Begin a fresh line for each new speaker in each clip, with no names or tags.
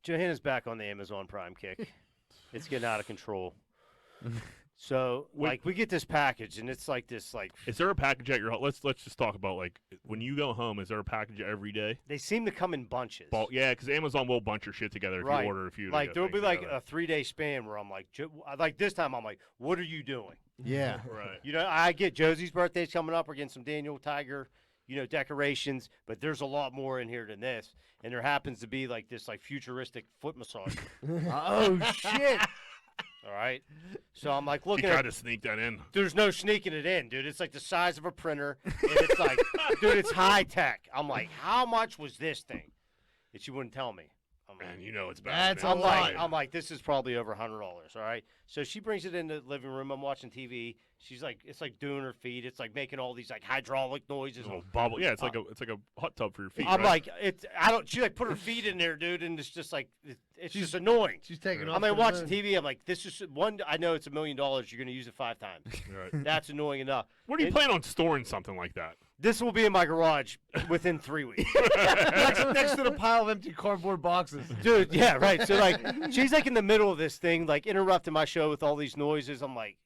Johanna's back on the Amazon Prime kick. It's getting out of control. So, like, we get this package, and it's like this, like...
Is there a package at your house? Let's just talk about, like, when you go home, is there a package every day?
They seem to come in bunches.
Yeah, because Amazon will bunch your shit together if you order a few.
Like, there'll be, like, a 3-day span where I'm like, this time I'm like, what are you doing?
Yeah.
Right.
You know, I get Josie's birthday's coming up. We're getting some Daniel Tiger, decorations, but there's a lot more in here than this. And there happens to be, like, this, like, futuristic foot massage.
Oh, shit.
All right. So I'm like looking
She tried to sneak that in.
There's no sneaking it in, dude. It's like the size of a printer. And it's like, dude, it's high tech. I'm like, how much was this thing? And she wouldn't tell me.
Man, you know it's bad.
That's a lot.
I'm like, this is probably over $100. All right. So she brings it into the living room. I'm watching TV. She's like, it's like doing her feet. It's like making all these like hydraulic noises.
A little bubble. Yeah, it's like a hot tub for your feet.
I'm
right?
like, she like put her feet in there, dude, and it's just like, it's just annoying.
She's taking off.
I'm like watching TV. I'm like, this is one. I know it's $1 million. You're going to use it 5 times.
Right.
That's annoying enough.
Where do you plan on storing something like that?
This will be in my garage within 3 weeks.
next to the pile of empty cardboard boxes.
Dude, yeah, right. So, like, she's, like, in the middle of this thing, like, interrupting my show with all these noises. I'm like,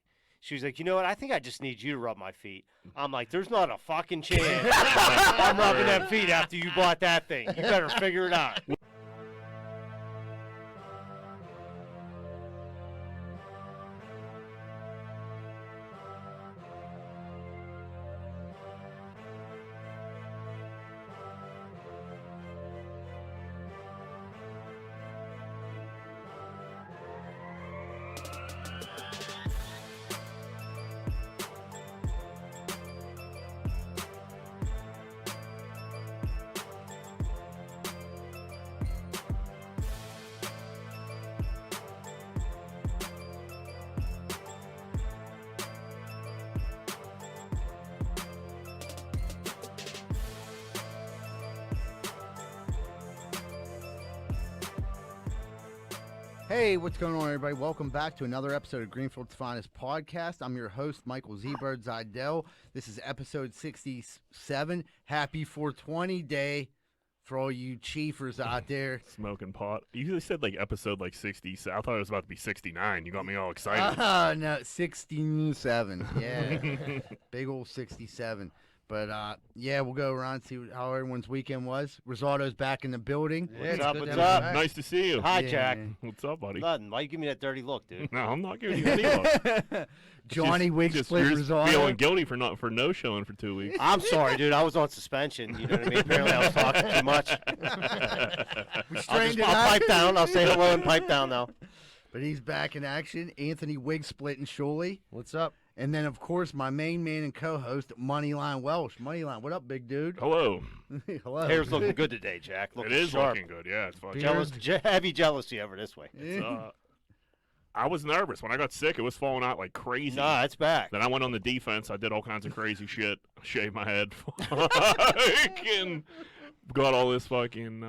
she's like, you know what? I think I just need you to rub my feet. I'm like, there's not a fucking chance I'm rubbing them feet after you bought that thing. You better figure it out.
Hey, what's going on, everybody? Welcome back to another episode of Greenfield's Finest Podcast. I'm your host, Michael Z-Bird Zidell. This is episode 67. Happy 420 day for all you chiefers out there.
Smoking pot. You usually said like episode like 60. So I thought it was about to be 69. You got me all excited.
No, 67. Yeah, big old 67. But, yeah, we'll go around and see how everyone's weekend was. Rosato's back in the building.
What's up? What's up?
Nice to see you.
Hi,
Yeah.
Jack.
What's up, buddy?
Nothing. Why you give me that dirty look, dude?
No, I'm not giving you any look.
Johnny Wig
Just
split
you're
Rosato.
feeling guilty for no showing for 2 weeks.
I'm sorry, dude. I was on suspension. You know what I mean? Apparently, I was talking too much. I'll pipe down. I'll say hello and pipe down now.
But he's back in action. Anthony Wig split and Shuley.
What's up?
And then, of course, my main man and co-host, Moneyline Welsh. Moneyline, what up, big dude?
Hello.
Hello.
Hair's looking good today, Jack. Looking
It is
sharp.
looking good. Yeah, it's fucking.
Heavy jealousy over this way.
It's, I was nervous when I got sick. It was falling out like crazy.
Nah, it's back.
Then I went on the defense. I did all kinds of crazy shit. Shaved my head. And got all this fucking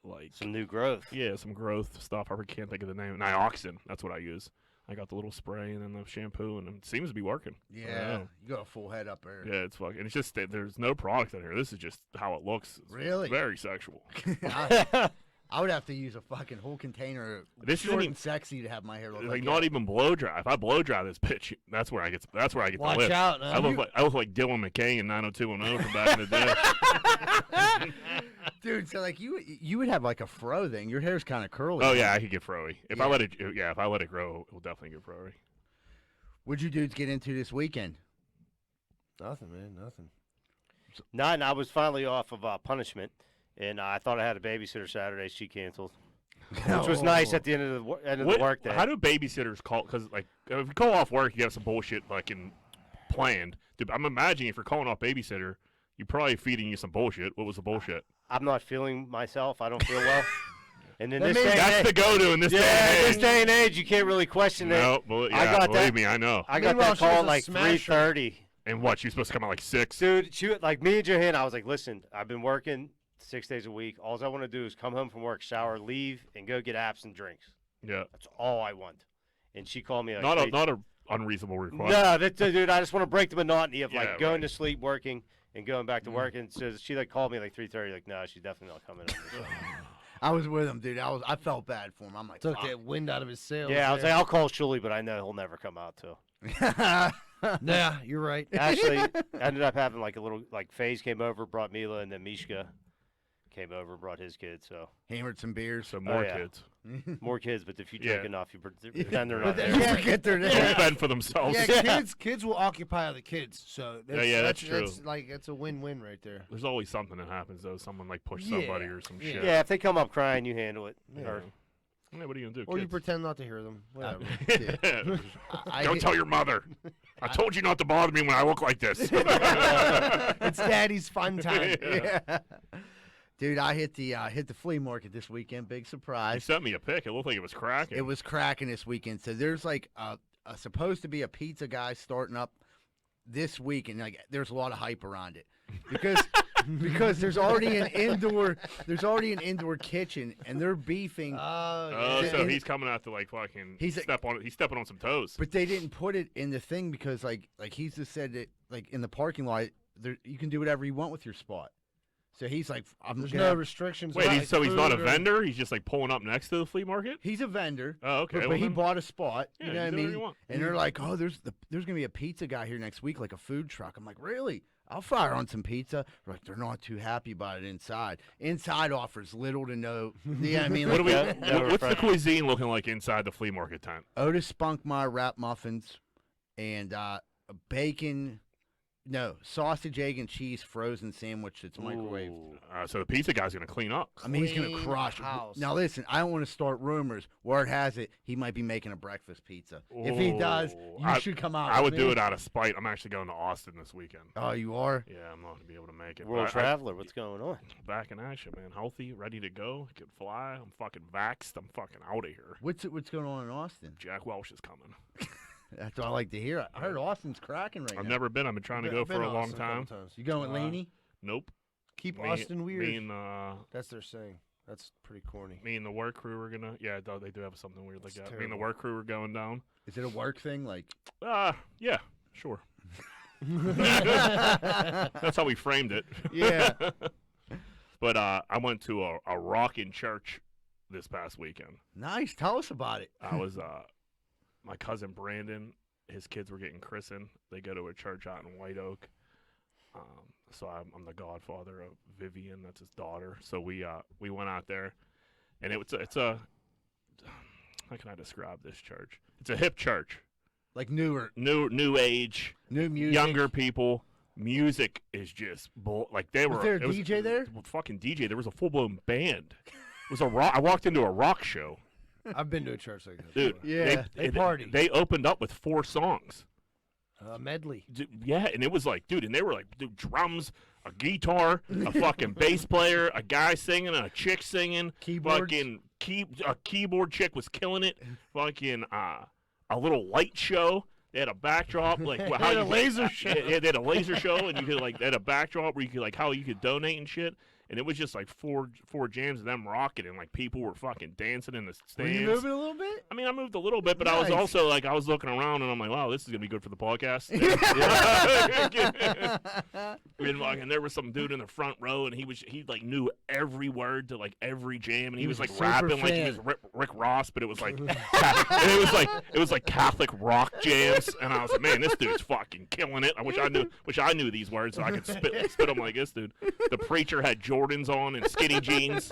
like
Some new growth.
yeah, some growth stuff. I can't think of the name. Nioxin. That's what I use. I got the little spray and then the shampoo, and it seems to be working. I don't
Yeah,
know.
you got a full head up there.
Yeah, it's fucking. It's just that there's no product in here. This is just how it looks. It's
Really?
very sexual.
I would have to use a fucking whole container,
This
short
isn't even-
and sexy, to have my hair look
Like
like
not
that.
even blow dry. If I blow dry this bitch, that's where I get the
Watch
lift.
out,
I look like Dylan McKay in 90210 from back in the day.
Dude, so like you would have like a fro thing. Your hair's kind of curly.
Oh yeah, I could get froey. If
Yeah.
I let it grow, it will definitely get froey.
What'd you dudes get into this weekend?
Nothing, man. Nothing.
None. I was finally off of punishment, and I thought I had a babysitter Saturday. She canceled, which was nice at the end of the work day.
How do babysitters call? Because like if you call off work, you got some bullshit like planned. Dude, I'm imagining if you're calling off babysitter, you're probably feeding you some bullshit. What was the bullshit?
I'm not feeling myself. I don't feel well. And in
That
this day and
That's
age,
the go-to in this day and
in
age.
this day and age, you can't really question it.
No, yeah,
I got
believe
that.
me, I know.
I got
Meanwhile,
that
she was
call
a
at like
smasher.
3:30.
And what? She was supposed to come out like 6.
Dude, she like me and Johanna. I was like, listen, I've been working 6 days a week. All I want to do is come home from work, shower, leave, and go get apps and drinks.
Yeah,
That's all I want. And she called me like
not a unreasonable request.
No, dude, I just want to break the monotony of like
Yeah,
going
right.
to sleep, working, and going back to work. And so she like called me like 3:30. Like, no, she's definitely not coming.
I was with him, dude. I felt bad for him. I'm like,
Took
fuck.
that wind out of his sails.
Yeah, I was
there.
like, I'll call Shuley, but I know he'll never come out too.
Nah, you're right.
Actually, I ended up having like a little FaZe came over, brought Mila, and then Mishka came over, brought his kids. So
Hammered some beers.
So more
yeah.
kids.
more kids, but if you drink
Yeah.
enough, you pretend they're
But
not
they
there.
forget their
They
name.
fend for themselves.
Yeah, kids will occupy other kids. So
that's true.
That's like it's a win-win right there.
There's always something that happens though. Someone like push
Yeah,
somebody or some
yeah.
shit.
Yeah, if they come up crying, you handle it.
Yeah.
Or,
Yeah, what are you gonna do?
Or you
kids?
pretend not to hear them. Whatever.
Don't tell your mother. I told you not to bother me when I look like this.
It's daddy's fun time.
Yeah.
Yeah. Dude, I hit the flea market this weekend. Big
You
surprise.
sent me a pic. It looked like it was cracking.
It was cracking this weekend. So there's like supposed to be a pizza guy starting up this week, and like there's a lot of hype around it because there's already an indoor kitchen, and they're beefing.
Oh,
Yeah.
so
And-
he's coming out to like fucking
He's a-
he's stepping on some toes.
But they didn't put it in the thing because like he's just said that like in the parking lot there you can do whatever you want with your spot. So he's like,
There's
gonna
no
have-
restrictions.
Wait,
about,
he's not a
food or-
vendor? He's just like pulling up next to the flea market?
he's a vendor,
Oh, okay.
but
well
he
then-
bought a spot.
yeah,
You know what I
do whatever
mean?
you want.
And they're like, oh, there's gonna be a pizza guy here next week, like a food truck. I'm like, really? I'll fire on some pizza. They're like, they're not too happy about it inside. Inside offers little to no. Yeah, I mean,
What
like,
do we? What's the cuisine looking like inside the flea market tent?
Otis Spunkmeyer wrap muffins and a bacon. No, sausage, egg, and cheese frozen sandwich that's microwaved.
Ooh.
So the pizza guy's gonna clean up.
I mean, he's going
Clean
to crush.
house.
Now, listen, I don't want to start rumors. Word has it, he might be making a breakfast pizza. If he does,
Ooh,
you
I-
should come out.
I
with
would do
me.
it out of spite. I'm actually going to Austin this weekend.
Oh, you are?
Yeah, I'm not gonna be able to make it.
World
but
traveler, what's going on?
back in action, man. Healthy, ready to go. Can fly. I'm fucking vaxxed. I'm fucking out of here.
What's going on in Austin?
Jack Welch is coming.
That's what I like to hear. I heard Austin's cracking right
I've
now.
never been. I've been trying to go
I've
for
been
a
to
long
Austin couple
time.
times.
You going with Laney?
Nope.
Keep
Me-
Austin weird.
Me and
That's their saying. That's pretty corny.
me and the work crew are gonna. Yeah, they do have something weird like
It's
that. Me and the
terrible.
work crew are going down.
Is it a work thing? Like,
Yeah, sure. That's how we framed it.
yeah.
But I went to a rockin' church this past weekend.
Nice. Tell us about it.
I was my cousin Brandon, his kids were getting christened. They go to a church out in White Oak. So I'm the godfather of Vivian, that's his daughter. So we went out there, and it's a how can I describe this church? It's a hip church,
Like newer,
new age,
new music.
younger people. Music is just like they were.
Was there a
it was-
DJ there?
Fucking DJ. There was a full blown band. It was a rock. I walked into a rock show.
I've been to a church like that.
Dude,
before.
Yeah.
They party.
They opened up with 4 songs.
Medley.
Yeah, and it was like, dude, and they were like, dude, drums, a guitar, a fucking bass player, a guy singing, a chick singing,
Keyboards?
fucking a keyboard chick was killing it, fucking a little light show. They had a backdrop, like
They
how
had
you
a laser show.
Yeah, they had a laser show, and you could like they had a backdrop where you could like how you could donate and shit. And it was just like four jams of them rocking, and like people were fucking dancing in the
Were
stands.
you moving a little bit?
I mean, I moved a little bit, but I was
Nice.
also like, I was looking around, and I'm like, wow, this is gonna be good for the podcast. And there was some dude in the front row, and he like knew every word to like every jam, and he was
was
like
a super
rapping like he was
fan.
Rick Ross, but it was like, and it was like Catholic rock jams, and I was like, man, this dude's fucking killing it. I wish I knew these words so I could spit them like this dude. The preacher had Jordans on and skinny jeans.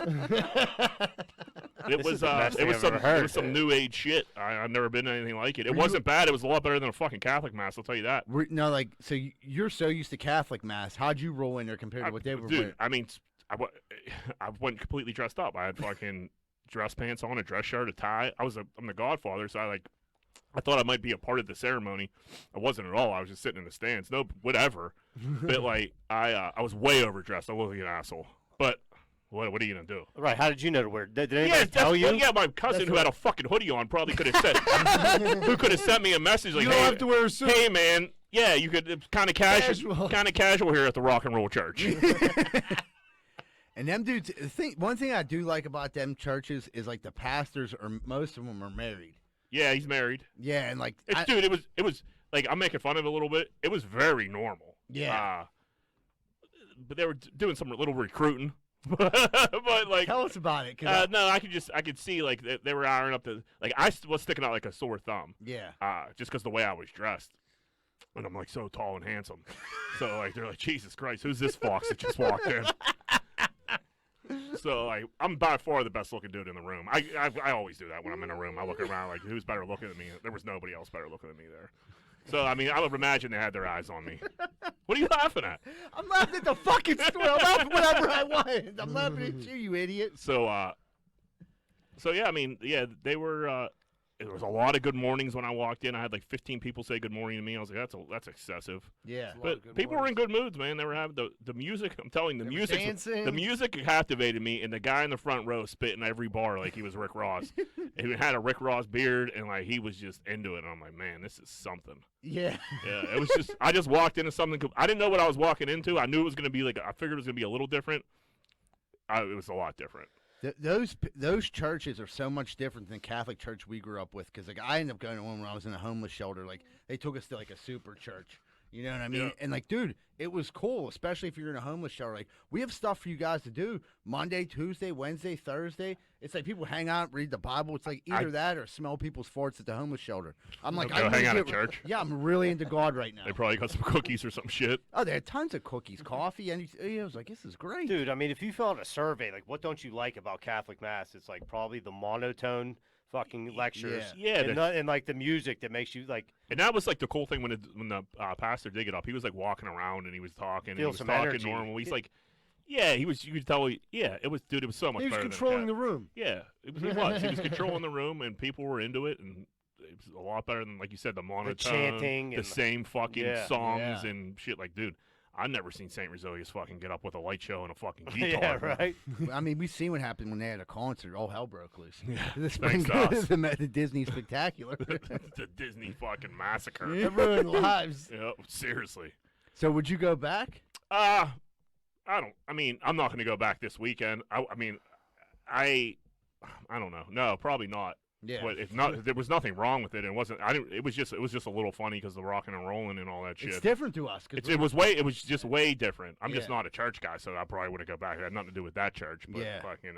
It
This
was
is the best thing I've
some
ever heard.
it was some new age shit. I've never been to anything like it. It wasn't bad. It was a lot better than a fucking Catholic mass. I'll tell you that.
No, like, so you're so used to Catholic mass. How'd you roll in there compared to what they were
Dude,
wearing?
I mean, I went completely dressed up. I had fucking dress pants on, a dress shirt, a tie. I'm the Godfather, so I thought I might be a part of the ceremony. I wasn't at all. I was just sitting in the stands. No, whatever. But like, I was way overdressed. I looked like an asshole. But what are you gonna do?
Right? How did you know to wear? Did anybody
Yeah,
tell you?
yeah, my cousin who had a fucking hoodie on probably could have said, who could have sent me a message like,
You don't
hey,
have to wear a suit.
hey man, yeah, you could. It's kind of
Casual.
casual here at the Rock and Roll Church.
And them dudes, one thing I do like about them churches is like the pastors, or most of them are married.
Yeah, he's married.
Yeah, and like,
Dude, it was like I'm making fun of it a little bit. It was very normal.
Yeah.
But they were doing some little recruiting. but like,
Tell us about it. 'Cause
no, I could see like they were ironing up the like I was sticking out like a sore thumb.
yeah.
Just because the way I was dressed, and I'm like so tall and handsome. So like they're like, Jesus Christ, who's this fox that just walked in? So like I'm by far the best looking dude in the room. I always do that when I'm in a room. I look around like who's better looking than me. There was nobody else better looking than me there. So I mean I would imagine they had their eyes on me. What are you laughing at?
I'm laughing at the fucking story. I'm laughing whatever I want. I'm laughing at you idiot.
So yeah, I mean yeah, they were. There was a lot of good mornings when I walked in. I had like 15 people say good morning to me. I was like, that's excessive.
Yeah.
But people were in good moods, man. They were having the music. I'm telling you, the music captivated me. And the guy in the front row spitting every bar like he was Rick Ross. He had a Rick Ross beard, and like he was just into it. And I'm like, man, this is something.
Yeah.
Yeah, it was just. I just walked into something. I didn't know what I was walking into. I knew it was going to be like. I figured it was going to be a little different. It was a lot different.
Those churches are so much different than Catholic church we grew up with. Because like I ended up going to one when I was in a homeless shelter. Like they took us to like a super church. You know what I mean?
Yeah.
And like, dude, it was cool, especially if you're in a homeless shelter. Like, we have stuff for you guys to do Monday, Tuesday, Wednesday, Thursday. It's like people hang out, read the Bible. It's like either that or smell people's farts at the homeless shelter. I'm like,
go hang out at church.
Yeah, I'm really into God right now.
They probably got some cookies or some shit.
Oh, they had tons of cookies, coffee, and I was like, this is great.
Dude, I mean, if you fill out a survey, like, what don't you like about Catholic Mass? It's like probably the monotone fucking lectures.
Yeah,
and like the music that makes you like.
And that was like the cool thing when the pastor did get up. He was like walking around and he was talking. And he
Feel
was
some
talking
energy.
normal. He's like, yeah, he was. You could tell. It was, dude. It was so much
He was
better.
controlling the
than
room.
Yeah, he was controlling the room, and people were into it, and it was a lot better than, like you said, the monotone,
chanting
the
and
same fucking
yeah.
songs and shit. Like, dude, I've never seen St. Rosilius fucking get up with a light show and a fucking guitar.
Yeah, right.
I mean, we've seen what happened when they had a concert. All hell broke loose.
Yeah,
The
thanks to us.
the Disney Spectacular.
The Disney fucking massacre.
It ruined lives.
Yeah, seriously.
So would you go back?
I don't. I mean, I'm not going to go back this weekend. I don't know. No, probably not.
Yeah.
But if not, there was nothing wrong with it. It wasn't. I didn't. It was just a little funny because the rocking and rolling and all that shit.
It's different to us.
It was just way different. I'm just not a church guy, so I probably wouldn't go back. It had nothing to do with that church. But fucking,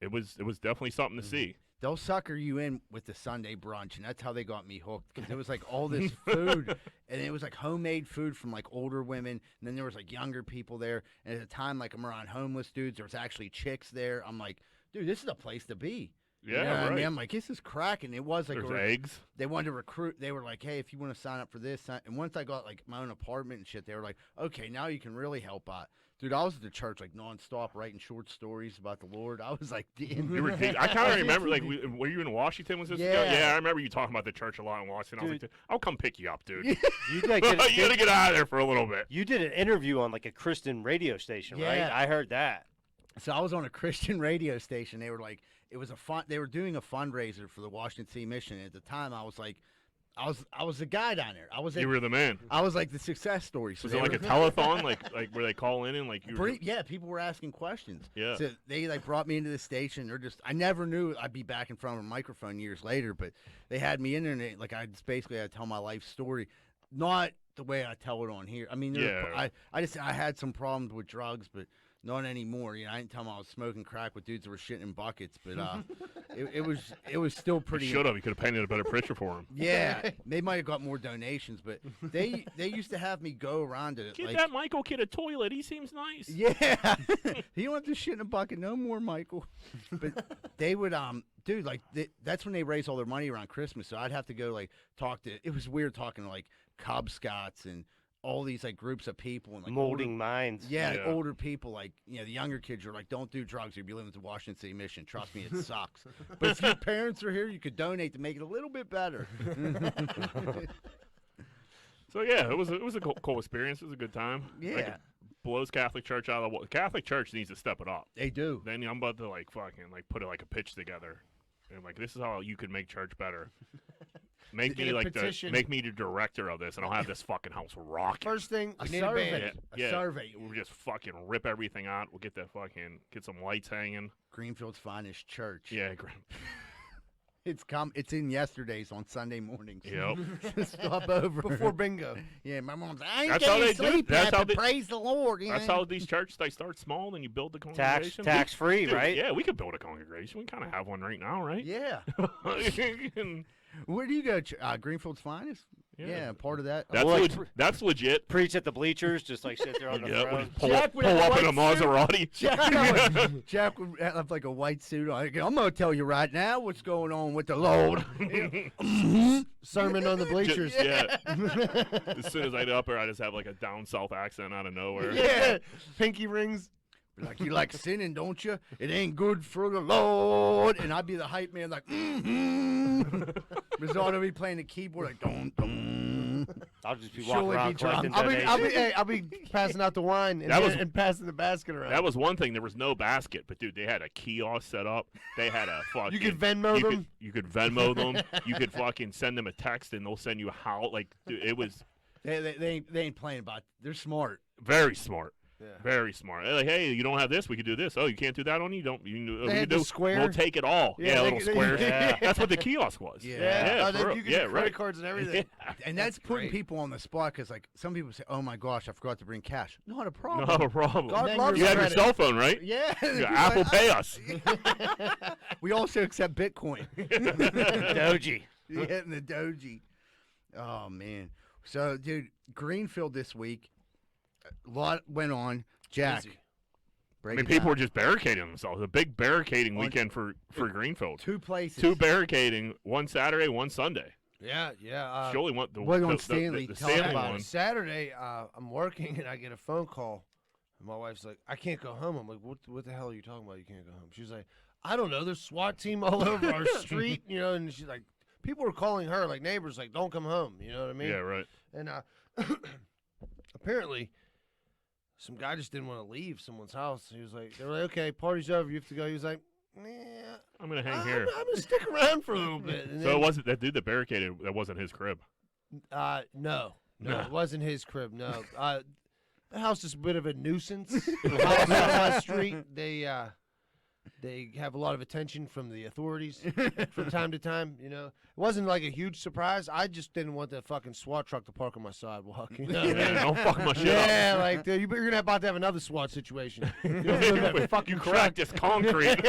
it was definitely something to see.
They'll sucker you in with the Sunday brunch, and that's how they got me hooked. Because it was like all this food, and it was like homemade food from like older women, and then there was like younger people there. And at the time, like I'm around homeless dudes. There was actually chicks there. I'm like, dude, this is a place to be.
Yeah,
you know what
right.
I mean? I'm like, this is cracking. It was like
There's eggs.
They wanted to recruit. They were like, hey, if you want to sign up for this, and once I got like my own apartment and shit, they were like, okay, now you can really help out. Dude, I was at the church like nonstop writing short stories about the Lord. I was like,
You were I kind of remember, like, were you in Washington? Was this? Yeah, I remember you talking about the church a lot in Washington. I was like, I'll come pick you up, dude.
You gotta
get out of there for a little bit.
You did an interview on like a Christian radio station, right? I heard that.
So I was on a Christian radio station. They were like, it was they were doing a fundraiser for the Washington City Mission. And at the time, I was like, I was the guy down there.
You were the man.
I was like the success story. So
was it like a telethon, like where they call in and like you?
Yeah, people were asking questions.
Yeah.
So they like brought me into the station. I never knew I'd be back in front of a microphone years later, but they had me in there and I just basically had to tell my life story, not the way I tell it on here. I mean, I had some problems with drugs, but not anymore. You know, I didn't tell them I was smoking crack with dudes that were shitting in buckets, but it was still pretty.
You should have. You could have painted a better picture for him.
Yeah, they might have got more donations, but they used to have me go around to
Get that Michael kid a toilet. He seems nice.
Yeah, he don't have to shit in a bucket no more, Michael. But they would dude, like that's when they raise all their money around Christmas. So I'd have to go like talk to. It was weird talking to like Cub Scouts and all these like groups of people and like
molding minds.
Yeah, like, older people, like, you know, the younger kids are like, don't do drugs. You'll be living with the Washington City Mission. Trust me, it sucks. But if your parents are here, you could donate to make it a little bit better.
So yeah, it was a cool experience. It was a good time.
Yeah.
Like, blows Catholic Church out of the Catholic Church needs to step it up.
They do.
Then I'm about to like fucking like put a pitch together, and like this is how you could make church better. Make me like make me the director of this, and I'll have this fucking house rocking.
First thing,
A
we need
survey.
a band.
A survey.
We'll just fucking rip everything out. We'll get some lights hanging.
Greenfield's finest church.
Yeah,
It's in yesterday's on Sunday mornings.
Yep.
Stop over
Before bingo.
Yeah, my mom's like, I ain't
That's how
getting
they do it.
sleep
That's
yet,
how
but
they-
praise the Lord. You
That's
know?
how these churches, they start small, and you build the congregation.
Tax free,
Dude,
right?
Yeah, we could build a congregation. We kind of have one right now, right?
Yeah.
And
Where do you go? Greenfield's Finest? Yeah, part of that.
That's,
Well, like,
that's legit.
Preach at the bleachers, just like sit there on the
Yeah, we'll
throne.
just pull,
Jack with
pull
the
up in a
white suit.
Maserati.
Jack would have like a white suit on. I'm going to tell you right now what's going on with the Lord.
Sermon on the bleachers.
Yeah. As soon as I get up there, I just have like a down south accent out of nowhere.
Yeah. Pinky rings.
Like, you like sinning, don't you? It ain't good for the Lord. And I'd be the hype man, like, Rosato be playing the keyboard, like, dum, dum.
I'll just be walking
Surely
around
be drunk.
collecting
I'll be
donations.
passing out the wine
That was-
and passing the basket around.
That was one thing. There was no basket, but dude, they had a kiosk set up. They had a fucking.
You could Venmo them?
You could Venmo them. You could fucking send them a text, and they'll send you a how. Like, dude, it was
They ain't playing about it. They're smart.
very smart.
Yeah.
Very smart. They're like, hey, you don't have this, we could do this. Oh, you can't do that on you? Don't you? We
They had
can
the
do.
square.
We'll take it all. Yeah,
they-
little
they-
squares.
Yeah.
That's what the kiosk was.
Yeah.
Oh,
for
then
real.
you can
Yeah,
do credit
right.
cards and everything.
And that's putting
great.
people on the spot because, like, some people say, "Oh my gosh, I forgot to bring cash." Not a problem.
No problem.
God
then
loves
You have your
credit.
cell phone, right?
Yeah.
Yeah, Apple Pay us.
We also accept Bitcoin.
Doji.
Yeah, and the Doji. Oh man. So, dude, Greenfield this week, a lot went on. Jack,
Busy.
I
break
mean,
it
people
down.
were just barricading themselves. A big barricading
On-
weekend for Greenfield.
Two places.
Two barricading, one Saturday, one Sunday.
Yeah.
Surely one the
what on
the
Stanley?
the
Tell us
Stanley
about
one.
Saturday, I'm working and I get a phone call. And my wife's like, I can't go home. I'm like, what the hell are you talking about? You can't go home. She's like, I don't know. There's SWAT team all over our street, you know. And she's like, people were calling her, like neighbors, like, don't come home. You know what I mean?
Yeah, right.
And apparently, some guy just didn't want to leave someone's house. He was like, they were like, okay, party's over. You have to go. He was like, nah,
I'm gonna hang
I'm
here.
gonna stick around for a little bit. And
So it wasn't that dude that barricaded. That wasn't his crib.
No,
No.
it wasn't his crib. No, the house is a bit of a nuisance. The house on my street, they have a lot of attention from the authorities from time to time. You know, it wasn't like a huge surprise. I just didn't want the fucking SWAT truck to park on my sidewalk. You know?
Yeah, don't fuck my shit up.
Yeah, like dude, you're gonna about to have another SWAT situation. You don't know that fucking
You
truck.
cracked this concrete.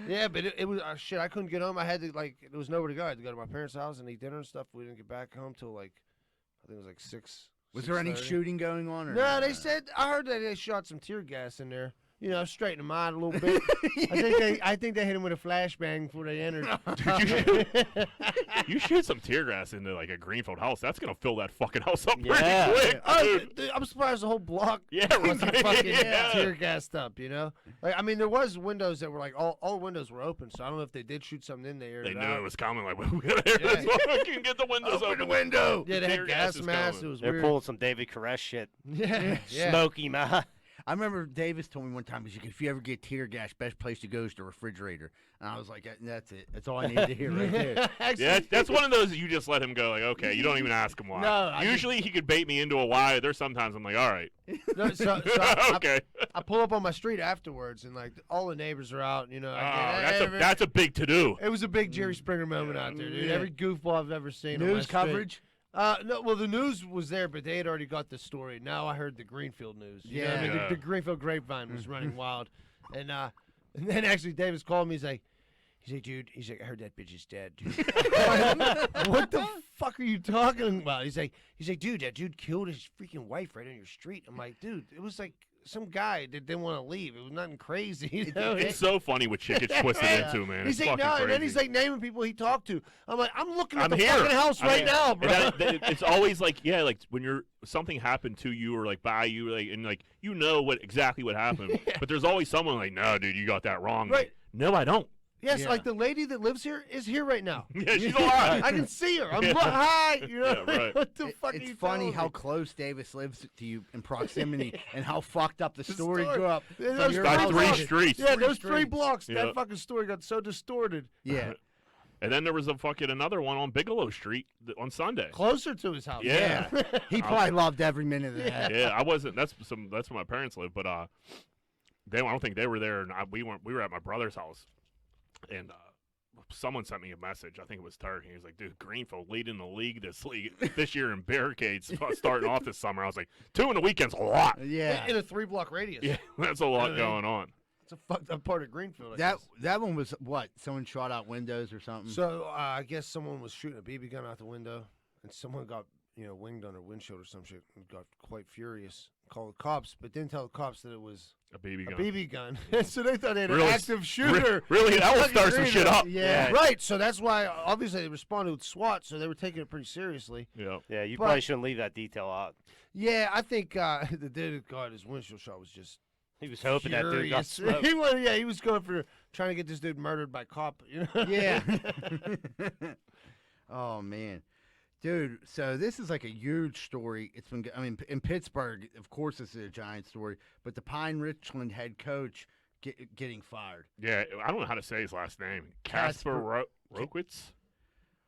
Yeah, but it was shit. I couldn't get home. I had to there was nowhere to go. I had to go to my parents' house and eat dinner and stuff. We didn't get back home till like I think it was like 6.
Was there any
6:30.
shooting going on? Or
No, they said I heard that they shot some tear gas in there. You know, straighten them out a little bit. I think they hit him with a flashbang before they entered.
You shoot some tear gas into like a Greenfield house. That's gonna fill that fucking house up
Yeah.
pretty quick.
Oh,
Dude.
dude, I'm surprised the whole block
Yeah,
wasn't
right.
fucking
Yeah.
tear gassed up. You know, like I mean, there was windows that were like all windows were open, so I don't know if they did shoot something in there.
They knew it was coming. Like, we gotta hear this fucking get the windows open.
the window.
Yeah, they
Tear
had
gas
gas
is
masks. It
coming.
was
They're
weird.
pulling some David Koresh shit.
Yeah, yeah.
Smoky, man.
I remember Davis told me one time, he's like, if you ever get tear gas, best place to go is the refrigerator. And I was like, that's it. That's all I need to hear right there.
Actually,
Yeah, that's one of those that you just let him go. Like, okay, you don't even ask him why.
No, I
Usually he could bait me into a why. There's sometimes I'm like, all right,
no, so I,
okay.
I pull up on my street afterwards, and like all the neighbors are out. You know,
That's a big to do.
It was a big Jerry Springer moment out there, dude.
Yeah.
Every goofball I've ever seen. on my
News
street.
coverage?
No, well, the news was there, but they had already got the story. Now I heard the Greenfield news. You know what I mean?
Yeah.
The Greenfield grapevine was running wild, and then actually Davis called me. He's like, dude, I heard that bitch is dead, dude. What the fuck are you talking about? He's like, dude, that dude killed his freaking wife right on your street. I'm like, dude, it was like some guy that didn't want to leave. It was nothing crazy. You know?
It's so funny what shit gets twisted into, man.
He's
It's
like,
fucking
no,
crazy.
and then he's like naming people he talked to. I'm like, I'm looking at
I'm
the
here.
fucking house right now, bro.
It's always like, yeah, like when something happened to you or like by you, like and like you know exactly what happened, but there's always someone like, no, dude, you got that wrong.
Right.
Like, no, I don't.
Yes,
Yeah.
like the lady that lives here is here right now.
Yeah, she's alive.
I can see her. I'm
Yeah.
hi. You know
Yeah, right.
what the fuck? are
It's
you
funny
telling
how
me?
close Davis lives to you in proximity and how fucked up the story
story.
grew up.
Yeah,
from
those
your
By
house.
three
blocks.
streets.
Yeah,
Three
those 3
streets.
blocks.
Yeah.
That fucking story got so distorted.
Yeah.
And then there was another one on Bigelow Street on Sunday.
Closer to his house.
Yeah.
He probably loved every minute of that.
Yeah, I wasn't. That's where my parents live, but I don't think they were there. And we were at my brother's house, and someone sent me a message. I think it was Turkey. He was like, dude, Greenfield leading the league this year in barricades starting off this summer. I was like, 2 in the weekend's a lot.
Yeah.
In a 3-block radius.
Yeah, that's a lot going on.
It's a fucked up part of Greenfield. I
That
guess.
that one was what? Someone shot out windows or something?
So I guess someone was shooting a BB gun out the window, and someone got winged on her windshield or some shit, and got quite furious. Called the cops, but didn't tell the cops that it was
A BB gun.
a BB gun. So they thought they had
Really
an
s-
active shooter.
Really, that would
Fucking
start some
Greenfield.
shit up.
Yeah.
Right. So that's why obviously they responded with SWAT. So they were taking it pretty seriously.
Yeah.
Yeah, you
But-
probably shouldn't leave that detail out.
Yeah, I think the dude who got his windshield shot was just
He was hoping that dude got
furious.
smoked.
He was going for trying to get this dude murdered by cop.
Yeah. Oh man, dude. So this is like a huge story. It's been. I mean, in Pittsburgh, of course, this is a giant story. But the Pine Richland head coach getting fired.
Yeah, I don't know how to say his last name.
Kasper-
Rokowitz?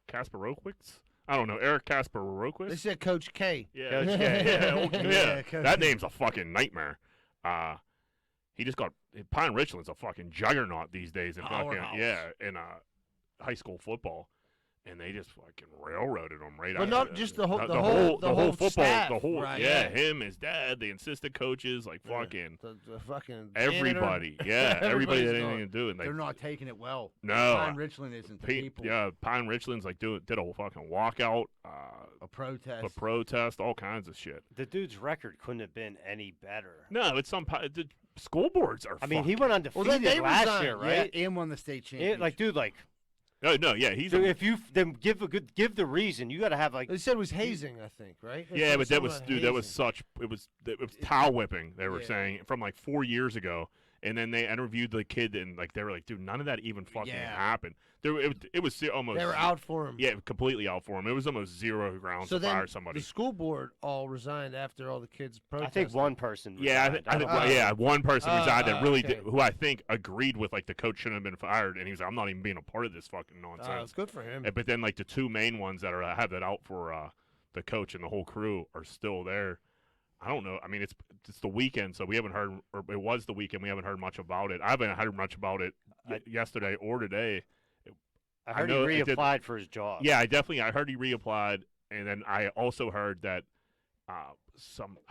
Kasper Rokowitz? I don't know. Eric Kasper
They
Rokowitz?
said Coach K.
Yeah,
Coach
yeah,
K.
yeah, okay,
Yeah,
yeah.
Coach
That
K.
name's a fucking nightmare. He just got Pine Richland's a fucking juggernaut these days in fucking
Powerhouse.
in high school football, and they just fucking railroaded him right
But
out.
not
of
just the whole-
the
the whole
football,
staff,
the whole
right,
yeah,
yeah.
him, his dad, the assistant coaches, like fucking
The fucking janitor.
everybody, yeah, everybody that
Everybody's
had
gone.
anything to do, and
They're not taking it well.
no.
Pine Richland isn't the people.
Yeah, Pine Richland's like did a fucking walkout,
A protest.
a protest, all kinds of shit.
The dude's record couldn't have been any better.
No, it's the school boards are.
I mean, he
fucked.
went
Well,
undefeated
then they
last
resigned.
year, right?
Yeah, and won the state championship.
Like, dude, like,
No, yeah, he's.
dude, if you then give the reason, you got to have like.
They said it was hazing, I think, right? They
Yeah,
said
but that
something
was
about
dude. That was
hazing.
such. It was towel whipping. They were
Yeah.
saying from like 4 years ago, and then they interviewed the kid, and like they were like, dude, none of that even fucking
Yeah.
happened. It was almost.
They were out for him.
Yeah, completely out for him. It was almost zero grounds
So
to
then
fire somebody.
the school board all resigned after all the kids
I
protested.
think one person.
Yeah,
resigned.
I think
don't know.
yeah, one person resigned that really
okay.
did, who I think agreed with like the coach shouldn't have been fired, and he was like, I'm not even being a part of this fucking nonsense.
Good for him.
But then like the two main ones that have that out for the coach and the whole crew are still there. I don't know. I mean, it's the weekend, so we haven't heard. Or it was the weekend. We haven't heard much about it. I haven't heard much about it yesterday or today.
I heard
know
he
it did-
reapplied for his job.
Yeah, I heard he reapplied, and then I also heard that I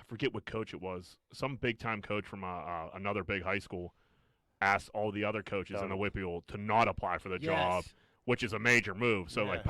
forget what coach it was, some big time coach from another big high school asked all the other coaches in the Whippeal to not apply for the job,
Yes.
which is a major move. So like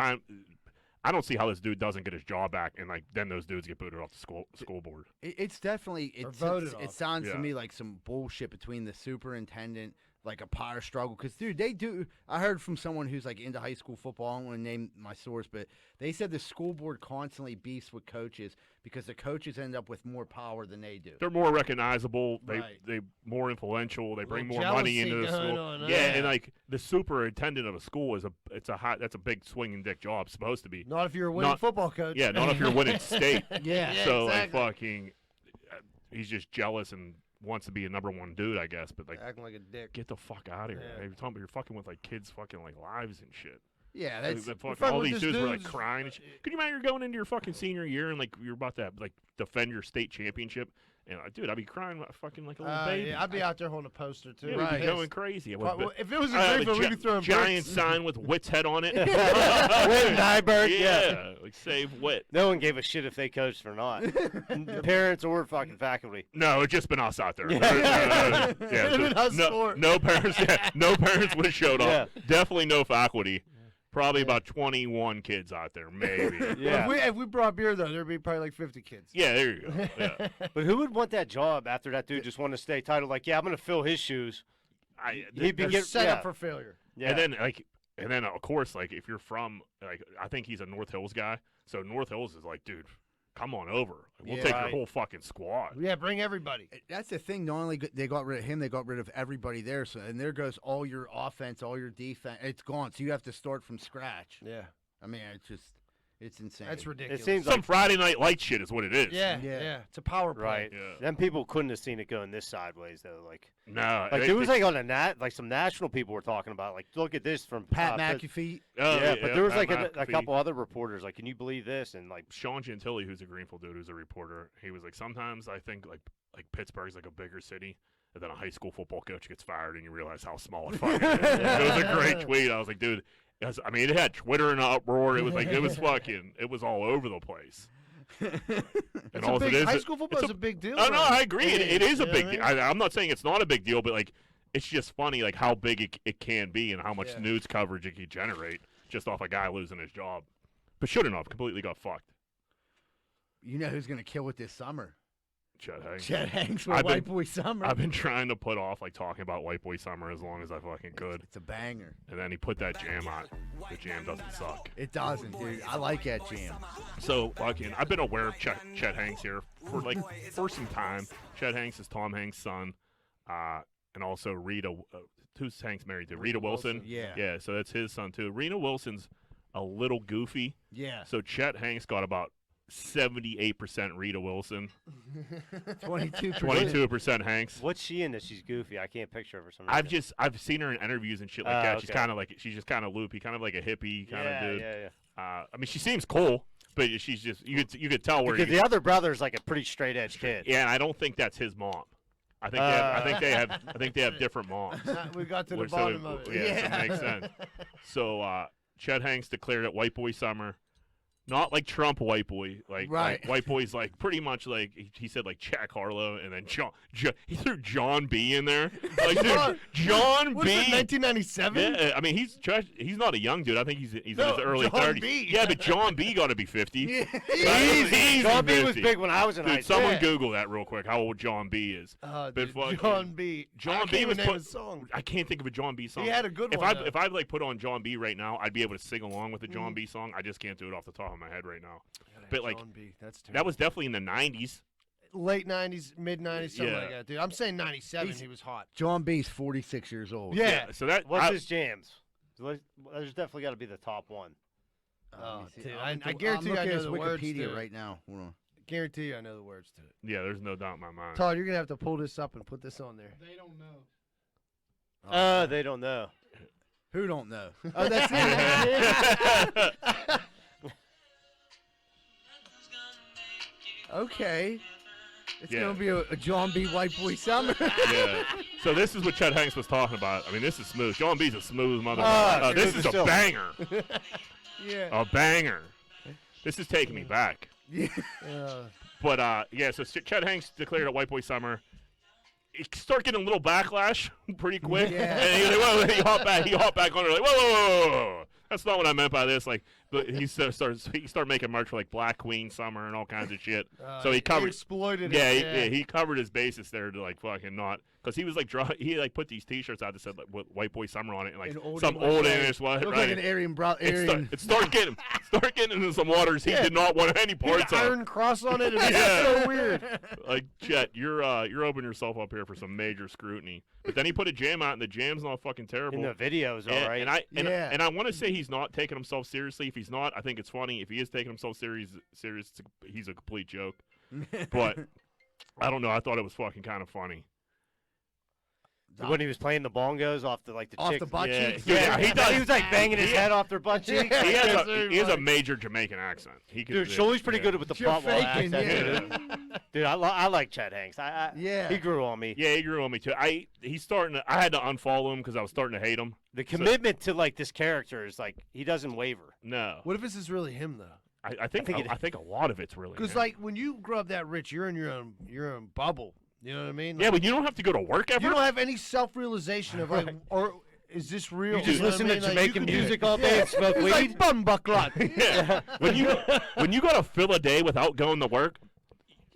I don't see how this dude doesn't get his job back, and like then those dudes get booted off the school board.
It's definitely
Or
it
voted off.
sounds
Yeah.
to me like some bullshit between the superintendent, like a power struggle. Because dude, they do. I heard from someone who's like into high school football. I don't want to name my source, but they said the school board constantly beefs with coaches because the coaches end up with more power than they do.
They're more recognizable.
Right.
They more influential. They bring
Little
more money
jealousy
into the
going
school.
on,
Yeah,
huh?
and like the superintendent of a school is that's a big swinging dick job. Supposed to be.
Not if you're a winning
Not-
football coach.
Yeah, not if you're winning state.
Yeah.
So
exactly.
like fucking, he's just jealous and wants to be a number one dude, I guess. But like,
Acting like a dick.
get the fuck out of here.
Yeah.
You're talking about you're fucking with like kids, fucking like lives and shit.
Yeah,
Like,
that's
the fucking,
fucking
all
with
these
this
dudes were like
dude's-
crying. And shit. Could you imagine you're going into your fucking senior year and like you're about to like defend your state championship? And dude, I'd be crying like fucking like a little baby.
Yeah, I'd be out there holding a poster too.
Yeah,
Right.
we'd be going crazy. It
Well,
would
if it was a
the
Greenfield, we'd be throwing
giant
bricks.
sign with Wit's head on it.
Whit and Nyberg,
yeah, like save Wit.
No one gave a shit if they coached or not. Parents or fucking faculty.
No, it's just been us out there.
Yeah.
It'd been us four.
no parents. Yeah, no parents would have showed up.
Yeah.
Definitely no faculty. Probably about 21 kids out there, maybe.
Yeah.
If we brought beer though, there'd be probably like 50 kids.
Yeah, there you go. Yeah.
But who would want that job after that dude just wanted to stay titled? Like, yeah, I'm going to fill his shoes. He'd be
They're
get,
set
yeah.
up for failure.
Yeah.
and then of course, like if you're from, like I think he's a North Hills guy, so North Hills is like, dude, come on over. Like, we'll
Yeah.
take
Right.
your whole fucking squad.
Yeah, bring everybody.
That's the thing. Not only they got rid of him, they got rid of everybody there. So and there goes all your offense, all your defense. It's gone. So you have to start from scratch.
Yeah,
I mean, it's insane.
that's ridiculous.
It seems
Some
like,
Friday Night Light shit is what it is.
Yeah,
Yeah.
yeah, It's a power play.
right.
Yeah.
Then people couldn't have seen it going this sideways, though. Like
There
there was like on a like some national people were talking about, like, look at this from
Pat
Pres-
McAfee.
yeah, but there was
Pat
like a
McAfee.
couple other reporters, like, can you believe this? And like,
Sean Gentili, who's a Greenfield dude, who's a reporter, he was like, sometimes I think like Pittsburgh's like a bigger city, And then a high school football coach gets fired, and you realize how small it fucking is. It was a great tweet. I was like, dude, it had Twitter in an uproar. It was like, it was all over the place. And all it is,
high school football is a big deal.
Oh, no,
right?
I agree. It is a big
I
deal.
mean?
I'm not saying it's not a big deal, but, like, it's just funny, like, how big it can be and how much news coverage it can generate just off a guy losing his job. But shouldn't have. Completely got fucked.
You know who's going to kill it this summer?
Chet Hanks.
Chet Hanks with White Boy Summer.
I've been trying to put off, like, talking about White Boy Summer as long as I fucking could.
It's a banger.
And then he put that jam on. The jam doesn't suck.
It doesn't, dude. I like that jam.
So, fucking, I've been aware of Chet Hanks here for some time. Chet Hanks is Tom Hanks' son. And also Rita, who's Hanks married to? Rita Wilson?
Yeah.
Yeah, so that's his son, too. Rita Wilson's a little goofy.
Yeah.
So Chet Hanks got about 78% Rita Wilson, 22% Hanks.
What's she in that she's goofy? I can't picture her for some reason.
I've seen her in interviews and shit like that.
Okay.
She's just kind of loopy, kind of like a hippie kind of dude.
Yeah.
I mean, she seems cool, but she's just you could tell where
Because the other brother's like a pretty straight edge kid.
Yeah, and I don't think that's his mom. I think they have different moms.
We got to the
Which
bottom of it.
Yeah, so it makes sense. So Chet Hanks declared it White Boy Summer. Not like Trump white boy, like white boy's like pretty much like he said like Jack Harlow, and then he threw John B in there. Like dude, John
What's
B.
it, 1997?
Yeah, I mean he's not a young dude. I think he's in his early
John
30s.
B.
Yeah, but John B. got to be 50.
Yeah.
Easy
John B
50.
was big when I was in high
Dude,
school.
someone Google that real quick. How old John B is?
Dude,
fucking-
John B.
John
I
B
can't even
was
name
put-
his song.
I can't think of a John B song.
He had a good
if
one.
If I like put on John B right now, I'd be able to sing along with the John B song. I just can't do it off the top of my head right now. But like
John B. That's
that was definitely in the 90s.
late 90s, mid 90s, something
Yeah.
like that, dude. I'm saying 97. He was hot.
John B's 46 years old.
Yeah.
So that
What's his jams? There's definitely got to be the top one.
Oh,
Let me see.
dude,
I'm
I
looking-
guarantee
I'm
I
looking
know
at
the
his
words to
Wikipedia
it.
right now. Hold on.
Guarantee you I know the words to it.
yeah, there's no doubt in my mind.
Todd, you're gonna have to pull this up and put this on there.
They don't know.
They don't know.
Who don't know? Oh, that's it. Okay. It's
Yeah.
going to be a John B. White Boy Summer.
Yeah. So this is what Chet Hanks was talking about. I mean, this is smooth. John B's a smooth motherfucker.
Ah,
This
smooth
is
as
a
silk.
banger.
Yeah.
A banger. This is taking me back.
Yeah.
But yeah, so Chet Hanks declared a White Boy Summer. He started getting a little backlash pretty quick.
Yeah.
And he, like, whoa, he hopped back on it like, whoa. That's not what I meant by this. Like, but he started making merch for like Black Queen Summer and all kinds of shit. So he covered.
exploited
Yeah,
it.
he covered his bases there to like fucking not, because he was like he like put these T-shirts out that said like White Boy Summer on it, and like
An
some
old
old
English
English one,
It looked
right?
like an Aryan brother.
It started getting into some waters he did not want any
He had
parts
an
of.
iron cross on it. It was
Yeah.
so weird.
Like Chet, you're opening yourself up here for some major scrutiny. But then he put a jam out, and the jam's not fucking terrible.
In the videos, all right.
And I want to say he's not taking himself seriously. If he's not, I think it's funny. If he is taking himself serious, he's a complete joke. But I don't know. I thought it was fucking kind of funny.
When he was playing the bongos off the
Off
chicks.
the butt
Yeah,
cheeks.
yeah, he does.
He was like banging his head off their butt cheeks.
He has a major Jamaican accent. He could,
Dude, Shirley's pretty
yeah.
good with the
You're
pop wall
faking,
accent.
yeah.
Dude, I like Chet Hanks.
Yeah.
He grew on me.
Yeah, he grew on me too. I had to unfollow him because I was starting to hate him.
The commitment to like this character is like he doesn't waver.
No,
What if this is really him though?
I think a lot of it's really
Because
him.
like when you grow up that rich, you're in your own bubble. You know what I mean?
Yeah,
Like,
but you don't have to go to work ever.
you don't have any self-realization of like, or is this real?
You just
know what
listen
I
to
mean? Like,
Jamaican
you could-
music all day and smoke
It's
weed.
like bumbucklut.
Yeah. when you got to fill a day without going to work,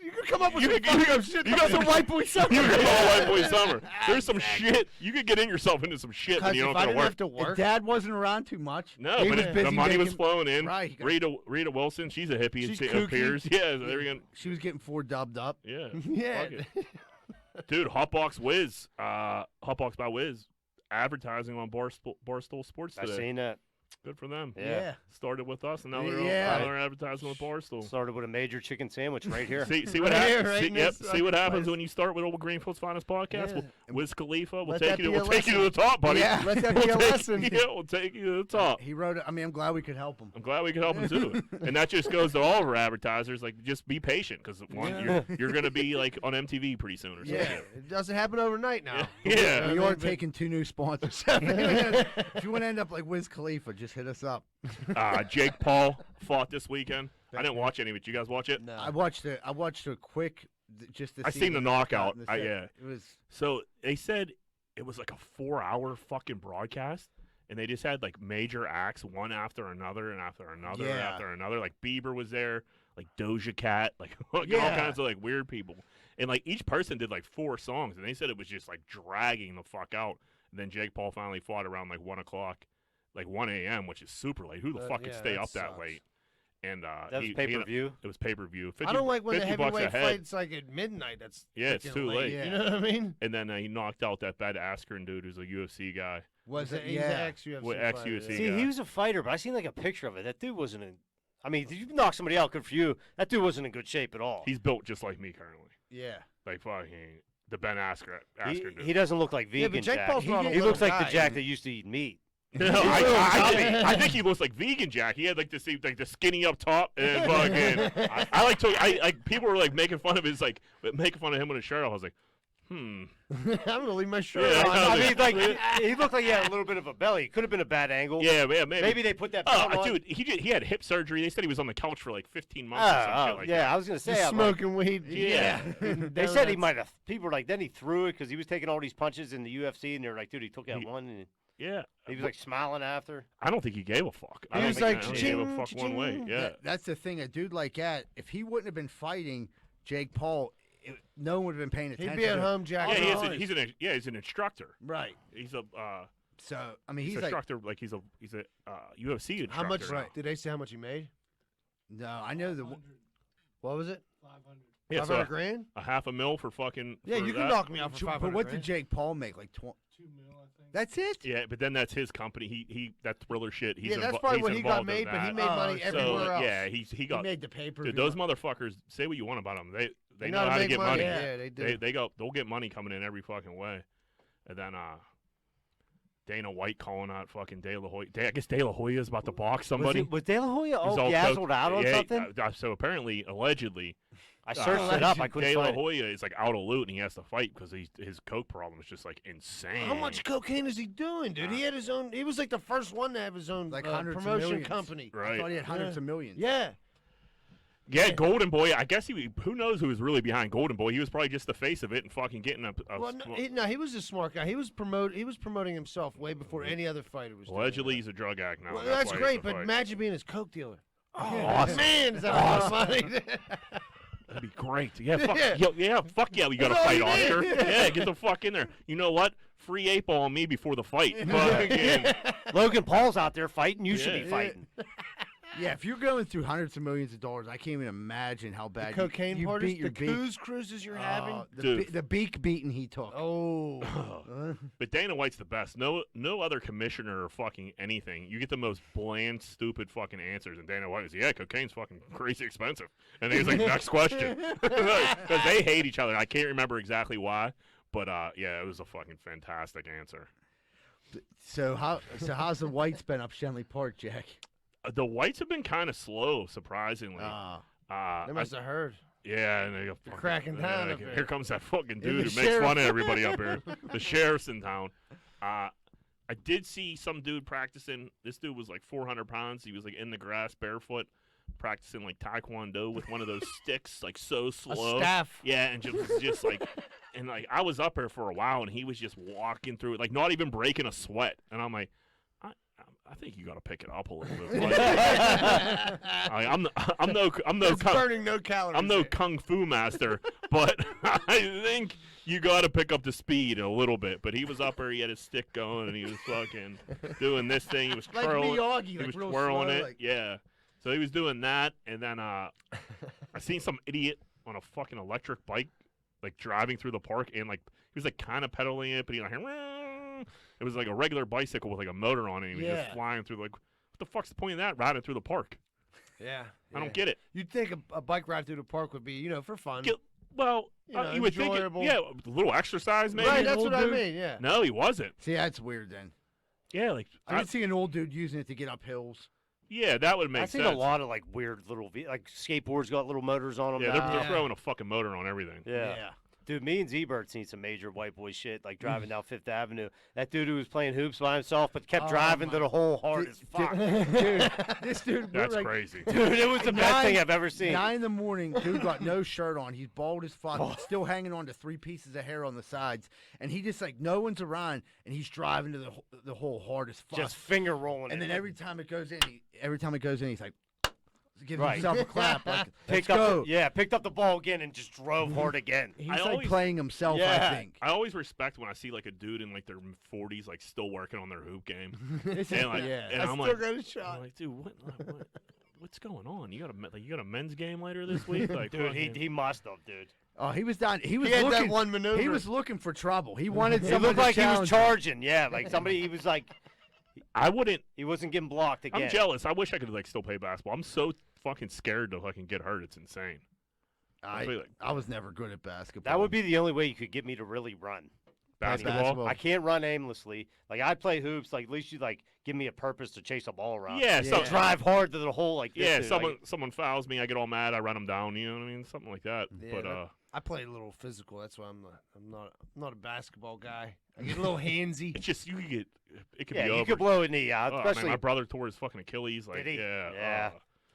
You could come up with
you
some
could-
fucked up shit.
you got some
White Boy Summer.
you got all White Boy Summer. There's some shit you could get in yourself into some shit when
Because
you
if
don't
I
have to
didn't
work.
have to work,
Dad wasn't around too much.
No,
He
but
was busy
the money was
making-
flowing in.
Right, he got-
Rita Wilson, she's a hippie.
She's
it
kooky.
appears. Yeah, there we go.
She was getting 4 dubbed up.
Yeah.
yeah.
Fuck it. Dude, Hotbox by Wiz, advertising on Barstool Sports
I've
today.
seen that.
Good for them.
Yeah.
Started with us, and now
Yeah.
they're advertising with Barstool.
Started with a major chicken sandwich right here.
See what
Right here,
happens.
right in this
See what happens
place.
when you start with old Greenfield's Finest Podcast.
Yeah.
Wiz Khalifa, we'll
Let
take
that
you.
be a
We'll take you to the
lesson.
top, buddy.
Yeah.
Let that be a lesson.
Yeah, we'll take you to the top.
He wrote it. I mean, I'm glad we could help him.
I'm glad we could help him too. And that just goes to all of our advertisers. Like, just be patient, because you're gonna be like on MTV pretty soon or something.
Yeah, it doesn't happen overnight now.
Yeah.
We are taking 2 new sponsors. If you want to end up like Wiz Khalifa, just hit us up.
Jake Paul fought this weekend. I didn't watch any of it. You guys watch it?
No.
I watched a quick just to
I
see
seen the knockout.
and the set.
Yeah.
It was
So they said it was like a 4-hour fucking broadcast, and they just had like major acts one after another and after another and
Yeah.
after another. Like Bieber was there, like Doja Cat, like all
Yeah.
kinds of like weird people. And like each person did like 4 songs, and they said it was just like dragging the fuck out. And then Jake Paul finally fought around like 1 o'clock, like 1 a.m., which is super late. Who the fuck could
yeah,
stay
that
up that
sucks.
late? And
That was
he-
pay-per-view.
It was pay-per-view.
I don't like when the
$50 a
heavyweight
head.
fights like at midnight. That's
Yeah, it's
freaking
too late.
Yeah.
You know what I mean?
And then he knocked out that bad Askren dude who's a UFC guy.
was it?
He's
Yeah.
an ex-UFC
Well,
fighter,
ex-UFC
yeah.
See,
guy.
he was a fighter, but I seen like a picture of it. That dude wasn't in. I mean, if you knock somebody out, good for you. That dude wasn't in good shape at all.
He's built just like me currently.
Yeah.
Like fucking the Ben Askren dude.
He doesn't look like
Yeah,
vegan
but Jake
Jack.
Paul's not a
He
little
looks like
guy.
the Jack that used to eat meat.
No, I think he looks like vegan Jack. He had like this, like the skinny up top, and fucking. I like people were like making fun of his making fun of him with his shirt off. I was like,
I'm gonna leave my shirt
Yeah,
on.
I mean, like he looked like he had a little bit of a belly. Could have been a bad angle.
yeah, maybe.
Maybe they put that belt on.
Dude, he had hip surgery. They said he was on the couch for like 15 months or some shit like
yeah,
that.
I was gonna say.
Just
I'm like,
smoking weed.
Yeah.
they said he might have. People were like, then he threw it because he was taking all these punches in the UFC, and they were like, dude, he took out one, and
Yeah.
he was like smiling after.
I don't think he gave a fuck. I
He
don't
was
think
like,
I don't think he gave a
"Cha-ching,
fuck one way.
cha-ching."
Yeah.
That's the thing. A dude like that, if he wouldn't have been fighting Jake Paul, no one would have been paying attention.
He'd be at
to it.
home, Jack.
Yeah, he's an instructor.
Right.
He's a
So I mean,
he's
he's
an
like,
instructor. Like he's a UFC instructor.
How much?
now.
Did they say how much he made?
no, I know the.
What was it?
Yeah,
500
so
grand?
a $500,000 for fucking.
Yeah,
for
you can
that.
knock me out for 500
But what
grand.
did Jake Paul make? Like 2 mil, I think. That's it.
Yeah, but then that's his company. He that thriller shit. He's
Yeah, that's
invo-
probably
he's
what he got
involved in
made, but he
that.
made money
so,
everywhere
So
else.
yeah, he
He
got.
made the paper.
Dude, those motherfuckers. Say what you want about them. They know
how
how to
make
get money.
Yeah, they do.
They'll get money coming in every fucking way. And then Dana White calling out fucking De La Hoya. I guess De La Hoya is about to box somebody.
Was De La Hoya
He's
all
all
gazzled out on
Yeah,
something?
so apparently, allegedly,
I searched it up. I couldn't
De La
find it.
Hoya is like out of loot and he has to fight because his coke problem is just like insane.
How much cocaine is he doing, dude? He had his own. He was like the first one to have his own
Like hundreds of
promotion
millions.
company.
I
Right.
thought he had hundreds of millions.
Yeah.
Yeah, Golden Boy. I guess who knows who was really behind Golden Boy? He was probably just the face of it and fucking getting a
Well, no, he was a smart guy. He was promoting himself way before any other fighter was. doing
allegedly
that.
he's a drug addict now.
Well,
and
that's
why he has
great,
to
but
fight.
imagine being his coke dealer. Oh,
awesome.
man, is that a lot of money?
That'd be great. Yeah, fuck
Yeah.
fuck yeah, we got to
That's all
fight,
you
Oscar.
need.
Yeah, get the fuck in there. You know what? Free 8-ball on me before the fight. Fucking-
Logan Paul's out there fighting. You should
Yeah.
be fighting.
Yeah, if you're going through hundreds of millions of dollars, I can't even imagine how bad
Cocaine
you
parties,
beat your
the
beak.
cruise cruises you're having.
Dude.
The beak beating he took.
Oh,
But Dana White's the best. No other commissioner or fucking anything. You get the most bland, stupid fucking answers. And Dana White was, yeah, cocaine's fucking crazy expensive. And he was like, next question. Because they hate each other. I can't remember exactly why. But yeah, it was a fucking fantastic answer.
So how's the Whites been up Shenley Park, Jack?
The Whites have been kind of slow, surprisingly.
they must have heard.
Yeah, and they go,
They're cracking down up
here
there.
comes that fucking
And
dude
the
who makes
sheriff.
fun of everybody up here. The sheriff's in town. I did see some dude practicing. This dude was like 400 pounds. He was like in the grass barefoot, practicing like taekwondo with one of those sticks, like so slow.
A staff.
Yeah, and just like, and like I was up there for a while, and he was just walking through it, like not even breaking a sweat. And I'm like, I think you got to pick it up a little bit. Buddy. I'm no
It's burning no calories.
I'm no
there.
kung fu master, but I think you got to pick up the speed a little bit. But he was up there, he had his stick going, and he was fucking doing this thing. He was
Like
twirling,
Miyagi,
he
like
was
real
twirling
slow,
it.
like-
Yeah. So he was doing that, and then I seen some idiot on a fucking electric bike, like driving through the park, and like he was like kind of pedaling it, but he like. It was like a regular bicycle with like a motor on it. And he was
Yeah.
just flying through. Like, the fuck's the point of that? Riding through the park.
Yeah.
I don't get it.
You'd think a bike ride through the park would be, for fun.
Well,
You
you would think,
enjoyable.
a little exercise maybe.
Right, that's
old
what I
dude.
mean, yeah.
No, he wasn't.
See, that's weird then.
Yeah, like
I can see an old dude using it to get up hills.
yeah, that would make
I've seen
sense.
a lot of like weird little like skateboards got little motors on them.
Yeah,
now.
they're throwing a fucking motor on everything.
Yeah. Dude, me and Z-Bird seen some major white boy shit, like driving down Fifth Avenue. That dude who was playing hoops by himself, but kept driving to the hole hard as fuck.
Dude, this dude,
That's
we're like,
crazy.
Dude, it was the best thing I've ever seen.
9 in the morning, dude got no shirt on. He's bald as fuck, still hanging on to 3 pieces of hair on the sides, and he just like no one's around, and he's driving to the hole hard as fuck.
Just finger rolling.
and
it.
then every time it goes in, he's like, giving
Right.
himself a clap. Like,
picked
let's
up,
go.
Picked up the ball again and just drove hard again.
He's
I
like
always-
playing himself, I
Yeah.
think.
I always respect when I see like a dude in like their 40s like still working on their hoop game.
This
And like,
yeah.
and
I
I'm
still
like,
got a shot.
I'm like, dude, what's going on? You got a men's game later this week? Like,
Dude,
fucking-
he must have, dude.
Oh, he was down. He was
He had
looking.
that one maneuver.
He was looking for trouble. He wanted
It
someone
looked
to
like he was
challenge him.
charging. Yeah, like somebody. He was like,
I wouldn't.
he wasn't getting blocked again.
I'm jealous. I wish I could like still play basketball. I'm so fucking scared to fucking get hurt. It's insane.
I was never good at basketball.
That would be the only way you could get me to really run.
Basketball.
I can't run aimlessly. Like I'd play hoops. Like at least you like give me a purpose to chase a ball around.
Yeah,
Yeah.
Drive hard to the hole like this.
Yeah,
dude.
someone fouls me, I get all mad, I run them down. You know what I mean? Something like that.
Yeah,
But
I play a little physical. That's why I'm not a basketball guy. I get a little handsy.
it's just it could
Yeah,
be
you
over.
could blow a knee out,
Oh, man,
especially.
my brother tore his fucking Achilles. Like,
Did he?
yeah,
Yeah.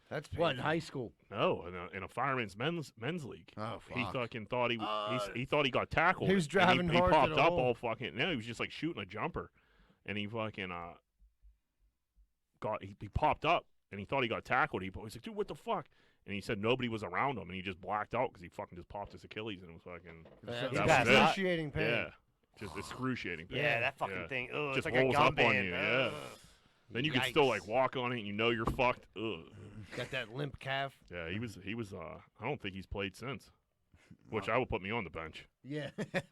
That's
what in
painful.
high school.
no, in a fireman's men's league.
Oh
He
fuck.
fucking thought he thought he got tackled.
He was
and
driving
he
hard to
popped
the
up
hole.
all fucking. No, he was just like shooting a jumper, and he fucking he popped up and he thought he got tackled. He was like, dude, what the fuck? And he said nobody was around him, and he just blacked out because he fucking just popped his Achilles, and it was fucking
That's
that
passed
was it.
out.
excruciating pain.
Yeah, just excruciating. pain.
yeah, that fucking
Yeah.
thing. Ugh,
Just
it's like a
rolls
gum
up on
band.
you, yeah.
Ugh.
Then you can still
Yikes.
like walk on it, and you know you're fucked. Ugh.
Got that limp calf.
Yeah, he was. I don't think he's played since. Which I would put me on the bench.
Yeah,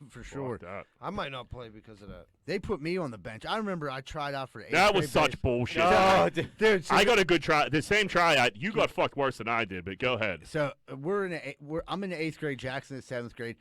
for
Fuck
sure.
that.
I might not play because of that.
They put me on the bench. I remember I tried out for the 8th
That was
grade
such bullshit.
No,
dude. So,
I got a good try. The same tryout. You got fucked worse than I did, but go ahead.
so I'm in the 8th grade. Jackson in the 7th grade.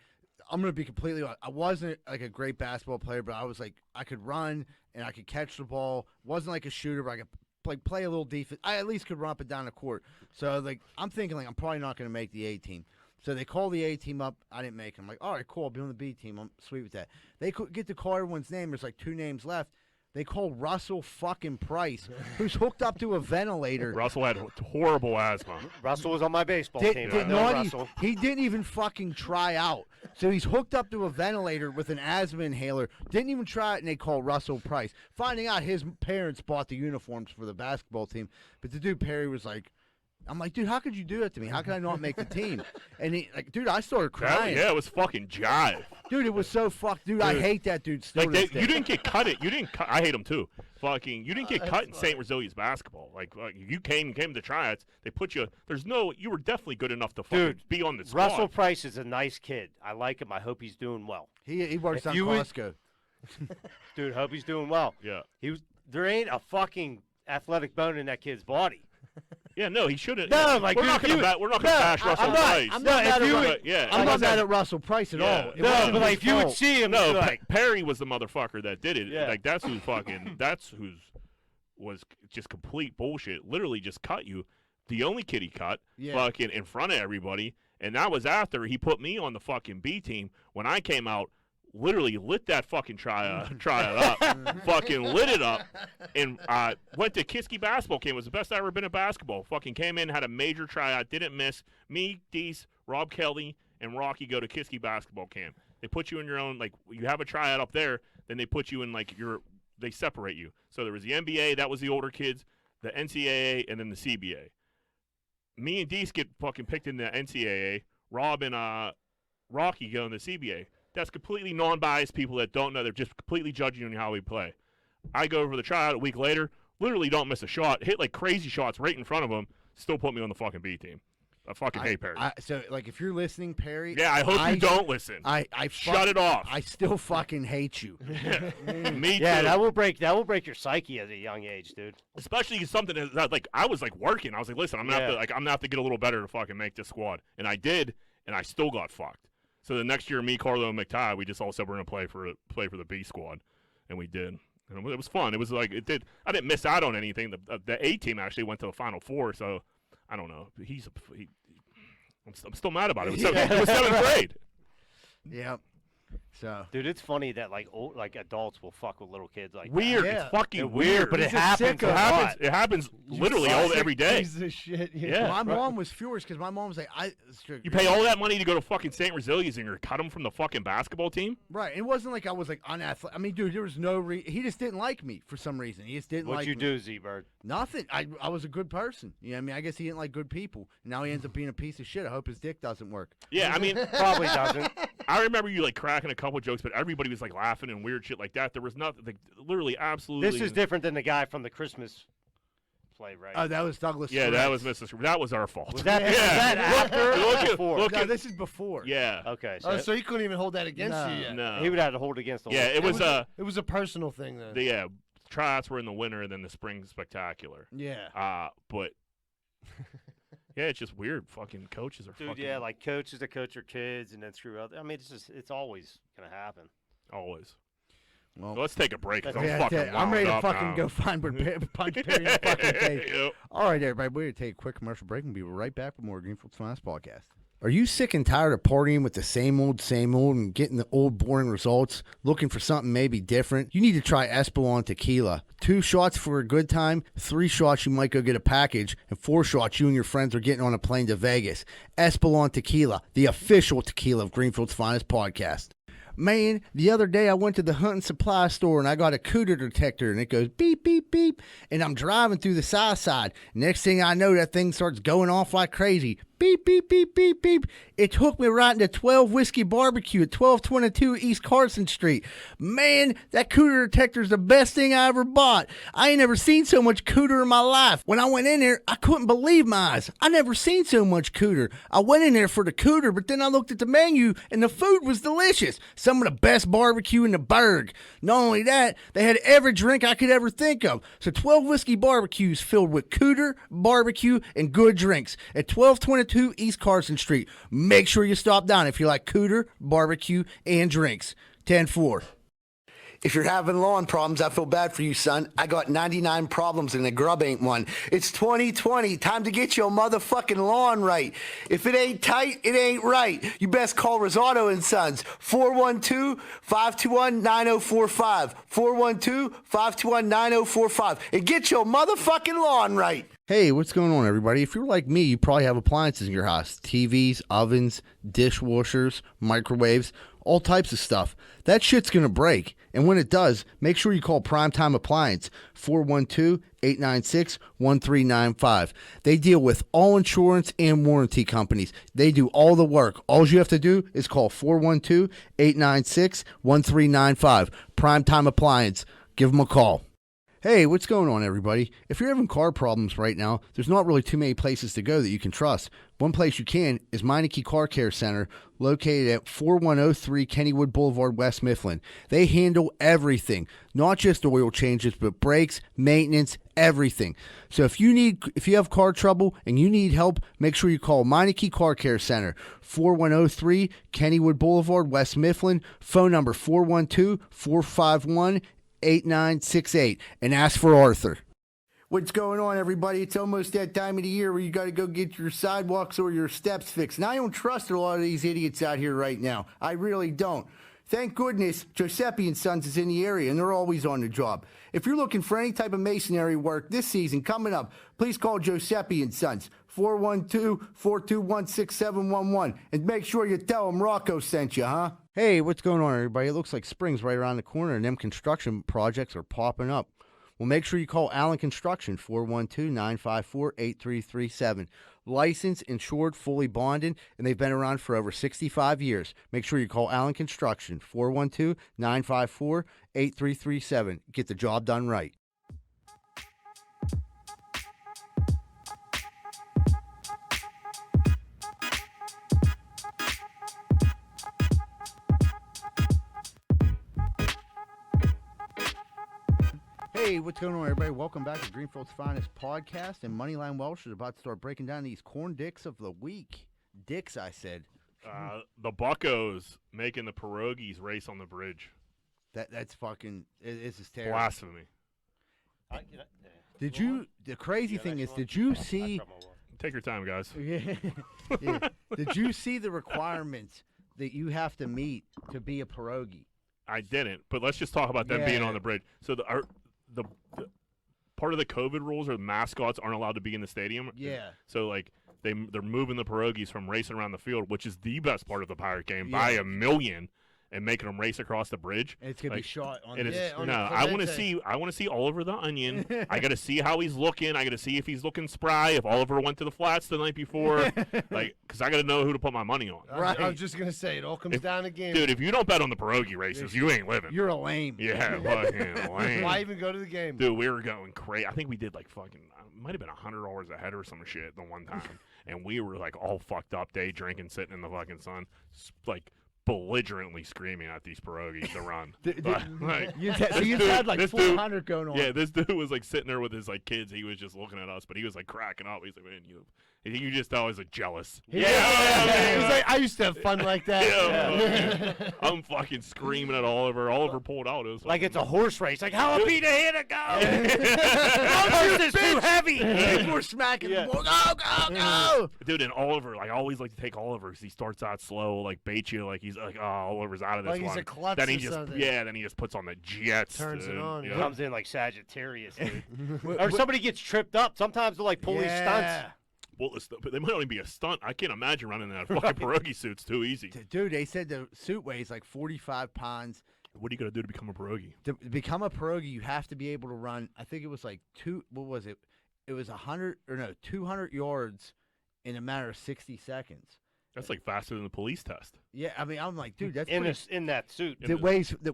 I'm gonna be completely honest. I wasn't like a great basketball player, but I was like I could run and I could catch the ball. Wasn't like a shooter, but I could like play a little defense. I at least could run up and down the court. So like I'm thinking like I'm probably not gonna make the A team. So they call the A team up. I didn't make them. I'm like, all right, cool. I'll be on the B team. I'm sweet with that. They get to call everyone's name. There's like 2 names left. They call Russell fucking Price, who's hooked up to a ventilator.
Russell had horrible asthma.
Russell was on my baseball
Did
team. I know
not
Russell.
he didn't even fucking try out. So he's hooked up to a ventilator with an asthma inhaler. Didn't even try it, and they call Russell Price. Finding out his parents bought the uniforms for the basketball team, but the dude Perry was like, I'm like, dude, how could you do that to me? How could I not make the team? And he, like, dude, I started crying.
Yeah, it was fucking jive.
Dude, it was so fucked. Dude, I hate that dude still.
Like
to this day.
you didn't get cut it. You didn't cut. I hate him too. Fucking, you didn't get cut in St. Rosilia's basketball. Like you came to tryouts. They put you. You were definitely good enough to fucking
Dude,
be on the squad.
Russell Price is a nice kid. I like him. I hope he's doing well.
He works
If
on
you would-
Costco.
Dude, hope he's doing well.
Yeah.
There ain't a fucking athletic bone in that kid's body.
Yeah, no, he shouldn't.
No, like,
we're
dude,
not gonna
you-
we're not gonna bash Russell Price.
I'm
No,
not
if
mad at
you
Russell.
would-
yeah,
I'm
like I
not
said,
mad at Russell Price at
Yeah.
all. It
No,
wasn't
but like
his
if you would
fault.
see him,
No,
like,
Perry was the motherfucker that did it.
Yeah.
Like that's who fucking. That's who's was just complete bullshit. Literally just cut you. The only kid he cut,
Yeah.
fucking in front of everybody, and that was after he put me on the fucking B team. When I came out, literally lit that fucking tryout up, fucking lit it up, and went to Kiski basketball camp. It was the best I ever been at basketball. Fucking came in, had a major tryout, didn't miss. Me, Deese, Rob Kelly, and Rocky go to Kiski basketball camp. They put you in your own, like, you have a tryout up there, then they put you in, like, they separate you. So there was the NBA, that was the older kids, the NCAA, and then the CBA. Me and Deese get fucking picked in the NCAA. Rob and Rocky go in the CBA. That's completely non-biased people that don't know. They're just completely judging on how we play. I go over the tryout a week later, literally don't miss a shot, hit like crazy shots right in front of them, still put me on the fucking B team. I fucking hate Perry.
So, like, if you're listening, Perry.
Yeah, I hope you don't listen.
I
Shut it off.
I still fucking hate you.
Me
Yeah,
too.
that will break your psyche at a young age, dude.
Especially something that, like, I was like working. I was like, listen, I'm gonna have to get a little better to fucking make this squad, and I did, and I still got fucked. So the next year, me, Carlo, and McTighe, we just all said we're gonna play for the B squad, and we did. And it was fun. It was like it did. I didn't miss out on anything. The A team actually went to the Final Four, so I don't know. I'm still mad about it. It was seventh grade.
Yep. So,
Dude, it's funny that like adults will fuck with little kids like
Weird.
that.
It's fucking
It's
weird.
but it
He's a
happens
sicko.
a lot.
It happens literally every day.
Piece of shit.
Yeah.
my mom was furious because my mom was like,
You pay all that money to go to fucking St. Rosilia's and you're cut him from the fucking basketball team?
Right. It wasn't like I was like unathletic. I mean, dude, there was no he just didn't like me for some reason. He just didn't
What'd
like
you
me.
do, Z-Bird?
Nothing. I was a good person. You know what I mean? I guess he didn't like good people. And now he ends up being a piece of shit. I hope his dick doesn't work.
Yeah, I mean,
Probably doesn't.
I remember you like cracking a couple jokes, but everybody was like laughing and weird shit like that. There was nothing, like, literally, absolutely.
This is different than the guy from the Christmas play, right?
Oh, that was Douglas.
Yeah,
Surratt.
that was Mrs. That was our fault.
Was that,
yeah.
was that after or
Look at-
before?
look
No,
at-
this is before.
Yeah.
Okay,
Oh, so he couldn't even hold that against
No.
you yet.
No.
he would have to hold against the
Yeah,
whole
it was
It was a personal thing then.
the tryouts were in the winter and then the spring spectacular.
Yeah.
But yeah, it's just weird. Fucking coaches are
Dude,
fucking
yeah, like coaches that coach their kids and then screw up. I mean, it's always gonna happen.
always.
Well,
So let's take a break. 'Cause I'm
yeah,
fucking
I'm ready to
wound up
fucking
now.
go find punch Perry in the fucking face.
Yep.
All right, everybody, we're going to take a quick commercial break and we'll be right back with more Greenfield's Finest Podcast. Are you sick and tired of partying with the same old, and getting the old, boring results? Looking for something maybe different? You need to try Espolon Tequila. 2 shots for a good time, 3 shots you might go get a package, and 4 shots you and your friends are getting on a plane to Vegas. Espolon Tequila, the official tequila of Greenfield's Finest Podcast. Man, the other day I went to the hunting supply store and I got a cooter detector and it goes beep, beep, beep. And I'm driving through the south side. Next thing I know, that thing starts going off like crazy. Beep, beep, beep, beep, beep. It took me right into 12 Whiskey Barbecue at 1222 East Carson Street. Man, that cooter detector is the best thing I ever bought. I ain't never seen so much cooter in my life. When I went in there, I couldn't believe my eyes. I never seen so much cooter. I went in there for the cooter, but then I looked at the menu and the food was delicious. Some of the best barbecue in the burg. Not only that, they had every drink I could ever think of. So 12 Whiskey Barbecues filled with cooter, barbecue, and good drinks at 1222 East Carson Street. Make sure you stop down if you like cooter, barbecue, and drinks. 10-4. If you're having lawn problems, I feel bad for you, son. I got 99 problems and the grub ain't one. It's 2020. Time to get your motherfucking lawn right. If it ain't tight, it ain't right. You best call Rosato and Sons. 412-521-9045. 412-521-9045. And get your motherfucking lawn right. Hey, what's going on, everybody? If you're like me, you probably have appliances in your house. TVs, ovens, dishwashers, microwaves, all types of stuff. That shit's going to break. And when it does, make sure you call Primetime Appliance, 412-896-1395. They deal with all insurance and warranty companies. They do all the work. All you have to do is call 412-896-1395. Primetime Appliance. Give them a call. Hey, what's going on, everybody? If you're having car problems right now, there's not really too many places to go that you can trust. One place you can is Meineke Car Care Center, located at 4103 Kennywood Boulevard, West Mifflin. They handle everything, not just oil changes, but brakes, maintenance, everything. So if you have car trouble and you need help, make sure you call Meineke Car Care Center, 4103 Kennywood Boulevard, West Mifflin. Phone number 412-451-8968, and ask for Arthur. What's going on, everybody? It's almost that time of the year where you got to go get your sidewalks or your steps fixed. And I don't trust a lot of these idiots out here right now. I really don't. Thank goodness Giuseppe and Sons is in the area, and they're always on the job. If you're looking for any type of masonry work this season coming up, please call Giuseppe and Sons, 412-421-6711, and make sure you tell them Rocco sent you, huh? Hey, what's going on, everybody? It looks like spring's right around the corner, and them construction projects are popping up. Well, make sure you call Allen Construction, 412-954-8337. Licensed, insured, fully bonded, and they've been around for over 65 years. Make sure you call Allen Construction, 412-954-8337. Get the job done right. Hey, what's going on, everybody? Welcome back to Greenfield's Finest Podcast. And Moneyline Welsh is about to start breaking down these corn dicks of the week. Dicks, I said.
The Buccos making the pierogies race on the bridge.
That's fucking. This is terrible.
Blasphemy.
Did you? The crazy thing is, did you see?
Take your time, guys.
Yeah. Did you see the requirements that you have to meet to be a pierogi?
I didn't, but let's just talk about them being
Yeah.
on the bridge. So the part of the COVID rules are the mascots aren't allowed to be in the stadium.
Yeah.
So like they're moving the pierogies from racing around the field, which is the best part of the Pirate game, by a million, and making them race across the bridge.
And it's gonna be
Like,
shot on.
And
the
it's,
on
no,
the
I want to
Clemente.
see Oliver the Onion. I got to see how he's looking. I got to see if he's looking spry. If Oliver went to the flats the night before, like, because I got to know who to put my money on.
Right.
I was just gonna say it all comes down to game.
Dude, if you don't bet on the pierogi races, you ain't living.
You're a lame.
Yeah, fucking lame.
Why even go to the game?
Dude, we were going crazy. I think we did like fucking, might have been $100 ahead or some shit the one time, and we were like all fucked up, day drinking, sitting in the fucking sun, like belligerently screaming at these pierogies to run. Like,
You
This
had
dude-
like
this dude-
400 going on.
yeah, this dude was like sitting there with his like kids. He was just looking at us, but he was like cracking up. He's like, man, you just always like jealous.
He's like, I used to have fun like that.
Yeah. I'm fucking screaming at Oliver. Oliver pulled out. It was
Like it's a horse race. Like, how a Peter here to go? This is too heavy.
We're smacking.
Yeah.
Go, go, go.
Dude, and Oliver, like, I always like to take Oliver because he starts out slow, like, bait you, like, he's like, oh, Oliver's out of this
Like he's
one.
a klutz
Then he
or
just,
something.
then he just puts on the jets.
Turns it
dude.
on,
Yeah.
Comes in like Sagittarius, dude. Or somebody gets tripped up. Sometimes they'll like pull these stunts.
Well, but they might only be a stunt. I can't imagine running in that fucking pierogi suit's too easy.
Dude, they said the suit weighs like 45 pounds.
What are you gonna do to become a pierogi?
To become a pierogi, you have to be able to run. I think it was like what was it? It was 200 yards in a matter of 60 seconds.
That's like faster than the police test.
Yeah, I mean, I'm like, dude, that's
In
pretty,
in that suit.
that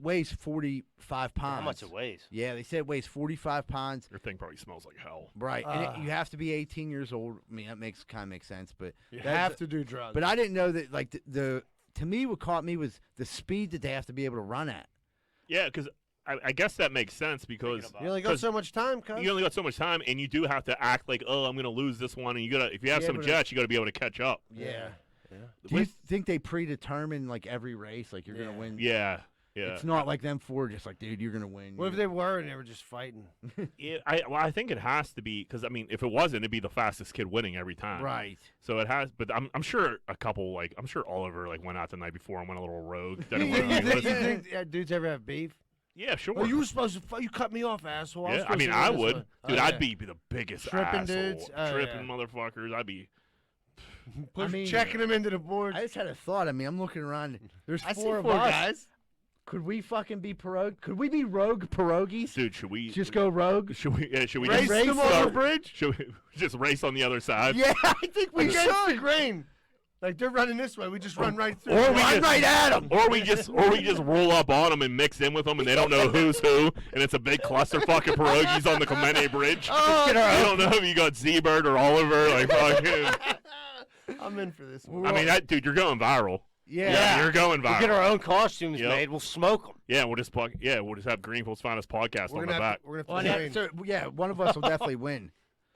weighs 45 pounds.
How much it weighs?
Yeah, they said it weighs 45 pounds.
Your thing probably smells like hell.
Right, and you have to be 18 years old. I mean, that kind of makes sense, but
You
that's-
have to do drugs.
But I didn't know that. Like the to me, what caught me was the speed that they have to be able to run at.
Yeah, because I guess that makes sense because
you only got so much time, cuz.
you only got so much time, and you do have to act like, oh, I'm gonna lose this one, and you gotta if you have
Yeah,
some
but
jets, you gotta be able to catch up.
Yeah. Do you think they predetermine like every race, like you're gonna win?
Yeah. Yeah.
It's not like them four, just like, dude, you're gonna win.
What if they were and they were just fighting?
Yeah, I think it has to be because I mean, if it wasn't, it'd be the fastest kid winning every time.
Right.
So it has, but I'm sure a couple I'm sure Oliver like went out the night before and went a little rogue. Didn't
You
really
think
listen.
dudes ever have beef?
Yeah, sure.
Oh, you were supposed to. You cut me off, asshole.
Yeah, I mean, I would, dude.
Oh,
I'd
yeah.
be the biggest
Tripping
asshole.
dudes? Oh,
Tripping
yeah.
motherfuckers. I'd be.
I mean,
checking them into the board.
I just had a thought. I mean, I'm looking around. There's
I see
four of
four
us.
guys.
Could we fucking be pierogi? Could we be rogue pierogies?
Dude, should we
Just go rogue?
Should we? Yeah, should we
Race
just
them
start-
over the bridge?
Should we just race on the other side?
Yeah, I think we
Against the
should.
grain. Like they're running this way, we just run right through.
Or we
Run
just,
right at 'em.
Or we just roll up on them and mix in with them, and they don't know who's who, and it's a big cluster fucking pierogies on the Clemente Bridge.
Oh,
you don't know if you got Z-Bird or Oliver, like fucking.
I'm in for this.
I mean, dude, you're going viral.
Yeah.
You're going
We'll
viral.
get our own costumes
Yep.
made. We'll smoke them.
Yeah, we'll just have Greenfield's Finest podcast
We're
on
gonna
the
have
back.
to, we're
Well,
gonna have to
so, yeah, one of us will definitely win.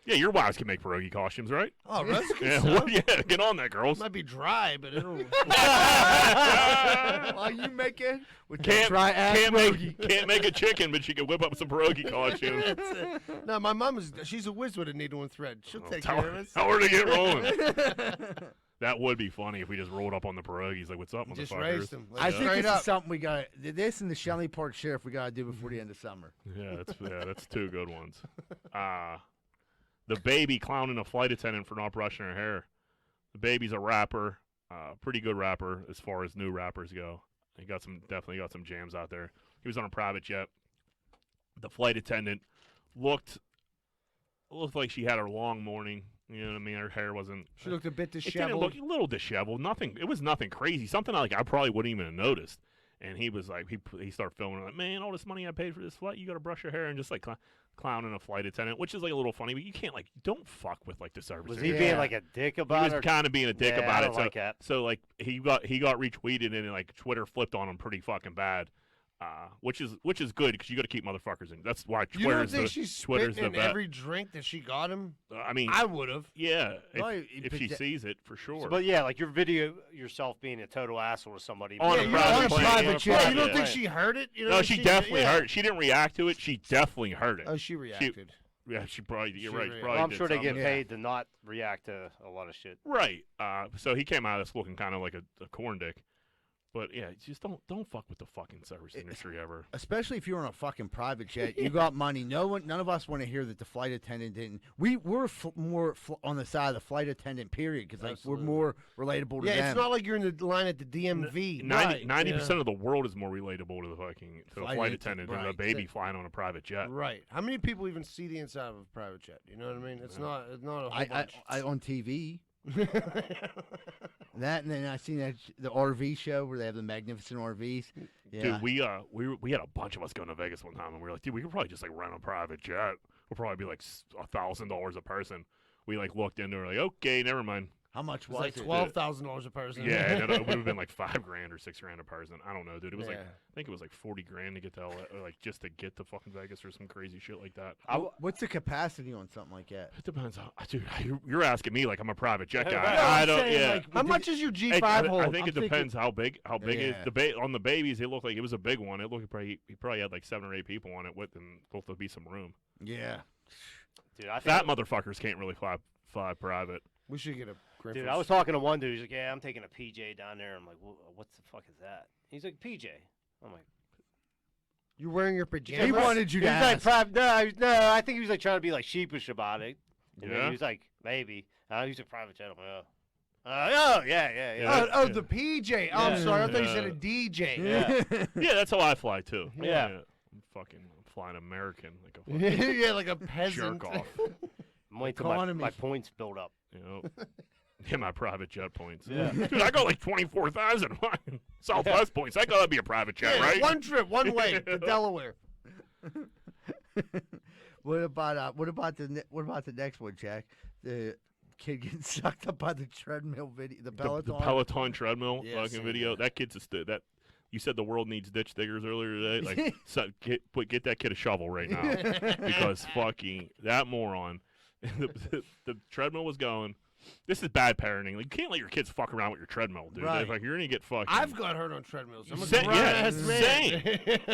Yeah, your wives can make pierogi costumes, right?
Oh, that's good
Yeah,
stuff.
well, yeah, get on that, girls.
Might be dry, but it'll.
While you make it with
Can't,
dry ass
can't make a chicken, but she can whip up some pierogi costumes.
No, my mom she's a whiz with a needle and thread. She'll take
Tell
care of us.
her to get rolling. That would be funny if we just rolled up on the pierogies. Like, what's up,
Just
motherfuckers?
raised them.
I think
Straight
this
up.
is something we got. This and the Shelly Park Sheriff we got to do before the end of summer.
Yeah, that's two good ones. The baby clowning a flight attendant for not brushing her hair. The baby's a rapper, pretty good rapper as far as new rappers go. He definitely got some jams out there. He was on a private jet. The flight attendant looked like she had her long morning. You know what I mean? Her hair wasn't.
She looked a bit
It didn't
disheveled.
look a little disheveled. Nothing. It was nothing crazy. Something like I probably wouldn't even have noticed. And he was like, he started filming like, man, all this money I paid for this flight, you got to brush your hair, and just like clowning a flight attendant, which is like a little funny, but you can't don't fuck with like the service.
Was
area.
he
Yeah.
being like a dick
He
about
was
it?
kind of being a dick
Yeah,
about
I
it.
don't
So,
like that.
so like he got retweeted and like Twitter flipped on him pretty fucking bad. which is good because you got to keep motherfuckers in. That's why
You don't
Twitter's
think
the
she's
Twitter's
spitting
the
in
vet.
every drink that she got him?
I mean,
I would have.
yeah,
No,
if she sees it for sure.
But yeah, like your video yourself being a total asshole to somebody.
On a
Yeah,
private
on a
plane.
private
On a
jet.
Yeah, you don't
yeah.
think she heard it? You know,
no, she definitely
yeah.
heard it. She didn't react to it. She definitely heard it.
Oh, she reacted.
Yeah, she probably. You're
She
right.
reacted.
Probably
Well, I'm
did
sure they get
something.
paid to not react to a lot of shit.
Right. So he came out of this looking kind of like a corn dick. But yeah, just don't fuck with the fucking service industry ever.
Especially if you're on a fucking private jet, you got money. None of us want to hear that the flight attendant didn't. We're more on the side of the flight attendant, period, because like
Absolutely.
we're more relatable to
Yeah,
them.
it's not like you're in the line at the DMV.
90% of the world is more relatable to the fucking
Flight
flight
attendant,
attendant than a
right.
baby flying on a private jet.
Right. How many people even see the inside of a private jet? You know what I mean? It's not a whole bunch.
I on TV. That, and then I seen the RV show where they have the magnificent RVs. Yeah.
Dude, we had a bunch of us going to Vegas one time, and we were like, dude, we could probably just like rent a private jet. We'll probably be like $1,000 a person. We like looked into it, we're like, okay, never mind.
How much
It's
was
like
it?
$12,000 a person.
Yeah, and it would have been like $5,000 or $6,000 a person. I don't know, dude. It was like
Yeah.
I think it was like $40,000 to get to LA, or like just to get to fucking Vegas or some crazy shit like that.
What's the capacity on something like that?
It depends. Dude, you're asking me like I'm a private jet guy.
No,
I
I'm
don't.
saying,
Yeah.
like,
How much is your G5
I
hold?
think it
I'm
depends how big it
Yeah.
is. On the babies, it looked like it was a big one. It looked like he probably had like 7 or 8 people on it with, and supposed to be some room.
Yeah.
Dude, I think
Fat motherfuckers can't really fly private.
We should get a Greenfield.
Dude, I was talking to one dude. He's like, "Yeah, I'm taking a PJ down there." I'm like, "What the fuck is that?" He's like, "PJ." I'm like,
You're wearing your pajamas.
He wanted you to
he's like,
ask.
no, I think he was like trying to be like sheepish about it. And then
Yeah?
he was like, maybe. He's a private jet. I'm like, oh, yeah.
Yeah.
Oh, the PJ. Oh, I'm
Yeah.
sorry. I thought you said
Yeah.
a DJ.
Yeah.
Yeah, that's how I fly too.
Yeah.
I'm flying American like a fucking
Yeah, like a peasant.
jerk off.
I'm waiting till
Economy.
my points build up.
You know. Yeah, my private jet points.
Yeah.
Dude, I got like 24,000 Southwest points. That gotta be a private jet,
Yeah,
right?
one trip, one way to Delaware.
What about the next one, Jack? The kid getting sucked up by the treadmill video, the Peloton.
The Peloton treadmill
Yes,
fucking
yeah.
video. That kid's that. You said the world needs ditch diggers earlier today. Like, get that kid a shovel right now because fucking that moron. The treadmill was going. This is bad parenting. Like, you can't let your kids fuck around with your treadmill, dude.
Right.
Like, you're gonna get fucking.
I've got hurt on treadmills. I'm a
Same- yeah,
grown-ass man.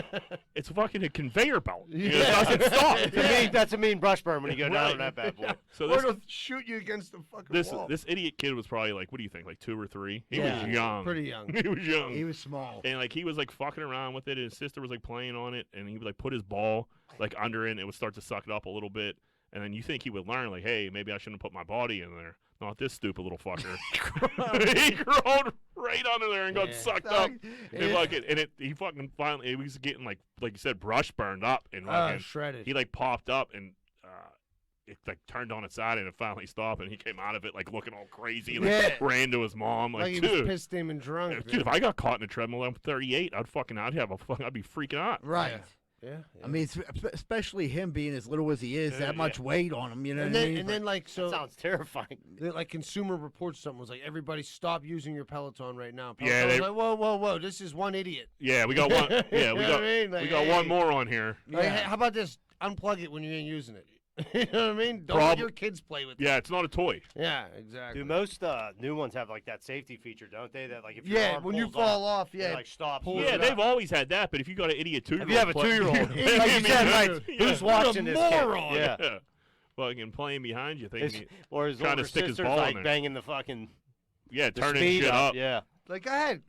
It's fucking a conveyor belt. You know,
Yeah.
it doesn't stop.
That's a mean brush burn when you go down
Right.
on that bad boy.
So
Or
this
it'll shoot you against the fucking
this
wall.
this idiot kid was probably like, what do you think, like 2 or 3? He
Yeah.
was young.
Pretty young.
He was young.
He was small.
And like he was like fucking around with it, and his sister was like playing on it, and he would like put his ball like under it, and it would start to suck it up a little bit. And then you think he would learn, like, hey, maybe I shouldn't have put my body in there. Not this stupid little fucker. He crawled right under there and got
Yeah.
sucked up. And he fucking finally, he was getting like you said, brush burned up, and fucking,
Shredded.
he like popped up, and it like turned on its side, and it finally stopped, and he came out of it like looking all crazy, and
Yeah.
like, ran to his mom,
like
like,
he was
dude.
pissed, steaming drunk.
Dude, if I got caught in a treadmill, I'm 38. I'd be freaking out.
Right.
Yeah.
I mean, especially him being as little as he is,
Yeah,
that much weight on him. You know
and
what I
then
mean?
and then like so.
That sounds terrifying.
Like Consumer Reports, something was like, everybody stop using your Peloton right now.
Yeah,
Peloton was
they-
like, whoa, this is one idiot.
Yeah, we got one. Yeah,
You
we
know
got
what I mean? Like,
we got
hey.
one more on here.
Like,
Yeah.
hey, how about this? Unplug it when you ain't using it. You know what I mean? Don't
Prob-
let your kids play with it.
Yeah, it's not a toy.
Yeah, exactly.
Dude, most new ones have like that safety feature, don't they? That like if your
Yeah,
arm
when you
pulls
fall
off,
off,
it,
yeah.
like stops.
pulls
Yeah,
it
they've
up.
always had that, but if you got an idiot 2-year-old,
If you have a 2-year-old, like you said, right? Who's watching this kid?
moron.
Yeah.
Yeah. Fucking playing behind you,
His-
thinking,
or his
Trying to
older
stick his
sister's
ball in
like
there.
banging the fucking
yeah,
the
turning
speed
shit up.
Yeah.
Like, go ahead.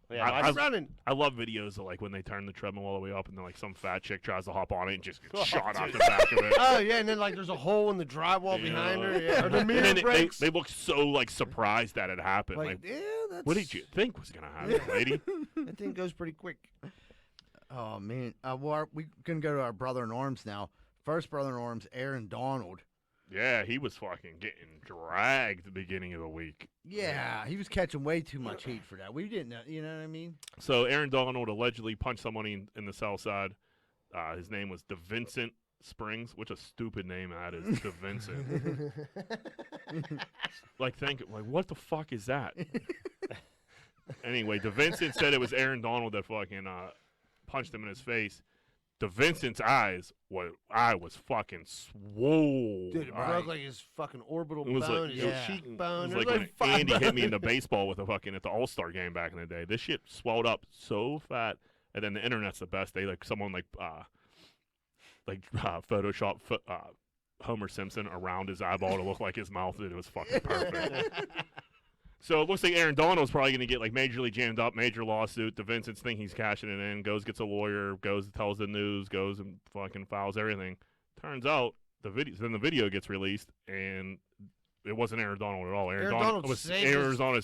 Yeah,
I-
my-
I-
running.
I love videos of like when they turn the treadmill all the way up, and then like some fat chick tries to hop on it and just gets
Oh,
shot off
dude.
the back of it.
Oh, yeah, and then, like, there's a hole in the drywall behind her. Yeah. Or the
And
mirror
then
breaks.
they look so like surprised that it happened. Like,
yeah, that's...
what did you think was gonna happen, lady?
That thing goes pretty quick.
Oh man, we can go to our brother in arms now. First brother in arms, Aaron Donald.
Yeah, he was fucking getting dragged the beginning of the week.
Yeah, he was catching way too much heat for that. We didn't know, you know what I mean?
So Aaron Donald allegedly punched somebody in the south side. His name was DeVincent Springs, which a stupid name that is, DeVincent. What the fuck is that? Anyway, DeVincent said it was Aaron Donald that fucking punched him in his face. DeVincent's eyes was fucking swole.
Dude, it broke like his fucking orbital
It was
bone,
like-
his
yeah.
cheekbone.
It was like when Andy hit me in the baseball with a fucking at the All-Star game back in the day. This shit swelled up so fat, and then the internet's the best. They someone Photoshop Homer Simpson around his eyeball to look like his mouth. It was fucking perfect. So it looks like Aaron Donald's probably going to get like majorly jammed up, major lawsuit. DeVincent's thinking he's cashing it in, goes gets a lawyer, goes tells the news, goes and fucking files everything. Turns out the video gets released and it wasn't Aaron Donald at all. Aaron Donald was Arizona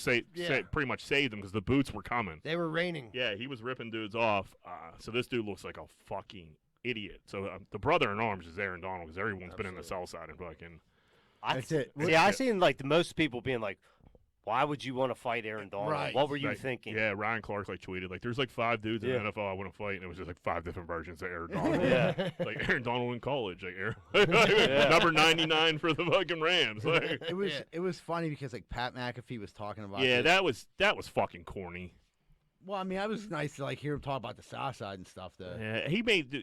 pretty much saved him because the boots were coming.
They were raining.
Yeah, he was ripping dudes off. So this dude looks like a fucking idiot. So the brother in arms is Aaron Donald because everyone's been in the South Side and fucking.
That's it.
See, I seen like the most people being like, "Why would you want to fight Aaron Donald?
Right.
What were you thinking?"
Yeah, Ryan Clark tweeted like, "There's like 5 dudes in the NFL I want to fight," and it was just like 5 different versions of Aaron Donald.
Yeah.
Like Aaron Donald in college, like number 99 for the fucking Rams. Like,
It was funny because like Pat McAfee was talking about.
yeah,
this.
that was fucking corny.
Well, I mean, I was nice to like hear him talk about the South Side and stuff though.
Yeah,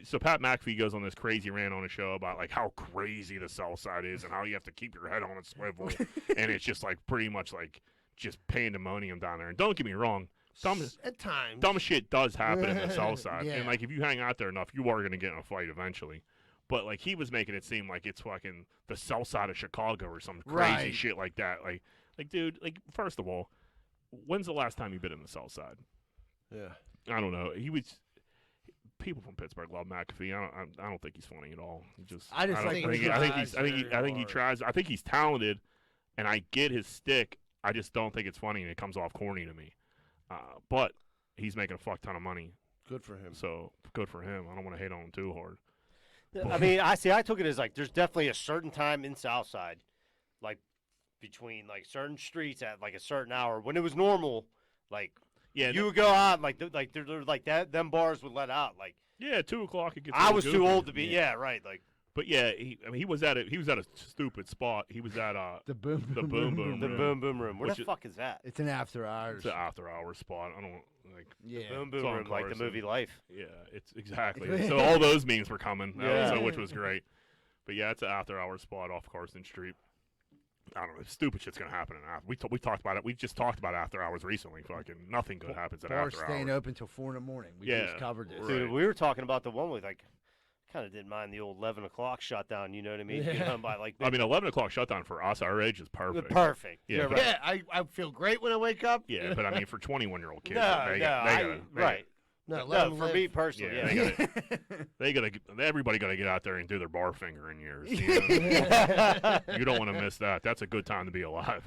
so Pat McAfee goes on this crazy rant on a show about like how crazy the South Side is and how you have to keep your head on a swivel, and it's just like pretty much like just pandemonium down there. And don't get me wrong,
At times.
dumb shit does happen in the South Side,
Yeah.
and like if you hang out there enough, you are gonna get in a fight eventually. But like he was making it seem like it's fucking the South Side of Chicago or some crazy
Right.
shit like that. Like dude, like first of all, when's the last time you've been in the South Side?
Yeah.
I don't know. People from Pittsburgh love McAfee. I don't think he's funny at all.
I just
don't
think
think
he
he- I think
tries
he's I think he, I think he
very
tries. I think he's talented, and I get his stick. I just don't think it's funny, and it comes off corny to me. But he's making a fuck ton of money,
Good for him.
so good for him. I don't want to hate on him too hard.
I mean, I took it as like there's definitely a certain time in Southside, like between like certain streets at like a certain hour when it was normal. Like
Yeah,
you would go out like they're like that. Them bars would let out. Like
2 o'clock. It gets.
I
real
was too
goofy.
old to be. Yeah, right. Like
But yeah, he was at a stupid spot. He was at
The boom.
The boom boom
the
room.
boom boom room. Where
Which
the
is-
fuck is that?
It's an after hours.
It's an after hour spot. I don't like.
Yeah.
Boom
It's
boom
on
room, like the
Carson.
movie Life.
Yeah, it's exactly. So all those memes were coming,
Yeah.
which was great. But yeah, it's an after-hour spot off Carson Street. I don't know. Stupid shit's gonna happen. We talked about it. We just talked about after hours recently. Fucking nothing good happens at
Bars
after
staying
hours.
open till 4 in the morning. We
Yeah,
just covered this.
right.
Dude, we were talking about the one with like, kind of didn't mind the old 11 o'clock shutdown. You know what I mean? Get
Yeah.
home by like.
I mean, 11 o'clock shutdown for us our age is perfect.
Perfect.
Yeah,
You're
but-
right.
Yeah, I feel great when I wake up.
Yeah, but I mean, for 21-year-old kids,
Right.
No,
No,
let 'em
for
live.
me personally,
Yeah,
yeah.
everybody gotta get out there and do their bar fingering years. You know? You don't want to miss that. That's a good time to be alive.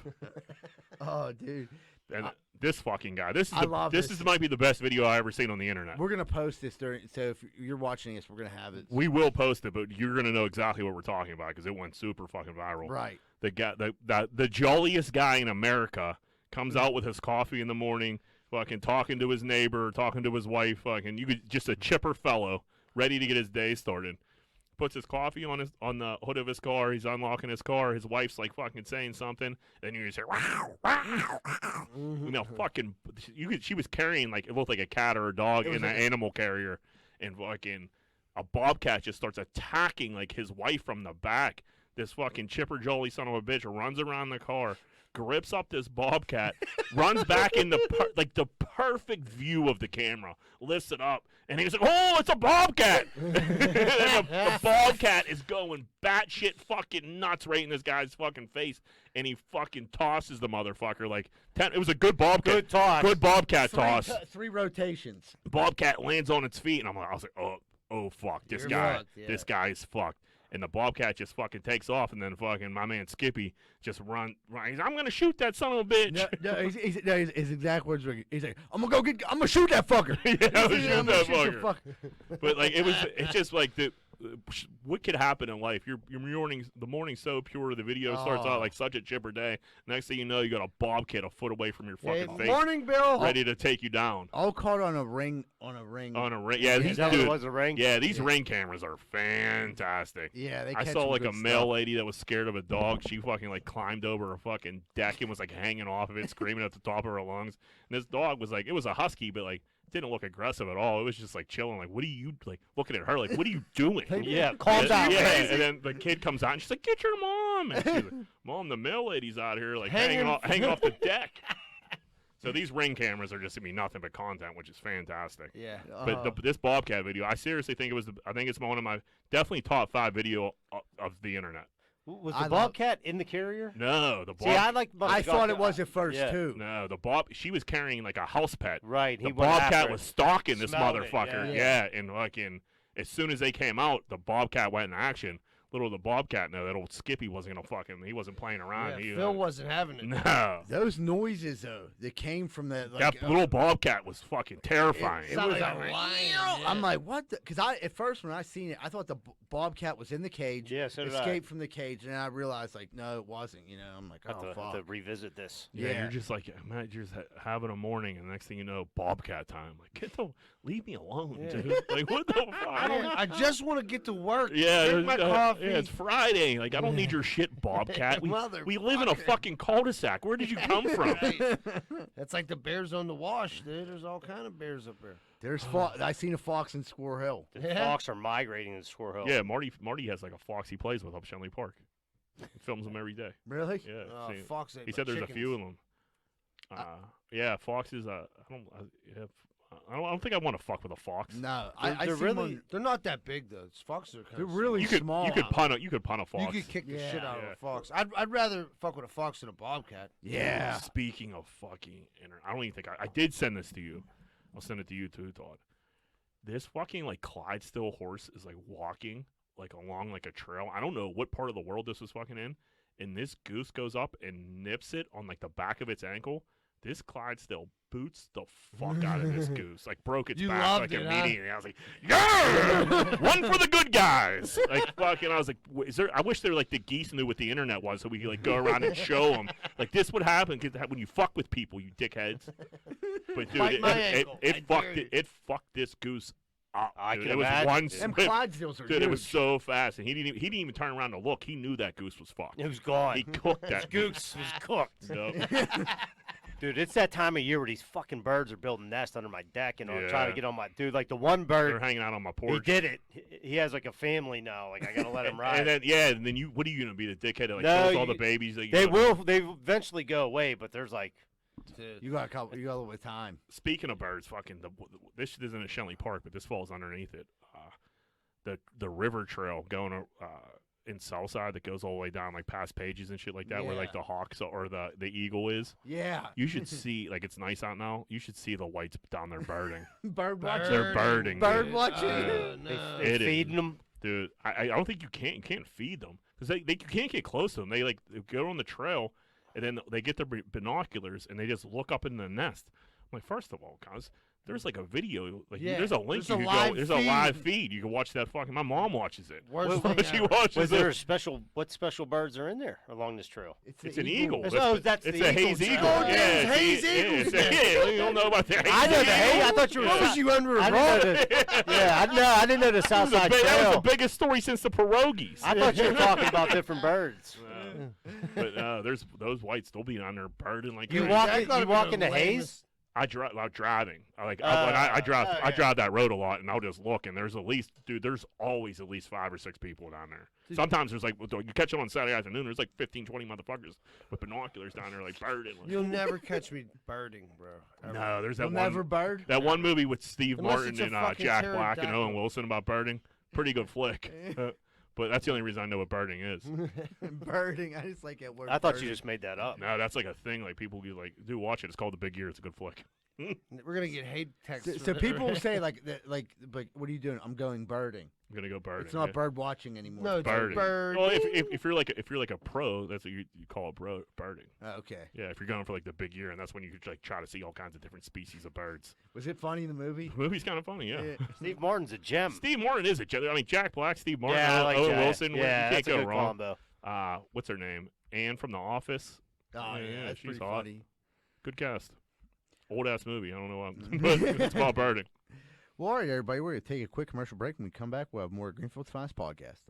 Oh, dude.
And this fucking guy, this
love
is
this.
might be the best video I ever seen on the internet.
We're gonna post this during. So if you're watching this, we're gonna have it.
We will post it, but you're gonna know exactly what we're talking about because it went super fucking viral.
Right.
The guy, the jolliest guy in America comes out with his coffee in the morning, fucking talking to his neighbor, talking to his wife, fucking just a chipper fellow, ready to get his day started. Puts his coffee on the hood of his car. He's unlocking his car. His wife's like fucking saying something, and you just hear wow, wow, wow. You know, fucking. She was carrying like it looked like a cat or a dog in an animal carrier, and fucking a bobcat just starts attacking like his wife from the back. This fucking chipper jolly son of a bitch runs around the car, grips up this bobcat, runs back in the perfect view of the camera, lifts it up, and he's like, "Oh, it's a bobcat!" And the bobcat is going batshit fucking nuts right in this guy's fucking face, and he fucking tosses the motherfucker like 10. It was a good bobcat.
Good toss.
Good bobcat toss.
3 rotations.
Bobcat lands on its feet, and I was like, oh fuck, this
You're
guy,
fucked, yeah.
this guy is fucked. And the bobcat just fucking takes off, and then fucking my man Skippy just run. He's, I'm gonna shoot that son of a bitch.
His exact words were, he's like, I'm gonna shoot that fucker.
Yeah, I'm gonna shoot
I'm
that
gonna shoot
fucker.
your
But like it's just like what could happen in life? The morning's so pure. The video starts
Oh.
out like such a chipper day. Next thing you know, you got a bobcat a foot away from your fucking
Hey,
face,
morning, Bill.
ready to take you down
All caught on a ring.
on a ring.
Yeah,
Yeah, these
That
dude,
was a ring.
yeah, these ring cameras are fantastic.
Yeah, they
I
catch
saw
some
like a
good
male
stuff.
lady that was scared of a dog. She fucking like climbed over a fucking deck and was like hanging off of it, screaming at the top of her lungs. And this dog was like, it was a husky, but like didn't look aggressive at all. It was just like chilling. Like, what are you like looking at her? Like, what are you doing?
Yeah, calm down.
Yeah, and then the kid comes out and she's like, "Get your mom." And she's like, "Mom, the mail lady's out here like hanging off the deck." So these Ring cameras are just gonna be nothing but content, which is fantastic.
Yeah.
But this Bobcat video, I seriously think I think it's one of my definitely top 5 video of the internet.
Was the Bobcat in the carrier?
No, the
See, I like.
I thought it was at first
Yeah.
too.
No, she was carrying like a house pet.
Right.
The
He went after
Bobcat
it.
was stalking this
Smelled it,
motherfucker.
yeah.
And fucking as soon as they came out, the Bobcat went in action. Little did the Bobcat know that old Skippy wasn't gonna he wasn't playing around.
Yeah, Phil wasn't having it.
No.
Those noises though that came from the
That little Bobcat was fucking terrifying.
It was like, I'm like, what? Because at first when I seen it, I thought the Bobcat was in the cage.
Yeah, so did I.
escaped from the cage, and then I realized like, no, it wasn't. You know, I'm like,
Have
oh
to
fuck.
revisit this.
Yeah, you're just like, man, you're just having a morning, and next thing you know, Bobcat time. Like, leave me alone, dude. Like, what the fuck?
I just want to get to work.
Yeah,
drink my coffee.
yeah, it's Friday. Like, I don't need your shit, Bobcat. We live in a fucking cul-de-sac. Where did you come from?
That's like the bears on the wash, dude. There's all kind of bears up there.
There's I seen a fox in Squirrel Hill.
The fox are migrating to Squirrel Hill.
Yeah, Marty has like a fox he plays with up Shenley Park. He films them every day.
Really?
Yeah.
Oh, fox ate
he
my
said there's
chickens.
a few of them. Yeah, foxes. I don't think I want to fuck with a fox.
No,
They're
seen
really-
one-
They're not that big though. Foxes are kind
They're
of
really
You could
small.
you could punt a fox.
You could kick the shit out of
Yeah.
a fox. I'd rather fuck with a fox than a bobcat.
Yeah.
Speaking of fucking I don't even think I did send this to you. I'll send it to you too, Todd. This fucking like Clydesdale horse is like walking like along like a trail. I don't know what part of the world this was fucking in. And this goose goes up and nips it on like the back of its ankle. This Clydesdale boots the fuck out of this goose. Like broke its
You
back
loved
like
it, huh?
immediately. I was like, yeah, one for the good guys. Like fucking, I was like, I wish they were like the geese knew what the internet was, so we could like go around and show them. Like this would happen when you fuck with people, you dickheads. But dude,
Bite my ankle. I
it fucked
dare you.
it fucked this goose up.
I
dude.
can
It was
imagine,
one
dude.
Them
swim.
Clydesdales are
Dude,
huge.
it was so fast, and he didn't even turn around to look. He knew that goose was fucked.
It was gone.
He cooked that
Goose was cooked.
Nope.
Dude, it's that time of year where these fucking birds are building nests under my deck and I'm trying to
Yeah.
get on my dude. Like the one
They're
bird,
hanging out on my
he
porch.
did it. He has like a family now. Like I gotta let him ride.
And then what are you gonna be, the dickhead that like
No,
kills all the
you-
babies? That you
They
know?
will. They eventually go away, but there's like
You got a couple. You got a little bit of time.
Speaking of birds, fucking this isn't at Shenley Park, but this falls underneath it. The river trail going in Southside that goes all the way down like past Pages and shit like that, where like the hawks or the eagle is.
Yeah.
You should see, like, it's nice out now. You should see the whites down there birding.
Bird watching.
They're birding.
Bird
dude.
watching.
No.
they
It is.
feeding them.
Dude, I don't think you can't feed them because you can't get close to them. They go on the trail and then they get their binoculars and they just look up in the nest. I'm like, first of all, guys, there's like a video, like
Yeah,
there's a link
there's
you
a
can
live
go. There's a live feed. You can watch that fucking. My mom watches it.
Worst thing
She
ever.
watches
Was there a
it.
special? What special birds are in there along this trail?
It's an eagle.
That's
it's
the
a
eagle
haze
trail.
eagle.
Oh,
Yeah,
there's
it's
haze
yeah,
eagles
it's a- you don't know about the haze
I know the
eagle?
hay. I thought you were.
What was you under a
I
rock?
didn't know the, yeah, I didn't know the
That was the
Southside
that was the
Trail.
biggest story since the pierogies.
I thought you were talking about different birds.
But there's those whites. They'll be on there birding like
You
crazy.
walk.
That
You
gotta be
walk
the
in the haze.
lamest-
I drive driving. I drive
oh,
I
yeah.
drive that road a lot, and I'll just look, and there's there's always at least 5 or 6 people down there. Sometimes there's like you catch them on Saturday afternoon. There's like 15, 20 motherfuckers with binoculars down there like birding. Like,
You'll never catch me birding, bro. Ever.
no, there's that
You'll
one
never bird.
that one movie with Steve
Unless
Martin
it's a
and
fucking
Jack Black and Owen
pterodactyl.
Wilson about birding. Pretty good flick. But that's the only reason I know what birding is.
Birding. I just like that word.
I thought
birding.
you just made that up.
No, that's like a thing. Like people do watch it. It's called The Big Year. It's a good flick.
We're gonna get hate texts.
So people will say like, but what are you doing? I'm going birding.
I'm gonna go birding.
It's not
yeah.
bird watching anymore.
No,
It's
it's
birding.
bird.
Well, if you're like a pro, that's what you call it, birding.
Oh, okay.
Yeah, if you're going for like the big year, and that's when you could like try to see all kinds of different species of birds.
Was it funny in the movie?
The movie's kind of funny, yeah.
Steve Martin's a gem.
Steve Martin is I mean, Jack Black, Steve Martin,
Yeah, I like
Owen
Jack.
Wilson.
Yeah,
you
that's
can't
a
go
good
wrong.
combo.
What's her name? Anne from The Office.
Oh yeah, that's
she's
pretty
hot.
funny.
Good cast. Old ass movie. I don't know why, but it's about birding.
Well, all right, everybody, we're going to take a quick commercial break. When we come back, we'll have more Greenfield's Finest podcast.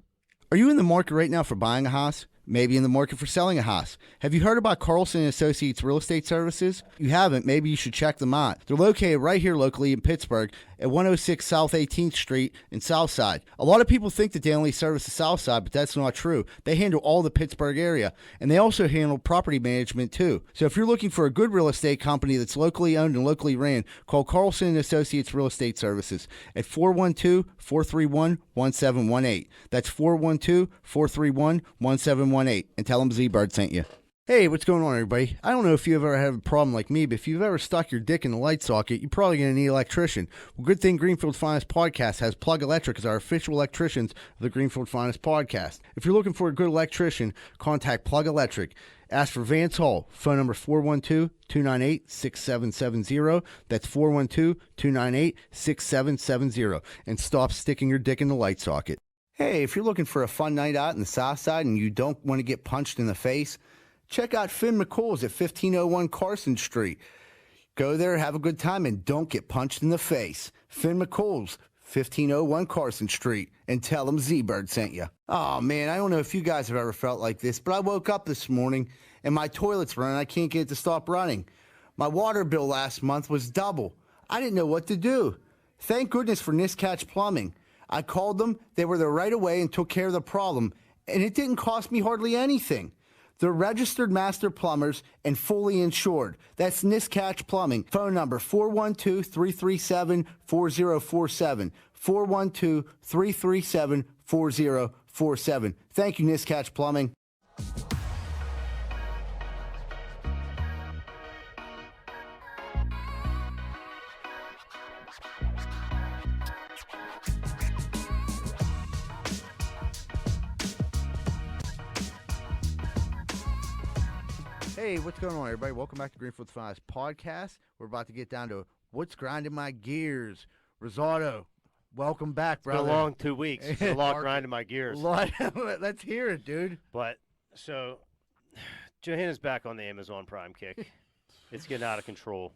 Are you in the market right now for buying a house? Maybe in the market for selling a house. Have you heard about Carlson & Associates Real Estate Services? If you haven't, maybe you should check them out. They're located right here locally in Pittsburgh at 106 South 18th Street in Southside. A lot of people think that they only service the Southside, but that's not true. They handle all the Pittsburgh area, and they also handle property management too. So if you're looking for a good real estate company that's locally owned and locally ran, call Carlson & Associates Real Estate Services at 412-431-1718. That's 412-431-1718. And tell them Z-Bird sent you. Hey, what's going on, everybody? I don't know if you've ever had a problem like me, but if you've ever stuck your dick in the light socket, you're probably going to need an electrician. Well, good thing Greenfield's Finest Podcast has Plug Electric as our official electricians of the Greenfield Finest Podcast. If you're looking for a good electrician, contact Plug Electric. Ask for Vance Hall. Phone number 412-298-6770. That's 412-298-6770. And stop sticking your dick in the light socket. Hey, if you're looking for a fun night out in the South Side and you don't want to get punched in the face, check out Finn McCool's at 1501 Carson Street. Go there, have a good time, and don't get punched in the face. Finn McCool's, 1501 Carson Street, and tell them Z-Bird sent you. Oh, man, I don't know if you guys have ever felt like this, but I woke up this morning, and my toilet's running. I can't get it to stop running. My water bill last month was double. I didn't know what to do. Thank goodness for Niscatch Plumbing. I called them, they were there right away and took care of the problem, and it didn't cost me hardly anything. They're registered master plumbers and fully insured. That's Niscatch Plumbing. Phone number 412-337-4047. 412-337-4047. Thank you, Niscatch Plumbing. Hey, what's going on, everybody? Welcome back to Greenfield Finest Podcast. We're about to get down to what's grinding my gears. Rosato, welcome back,
It's been a
brother.
long 2 weeks. It's a lot grinding my gears.
Let's hear it, dude.
But, so, Johanna's back on the Amazon Prime kick. It's getting out of control.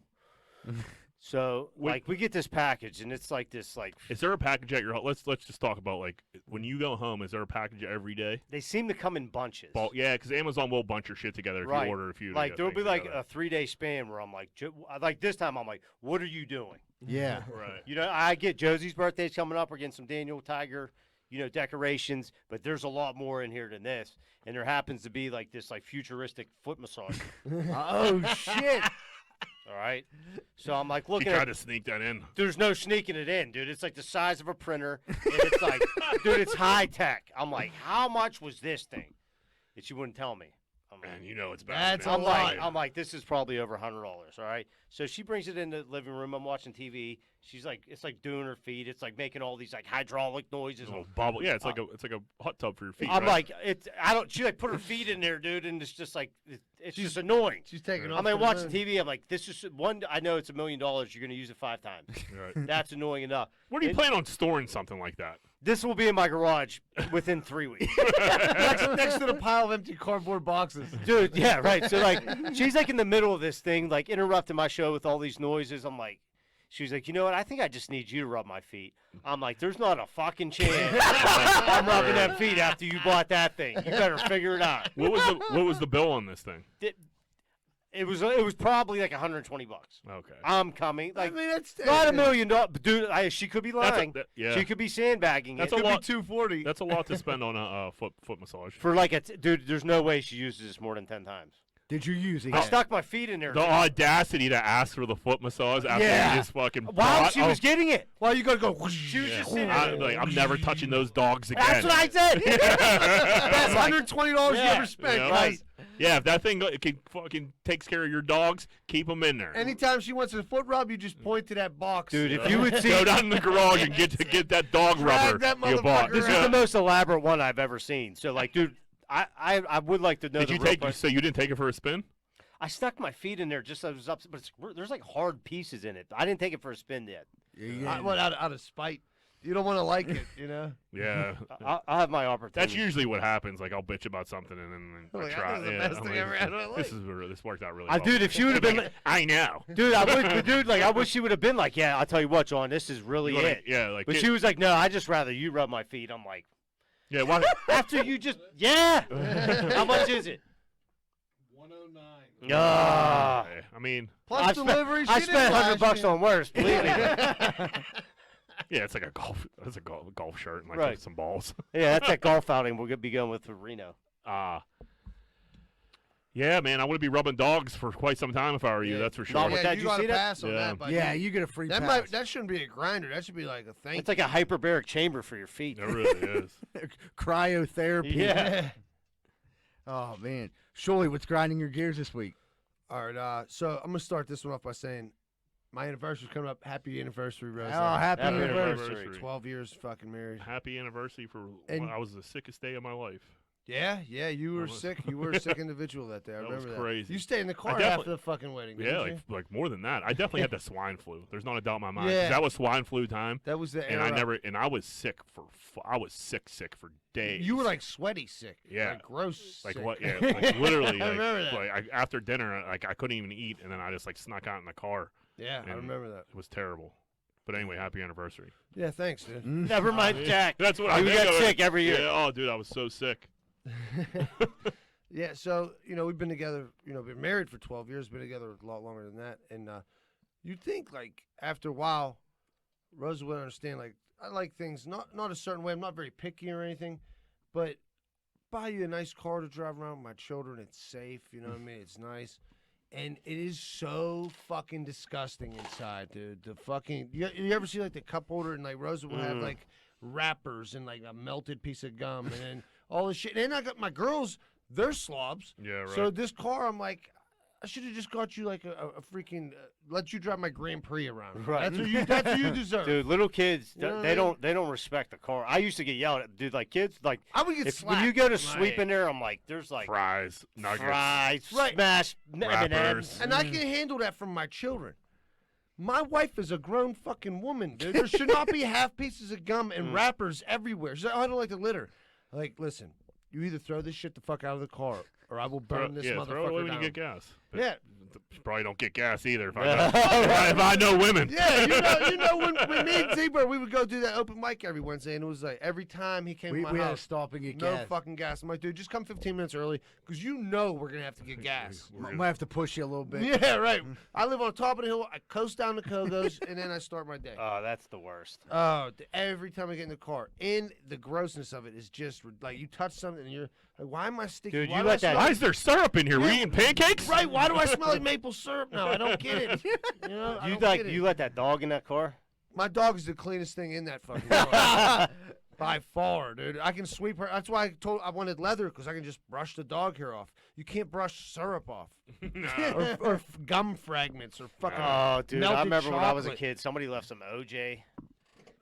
So, we get this package, and it's like this,
Is there a package at your home? Let's just talk about, when you go home, is there a package every day?
they seem to come in bunches.
Yeah, because Amazon will bunch your shit together if
Right.
you order a few.
Like, there'll be, a 3-day span where I'm like, this time I'm like, what are you doing?
Yeah.
Right.
You know, I get Josie's birthday's coming up. We're getting some Daniel Tiger, decorations, but there's a lot more in here than this. And there happens to be, this, futuristic foot massage.
Oh, shit.
All right? So I'm,
You
looking
tried
at
to sneak that in.
There's no sneaking it in, dude. It's like the size of a printer, and it's like, dude, it's high tech. I'm like, how much was this thing? And she wouldn't tell me. I'm like,
Man, you know it's bad.
That's
man.
a lot.
I'm like, this is probably over $100. All right. So she brings it in the living room. I'm watching TV. She's like, it's like doing her feet. It's like making all these hydraulic noises.
Oh, bubble. Yeah, it's like a hot tub for your feet.
I'm
right?
like, she put her feet in there, dude, and it's just it's just annoying.
She's taking off.
I'm like
for the
watching
moon.
TV. I'm like, this is one. I know it's $1 million. You're gonna use it 5 times.
Right.
That's annoying enough.
Where do you plan on storing something like that?
This will be in my garage within 3 weeks.
next to the pile of empty cardboard boxes.
Dude, yeah, right. So she's in the middle of this thing, interrupting my show with all these noises. I'm like, she's like, you know what? I think I just need you to rub my feet. I'm like, there's not a fucking chance I'm rubbing them feet after you bought that thing. You better figure it out.
What was the bill on this thing?
It was probably $120.
Okay.
I'm coming.
I mean, that's
Not $1 million, but dude, she could be lying.
Yeah.
She could be sandbagging
That's
it.
a lot.
240.
That's a lot to spend on a foot massage.
For dude, there's no way she uses this more than 10 times.
Did you use it?
I stuck my feet in there.
The audacity to ask for the foot massage after
Yeah.
you just fucking
While
bought
she was getting it.
Well, you gotta go.
She was
Yeah.
just sitting there.
I'm never touching those dogs again.
That's what I said.
That's
like-
$120 you
Yeah.
ever spent,
Yeah.
guys.
Yeah, if that thing takes care of your dogs, keep them in there.
Anytime she wants a foot rub, you just point to that box.
Dude, if you would see,
Go down in the garage and get that dog
Drag
rubber
that
you bought.
motherfucker
this is
Yeah.
the most elaborate one I've ever seen. So, dude, I would like to know.
Did
the
you
real
take?
price.
So you didn't take it for a spin?
I stuck my feet in there just as I was up, but there's hard pieces in it. I didn't take it for a spin yet.
Out of spite. You don't want to like it, you know?
Yeah.
I'll have my opportunity.
That's usually what happens. I'll bitch about something and then I
Like,
try.
this is the
yeah,
best
I'm
thing
like,
I ever had in my life.
This worked out really well.
Dude, if she would have been,
I know.
dude, I wish she would have been yeah, I'll tell you what, John, this is really
You wanna-
it.
Yeah,
But she was like, no, I just rather you rub my feet. I'm like,
Yeah, why?
After you just, yeah. How much is it?
109.
Ah.
I mean,
Plus
I
delivery.
I
she did
spent
last
$100
year.
on worse, believe me.
yeah, it's like a golf. That's a golf shirt and like
Right.
some balls.
Yeah, that's that golf outing we're gonna be going with for Reno.
Yeah, man, I would be rubbing dogs for quite some time if I were you.
Yeah.
That's for sure.
Not with
Yeah,
that,
you
you
got
see
to
that?
pass on
Yeah.
that. But
Yeah, you get a free
that
pass.
that shouldn't be a grinder. That should be like a thank
It's like a hyperbaric chamber for your feet.
It really is.
Cryotherapy.
Yeah.
Oh man, Shuley, what's grinding your gears this week?
All right, so I'm gonna start this one off by saying my anniversary's coming up. Happy anniversary, Rosato.
Oh, happy
Happy
anniversary.
anniversary.
12 years fucking married.
Happy anniversary for
And-
when I was the sickest day of my life.
Yeah, you were
That was-
sick. You were a sick individual that day. I
That
remember
was
that.
crazy.
You stayed in the car
definitely-
after the fucking wedding,
Yeah,
didn't you?
like more than that. I definitely had the swine flu. There's not a doubt in my mind. 'Cause
Yeah.
That was swine flu time,
That was the
and
era.
I was sick I was sick for days.
You were like sweaty sick.
Yeah.
Like gross.
Like
sick.
what? Yeah, like literally.
I
like,
remember that.
Like after dinner, like I couldn't even eat, and then I just like snuck out in the car.
Yeah, I
and
remember that.
It was terrible. But anyway, happy anniversary.
Yeah, thanks, dude.
Never mind, Jack.
That's what I
You
think
got
of it.
sick every year.
Yeah. Oh, dude, I was so sick.
Yeah, so we've been together. Been married for 12 years. Been together a lot longer than that. And you'd think like after a while, Rosa would understand. Like I like things not a certain way. I'm not very picky or anything, but buy you a nice car to drive around with my children. It's safe. You know what I mean? It's nice. And it is so fucking disgusting inside, dude. The fucking you ever see like the cup holder and like Rosa will have like wrappers and like a melted piece of gum and then all this shit. And then I got my girls. They're slobs.
Yeah, right.
So this car, I'm like, I should have just got you like a freaking let you drive my Grand Prix around.
Right.
That's what you deserve.
Dude, little kids,
You know what I
they
mean?
don't respect the car. I used to get yelled at, dude. Like kids, like
I would get
if,
slapped.
when you go to
Right.
sweep in there, I'm like, there's like
Fries, nuggets.
fries,
Right.
smashed
Wrappers.
M&Ms.
And I can handle that from my children. My wife is a grown fucking woman, dude. There should not be half pieces of gum and wrappers everywhere. She's like, oh, I don't like the litter. Like, listen, you either throw this shit the fuck out of the car, or I will burn this
Throw it away
motherfucker
when
down.
you get gas. But
Yeah.
Probably don't get gas either if I
Yeah.
know, if I know women.
Yeah, you know when me and Zebra, we would go do that open mic every Wednesday, and it was like every time he came
We
to my
had to
house,
stop and get
no
gas.
fucking gas. I'm like, dude, just come 15 minutes early, because you know we're going to have to get gas.
Might have to push you a little bit.
Yeah, right. I live on top of the hill. I coast down the Kogos, and then I start my day.
Oh, that's the worst.
Oh, every time I get in the car. And the grossness of it is just, like, you touch something, and you're like, why am I sticky?
Dude,
Why
you
do I
let that-
smell
Why is there syrup in here? Were you eating pancakes?
Right, why do I smell like maple syrup now? I don't get it. You know, I
You
don't
like
get it.
you let that dog in that car?
My dog is the cleanest thing in that fucking car. By far, dude. I can sweep her. That's why I wanted leather, because I can just brush the dog hair off. You can't brush syrup off. or gum fragments or fucking
Oh, dude, I
melted
remember when I was a
chocolate.
kid, somebody left some OJ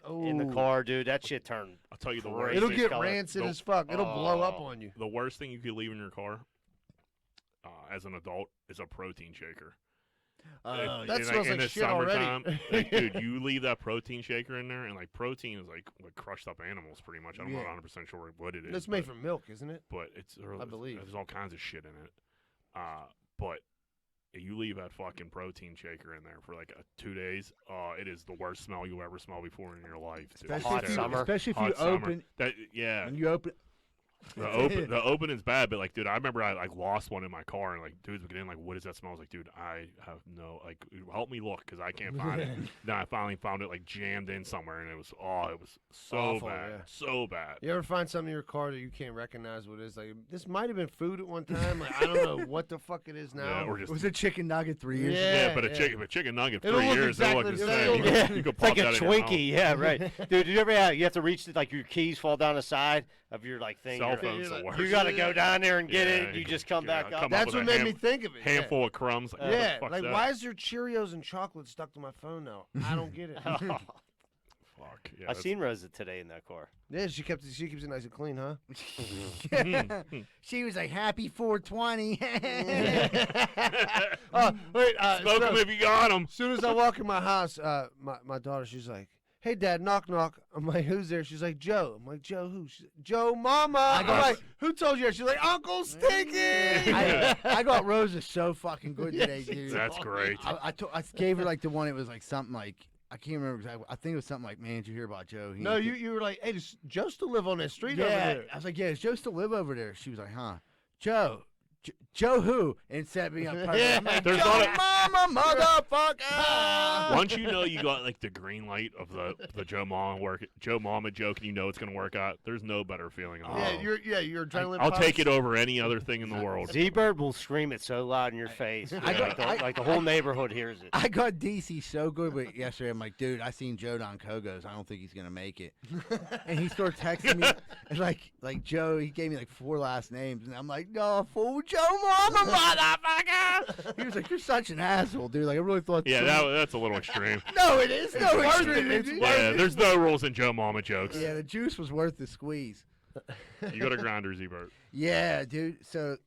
Ooh.
in the car, dude. That shit turned.
I'll tell you the
Crazy.
worst.
It'll
Racist
get
color.
rancid
Nope.
as fuck. It'll blow up
Oh,
on you.
The worst thing you could leave in your car as an adult is a protein shaker.
That smells like
in the
shit already.
summertime, like, dude, you leave that protein shaker in there, and like protein is like crushed up animals, pretty much. I'm not
Yeah.
100% sure what it is.
It's made from milk, isn't it?
but it's
I believe.
there's all kinds of shit in it. But you leave that fucking protein shaker in there for like 2 days. It is the worst smell you ever smell before in your life. Dude.
Especially
Hot
if you,
summer.
especially if
Hot
you
summer.
open.
That. Yeah,
When you open.
the opening's bad, but like, dude, I remember I like lost one in my car, and like, dudes would get in, like, what does that smell? I was like, dude, I have no, like, help me look, because I can't find it. Then I finally found it like jammed in somewhere, and it was so
Awful,
bad,
yeah.
so bad.
You ever find something in your car that you can't recognize what it is? Like, this might have been food at one time. Like, I don't know what the fuck it is now.
Yeah, or
It
just
was a chicken nugget 3 years ago.
Yeah.
yeah, but a chicken nugget
It'll
3
look
years, it'll
exactly
look
the
the
same.
same.
Yeah.
You could
It's like
pop
a
that in your mouth.
Twinkie, yeah, right. Dude, did you ever have, you have to reach, like, your keys fall down the side of your, like, thing?
Cell
You're-
phone's the
like-
worst.
You got to go down there and get
Yeah,
it, and you just come
yeah,
back
come
up.
up
That's
with
what
a
made me think of it. yeah.
handful of crumbs. Like, what
Yeah,
the fuck's
like
that?
why is there Cheerios and chocolate stuck to my phone now? I don't get it.
Fuck. Yeah,
I
that's-
seen Rosa today in that car.
Yeah, she keeps it nice and clean, huh?
She was like, happy 420.
Oh, wait,
Smoke them if you got them.
as soon as I walk in my house, my daughter, she's like, "Hey, Dad, knock, knock." I'm like, "Who's there?" She's like, "Joe." I'm like, "Joe who?" She's like, "Joe, Mama." I'm
got-
like, "Who told you that?" She's like, "Uncle Stinky."
I got Rosa so fucking good today, dude.
That's great.
I gave her like the one. It was like something like I can't remember exactly. I think it was something like, "Man, did you hear about Joe?"
No, you were like, hey, does Joe still live on that street over
Yeah,
there?
I was like, "Yeah, does Joe still live over there?" She was like, "Huh, Joe." Joe who? And set me up.
Yeah.
I'm like,
There's
Joe
not a-
Mama, motherfucker.
Once you know you got like the green light of the Joe Mama joke, and you know it's gonna work out. There's no better feeling in the world.
Your adrenaline.
I'll
pops.
take it over any other thing in the world.
Z-Bird will scream it so loud in your face. Like the whole neighborhood hears it.
I got DC so good, but yesterday I'm like, dude, I seen Joe Don Kogos. I don't think he's gonna make it. And he started texting me, and like Joe, he gave me like 4 last names, and I'm like, no, fool, Joe Mama, motherfucker. He was like, you're such an asshole, dude. Like I really thought.
Yeah, that's a little extreme.
No, it is. No,
worth
extreme.
it. It's
Yeah, there's no rules in Joe Mama jokes.
Yeah, the juice was worth the squeeze.
You got a grinder, Z-Bert.
Yeah, dude. So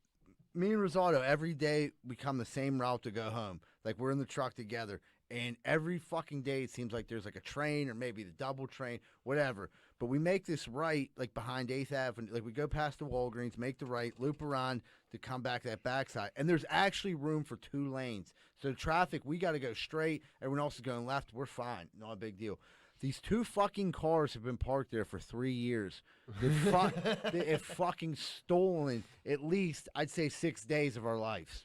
me and Rosato, every day we come the same route to go home. Like we're in the truck together, and every fucking day it seems like there's like a train or maybe the double train, whatever. But we make this right, like behind 8th Avenue. Like we go past the Walgreens, make the right, loop around to come back that backside. And there's actually room for 2 lanes. So traffic, we got to go straight. Everyone else is going left. We're fine. Not a big deal. These 2 fucking cars have been parked there for 3 years. They have fucking stolen at least, I'd say, 6 days of our lives.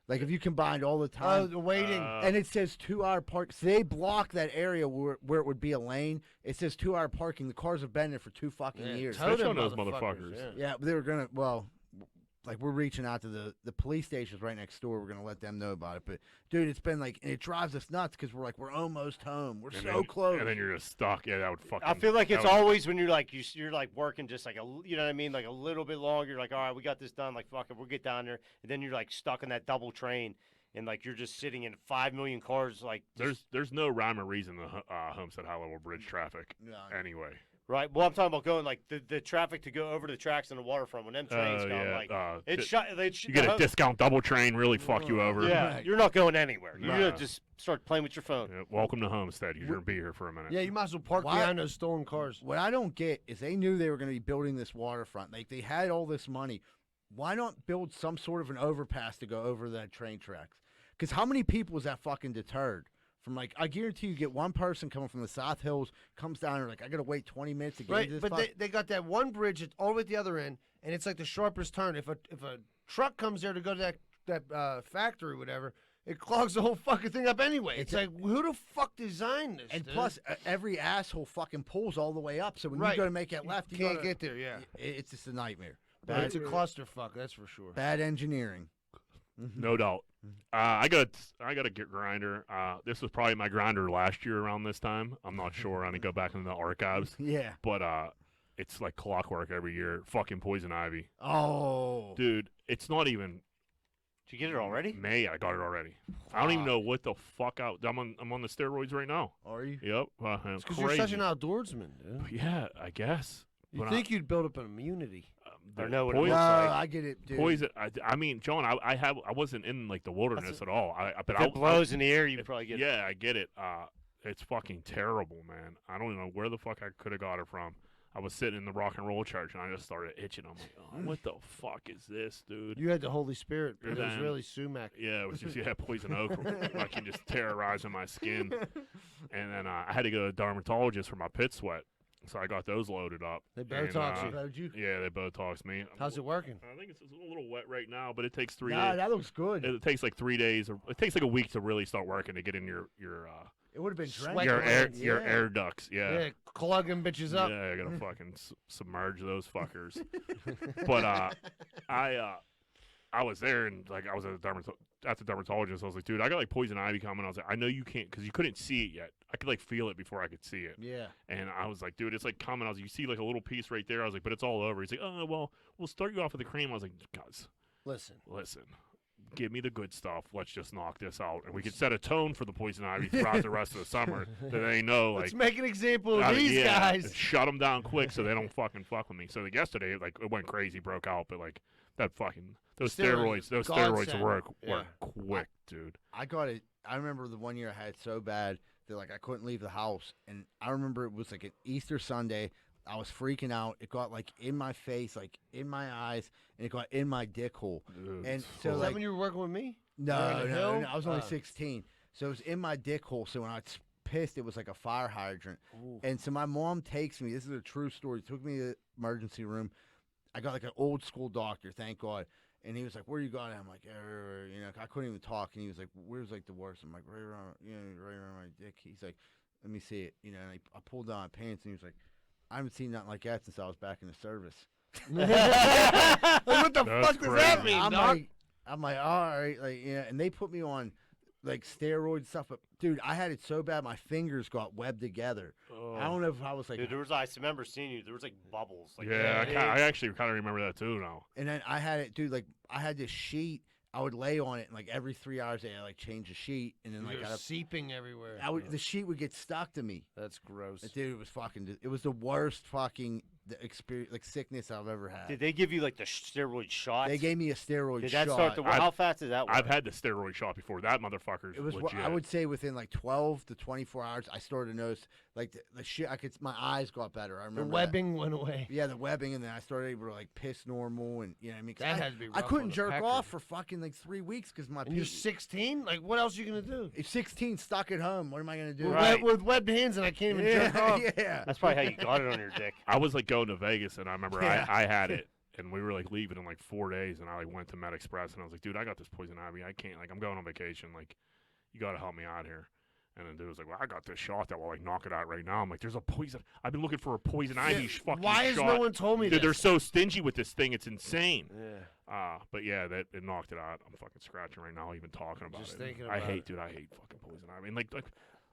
Like if you combined all the time.
Oh, waiting.
And it says 2-hour park. So they block that area where it would be a lane. It says 2-hour parking. The cars have been there for 2 fucking years.
Snitch
Totem
on those motherfuckers.
Yeah, but they were gonna. Well, like we're reaching out to the police stations right next door. We're gonna let them know about it. But dude, it's been like, and it drives us nuts because we're almost home. We're so close.
And then you're just stuck. Yeah, that would fucking.
I feel like
that
it's
would-
always when you're like you're like working just like you know what I mean, like a little bit longer. You're like, all right, we got this done. Like fuck it, we'll get down there. And then you're like stuck in that double train, and like you're just sitting in 5 million cars. Like
There's no rhyme or reason to Homestead High Level Bridge traffic.
No.
Anyway.
right. Well, I'm talking about going like the traffic to go over the tracks on the waterfront when them trains come.
Yeah,
Like it's shut.
You get a discount double train, really fuck you over.
Yeah, you're not going anywhere.
Nah.
You just start playing with your phone.
Yeah, welcome to Homestead. You're gonna be here for a minute.
Yeah, you might as well park
Why-
behind those stolen cars.
What I don't get is they knew they were going to be building this waterfront. Like they had all this money. Why not build some sort of an overpass to go over that train tracks? Because how many people is that fucking deterred? From like, I guarantee you get one person coming from the South Hills, comes down and like, I got to wait 20 minutes to get
Right,
into this.
but they got that one bridge at all the way at the other end, and it's like the sharpest turn. If a truck comes there to go to that factory or whatever, it clogs the whole fucking thing up anyway. It's like, who the fuck designed this?
and
dude?
plus, every asshole fucking pulls all the way up. So when
Right.
you go to make that left, you
can't
gotta-
get there. Yeah,
It's just a nightmare.
it's a clusterfuck. That's for sure.
Bad engineering.
No doubt. I got a get grinder. This was probably my grinder last year around this time. I'm not sure. I need to go back into the archives.
Yeah.
But it's like clockwork every year. Fucking poison ivy,
Oh.
dude. It's not even
Did you get it already?
May. I got it already. I don't even know what the fuck out. I'm on the steroids right now.
Are you?
Yep.
It's because
crazy.
you're such an outdoorsman, dude.
Yeah, I guess.
You
But
think you'd build up an immunity?
Or know what it
poison,
looks like.
I get it, dude.
poison. I mean, John, I wasn't in like the wilderness at all. But
If it blows in the air, you probably get.
Yeah, I get it. It's fucking terrible, man. I don't even know where the fuck I could have got it from. I was sitting in the rock and roll church and I just started itching. I'm like, oh, what the fuck is this, dude?
You had the Holy Spirit, but it was
Then-
really sumac.
Yeah, it was just poison oak, fucking just terrorizing my skin. And then I had to go to a dermatologist for my pit sweat, so I got those loaded up.
They
And,
Botox you.
How'd you?
Yeah, they Botox me.
How's it working?
I think it's a little wet right now, but it takes 3
Nah,
days.
that looks good.
It takes like 3 days, or it takes like a week to really start working to get in your
It would have been
Sweat
drenched.
glands,
your
yeah.
air ducts.
Yeah, clog them bitches up.
Yeah, I gotta fucking submerge those fuckers. But I was there and like I was at the dermatologist. I was like, dude, I got like poison ivy coming. I was like, I know you can't because you couldn't see it yet. I could like feel it before I could see it.
Yeah.
And I was like, dude, it's like coming. I was like, you see like a little piece right there. I was like, but it's all over. He's like, oh well, we'll start you off with the cream. I was like, guys,
Listen,
give me the good stuff. Let's just knock this out, and we could set a tone for the poison ivy throughout the rest of the summer. That they know, like,
let's make an example of these
yeah,
guys.
shut them down quick so they don't fucking fuck with me. So like, yesterday, like it went crazy, broke out, but like that fucking those
Steroids,
steroids work
yeah.
quick, dude.
I got it. I remember the one year I had it so bad that like I couldn't leave the house, and I remember it was like an Easter Sunday. I was freaking out. It got like in my face, like in my eyes, and it got in my dick hole.
Dude,
And
it's
so,
Is
full.
that
like-
when you were working with me?
No,
You're on a
no,
hill?
no, I was only
Oh.
16, so it was in my dick hole. So when I pissed. It was like a fire hydrant. And so my mom takes me. This is a true story. Took me to the emergency room. I got like an old school doctor, thank God. And he was like, "Where you got it?" I'm like, you know, I couldn't even talk. And he was like, "Where's like the worst?" I'm like, "Right around, right around my dick." He's like, "Let me see it." You know, and I pulled down my pants, and he was like, "I haven't seen nothing like that since I was back in the service."
What the
That's
fuck does that
crazy.
mean,
I'm
dog?
like, all right, like, yeah. And they put me on like steroid stuff, but dude, I had it so bad my fingers got webbed together. I don't know if I was like,
Dude, I remember seeing you. There was like bubbles. Like,
Yeah, I actually kind of remember that too now.
and then I had it, dude. Like I had this sheet. I would lay on it, and like every 3 hours, I like change the sheet, and then like
You're seeping everywhere.
the sheet would get stuck to me.
That's gross.
Dude, it was fucking. It was the worst fucking experience, like sickness I've ever had.
did they give you like the steroid shots?
They gave me a steroid
Did
shot.
that start to work? How fast did that work?
I've had the steroid shot before. That motherfucker's
It was.
legit.
I would say within like 12 to 24 hours, I started to notice like the shit. My eyes got better. I
The
remember that.
webbing went away.
Yeah, the webbing, and then I started able to like piss normal, and you know what I mean. 'Cause
That
I,
had to be
I
rough
couldn't
on a
jerk
pecker.
off for fucking like 3 weeks because my
And you're 16? Like, what else are you going to do?
It's 16 stuck at home. What am I gonna do?
Right.
With webbed hands, and I can't even jerk off.
yeah.
That's probably how you got it on your dick.
I was like going to Vegas, and I remember
Yeah.
I had it, and we were like leaving in like 4 days, and I like went to Med Express, and I was like, dude, I got this poison ivy. I can't, like, I'm going on vacation. Like, you got to help me out here. And then dude was like, well, I got this shot that will like knock it out right now. I'm like, there's a poison. I've been looking for a poison ivy fucking
Why has
shot.
no one told me
Dude, they're
this?
so stingy with this thing. It's insane.
Yeah.
But yeah, that it knocked it out. I'm fucking scratching right now, even talking about
Just
it.
thinking
I
about
hate,
it.
dude. I hate fucking poison ivy. And like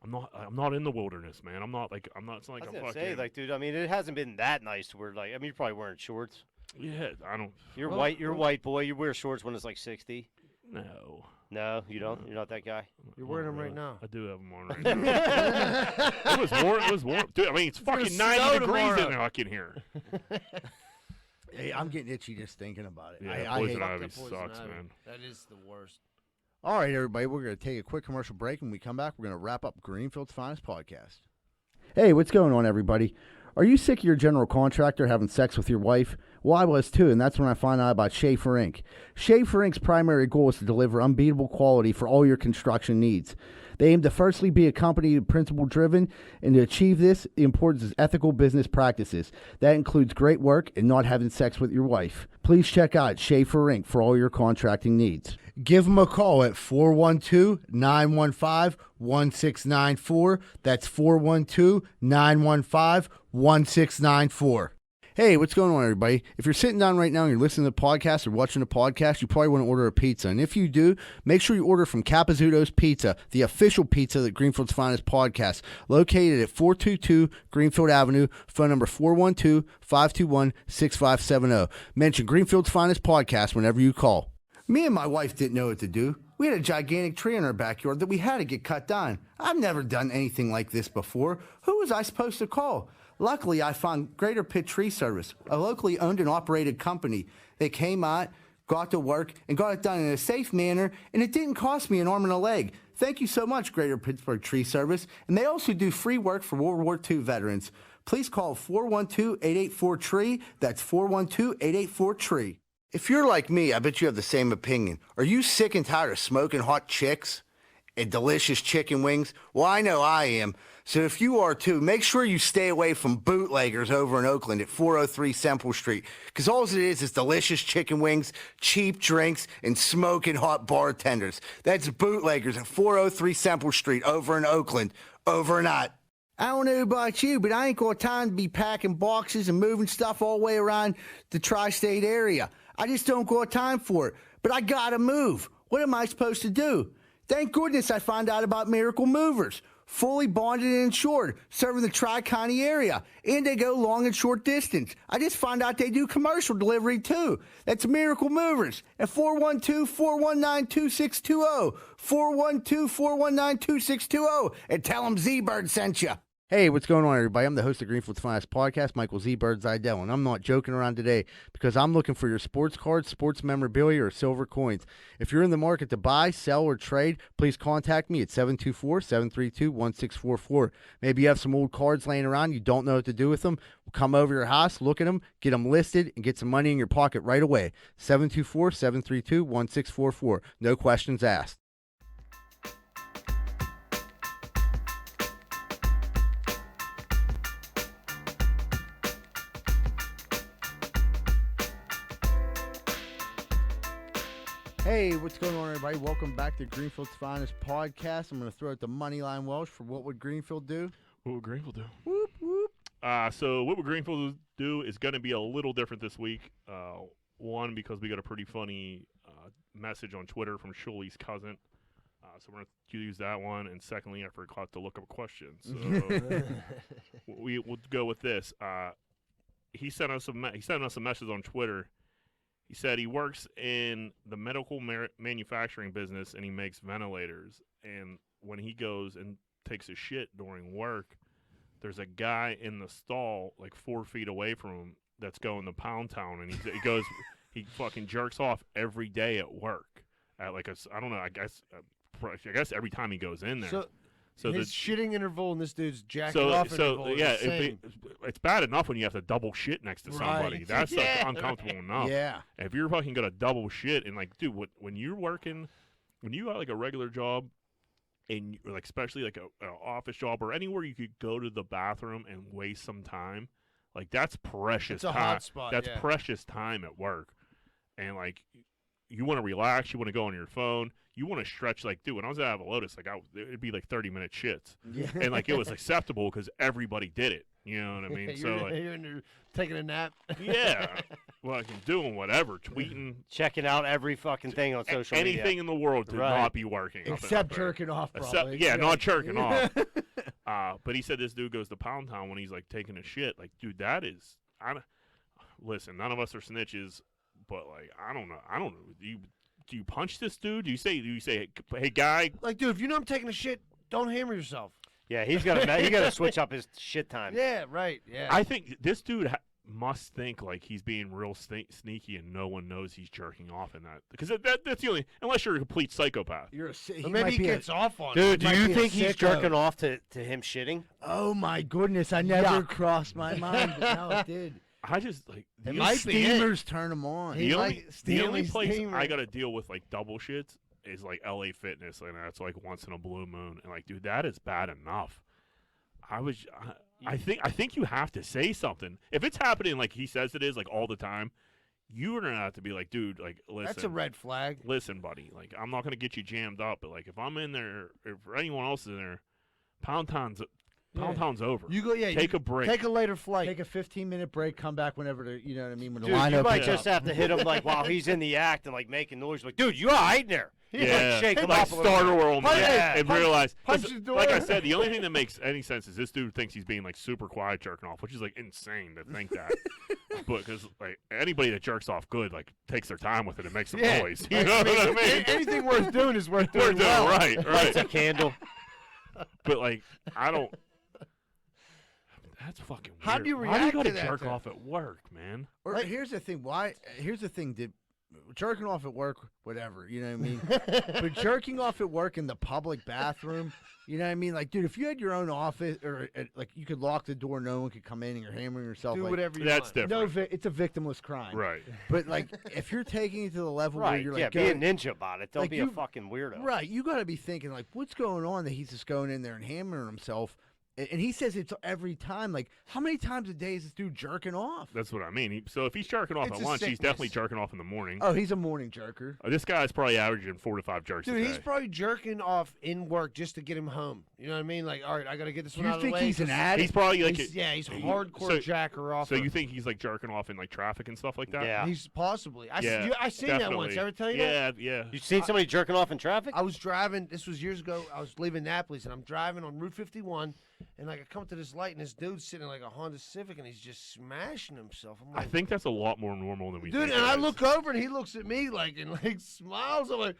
I'm not in the wilderness, man. I'm not. It's not like
I was
I'm
gonna
fucking.
say, like, dude. I mean, it hasn't been that nice to wear. Like, I mean, you're probably wearing shorts.
yeah, I don't.
You're
Well,
white. You're a white boy. You wear shorts when it's like 60.
No.
No, you don't. You're not that guy.
You're wearing
Not
them right
really.
now.
I do have them on right now. It was warm. It was warm, dude. I mean, it's
gonna
fucking
snow
90 degrees
tomorrow.
in fucking here.
Hey, I'm getting itchy just thinking about it.
Yeah,
I hate
poison
it.
ivy
Fuck that poison
sucks,
ivy.
man.
That is the worst.
All right, everybody, we're going to take a quick commercial break. When we come back, we're going to wrap up Greenfield's Finest podcast. Hey, what's going on, everybody? Are you sick of your general contractor having sex with your wife? Well, I was too, and that's when I found out about Schaefer Inc. Schaefer Inc.'s primary goal is to deliver unbeatable quality for all your construction needs. They aim to firstly be a company principle-driven, and to achieve this, the importance is ethical business practices. That includes great work and not having sex with your wife. Please check out Schaefer Inc. for all your contracting needs. Give them a call at 412-915-1694. That's 412-915-1694. Hey, what's going on, everybody? If you're sitting down right now and you're listening to the podcast or watching the podcast, you probably want to order a pizza. And if you do, make sure you order from Capizzuto's Pizza, the official pizza that Greenfield's Finest podcast, located at 422 Greenfield Avenue, phone number 412-521-6570. Mention Greenfield's Finest podcast whenever you call. Me and my wife didn't know what to do. We had a gigantic tree in our backyard that we had to get cut down. I've never done anything like this before. Who was I supposed to call? Luckily, I found Greater Pitt Tree Service, a locally owned and operated company. They came out, got to work, and got it done in a safe manner, and it didn't cost me an arm and a leg. Thank you so much, Greater Pittsburgh Tree Service. And they also do free work for World War II veterans. Please call 412-884-TREE. That's 412-884-TREE. If you're like me, I bet you have the same opinion. Are you sick and tired of smoking hot chicks and delicious chicken wings? Well, I know I am. So if you are too, make sure you stay away from bootleggers over in Oakland at 403 Semple Street. Because all it is delicious chicken wings, cheap drinks, and smoking hot bartenders. That's bootleggers at 403 Semple Street over in Oakland. Over and out. I don't know about you, but I ain't got time to be packing boxes and moving stuff all the way around the tri-state area. I just don't got time for it. But I gotta move. What am I supposed to do? Thank goodness I found out about Miracle Movers. Fully bonded and insured, serving the Tri-County area. And they go long and short distance. I just found out they do commercial delivery too. That's Miracle Movers at 412-419-2620. 412-419-2620. And tell them Z-Bird sent you. Hey, what's going on, everybody? I'm the host of Greenfield's Finest podcast, Michael Z. Bird Zidell, and I'm not joking around today because I'm looking for your sports cards, sports memorabilia, or silver coins. If you're in the market to buy, sell, or trade, please contact me at 724-732-1644. Maybe you have some old cards laying around, you don't know what to do with them. We'll come over to your house, look at them, get them listed, and get some money in your pocket right away. 724-732-1644. No questions asked. Hey, what's going on, everybody? Welcome back to Greenfield's Finest Podcast. I'm going to throw out the Moneyline Welsh for What Would Greenfield Do?
What would Greenfield do?
Whoop, whoop.
So what would Greenfield do is going to be a little different this week. One, because we got a pretty funny message on Twitter from Shuley's cousin. So we're going to use that one. And secondly, I forgot to look up questions. So we'll go with this. He sent us a message on Twitter. He said he works in the medical manufacturing business and he makes ventilators. And when he goes and takes a shit during work, there's a guy in the stall like 4 feet away from him that's going to Pound Town, and he fucking jerks off every day at work at like I guess every time he goes in there. So
his shitting interval and this dude's jacking
so
off interval is
yeah,
the same.
it's bad enough when you have to double shit next to somebody.
Right.
That's like,
Yeah,
uncomfortable enough.
Yeah.
If you're fucking gonna double shit and like, dude, when you're working, when you got like a regular job, and like especially like an office job or anywhere you could go to the bathroom and waste some time, like that's precious
It's a
time.
hot spot,
That's
yeah.
precious time at work, and like you want to relax, you want to go on your phone, you want to stretch. Like, dude, when I was at Avalotis, like it'd be like 30-minute shits,
Yeah.
and like it was acceptable because everybody did it. You know what I mean? So like,
you're taking a nap.
yeah, fucking doing whatever, tweeting,
Checking out every fucking thing on social
anything
media.
in the world to
Right.
not be working. up
Except
there.
jerking off,
Except,
probably.
yeah, not jerking off. But he said this dude goes to Pound Town when he's like taking a shit. Like, dude, that is. Listen, none of us are snitches, but like, I don't know. Do you punch this dude? Do you say, hey guy?
Like, dude, if you know I'm taking a shit, don't hammer yourself.
Yeah, he's got to switch up his shit time.
Yeah, right. Yeah.
I think this dude must think like he's being real sneaky and no one knows he's jerking off in that, because that's the only, unless you're a complete psychopath.
You're a he
Or maybe
might
he
be
gets off on
Dude,
it.
do you
be a
think he's
sicko.
jerking off to him shitting?
Oh, my goodness. I never crossed my mind, but now it did.
I just like
It
the
might be it.
Steamers turn them on.
He
the
might-
only
Stanley
place
Steamer.
I gotta deal with like double shits is like LA Fitness, and that's like once in a blue moon. And like, dude, that is bad enough. I think you have to say something if it's happening like he says it is, like all the time. You're gonna have to be like, dude, like listen.
That's a red flag.
Listen, buddy, like I'm not gonna get you jammed up, but like if I'm in there, if anyone else is in there, Pound Town's over.
You go, yeah.
Take a break.
Take a later flight.
Take a 15-minute break, come back whenever, you know what I mean, when the
Dude, you
lineup
might
is
just
up.
have to hit him like while he's in the act and like making noise. Like, dude, you all right in there?
Yeah,
Like, shake him
like
up a little
Starter
bit.
World,
Punch-
man, and realize.
punch
'cause
the door.
Like I said, the only thing that makes any sense is this dude thinks he's being like super quiet jerking off, which is like insane to think that. But because like anybody that jerks off good, like takes their time with it and makes some
Yeah.
noise. You know what I mean?
Anything worth doing is worth
We're
doing
doing
well.
right,
Lights a
right.
candle.
But like, I don't. That's fucking weird.
How do you
Why
react
do you
to
gotta
that,
jerk
then?
off at work, man?
Or
Like-
here's the thing. Here's the thing. Jerking off at work, whatever, you know what I mean? But jerking off at work in the public bathroom, you know what I mean? Like, dude, if you had your own office, or like you could lock the door, no one could come in, and you're hammering yourself.
Do
like,
whatever you
That's
want.
different.
it's a victimless crime.
Right.
But like, if you're taking it to the level where
Right.
you're
Yeah,
like,
be a ninja about it. Don't
like
be a
you-
fucking weirdo.
right, you got to be thinking like, what's going on that he's just going in there and hammering himself. And he says it's every time. Like, how many times a day is this dude jerking off?
That's what I mean. So if he's jerking off
It's
at
a
lunch, he's
sickness.
definitely jerking off in the morning.
Oh, he's a morning jerker.
This guy's probably averaging 4 to 5 jerks a
Dude,
day.
he's probably jerking off in work just to get him home. You know what I mean? Like, all right, I got to get this
Do
one
you
out of the
think
way.
he's an
'cause
addict?
He's probably like
he's
so
hardcore jacker off.
So you think he's like jerking off in like traffic and stuff like that?
Yeah.
He's possibly. I
Yeah,
seen that once.
definitely.
Ever tell you that?
Yeah.
You seen somebody jerking off in traffic?
I was driving. This was years ago. I was leaving Naples, and I'm driving on Route 51, and like I come to this light, and this dude's sitting in like a Honda Civic, and he's just smashing himself. I'm
I
like,
think that's a lot more normal than we
dude,
think.
and
it
I
is.
look over, and he looks at me like and like smiles. I'm like,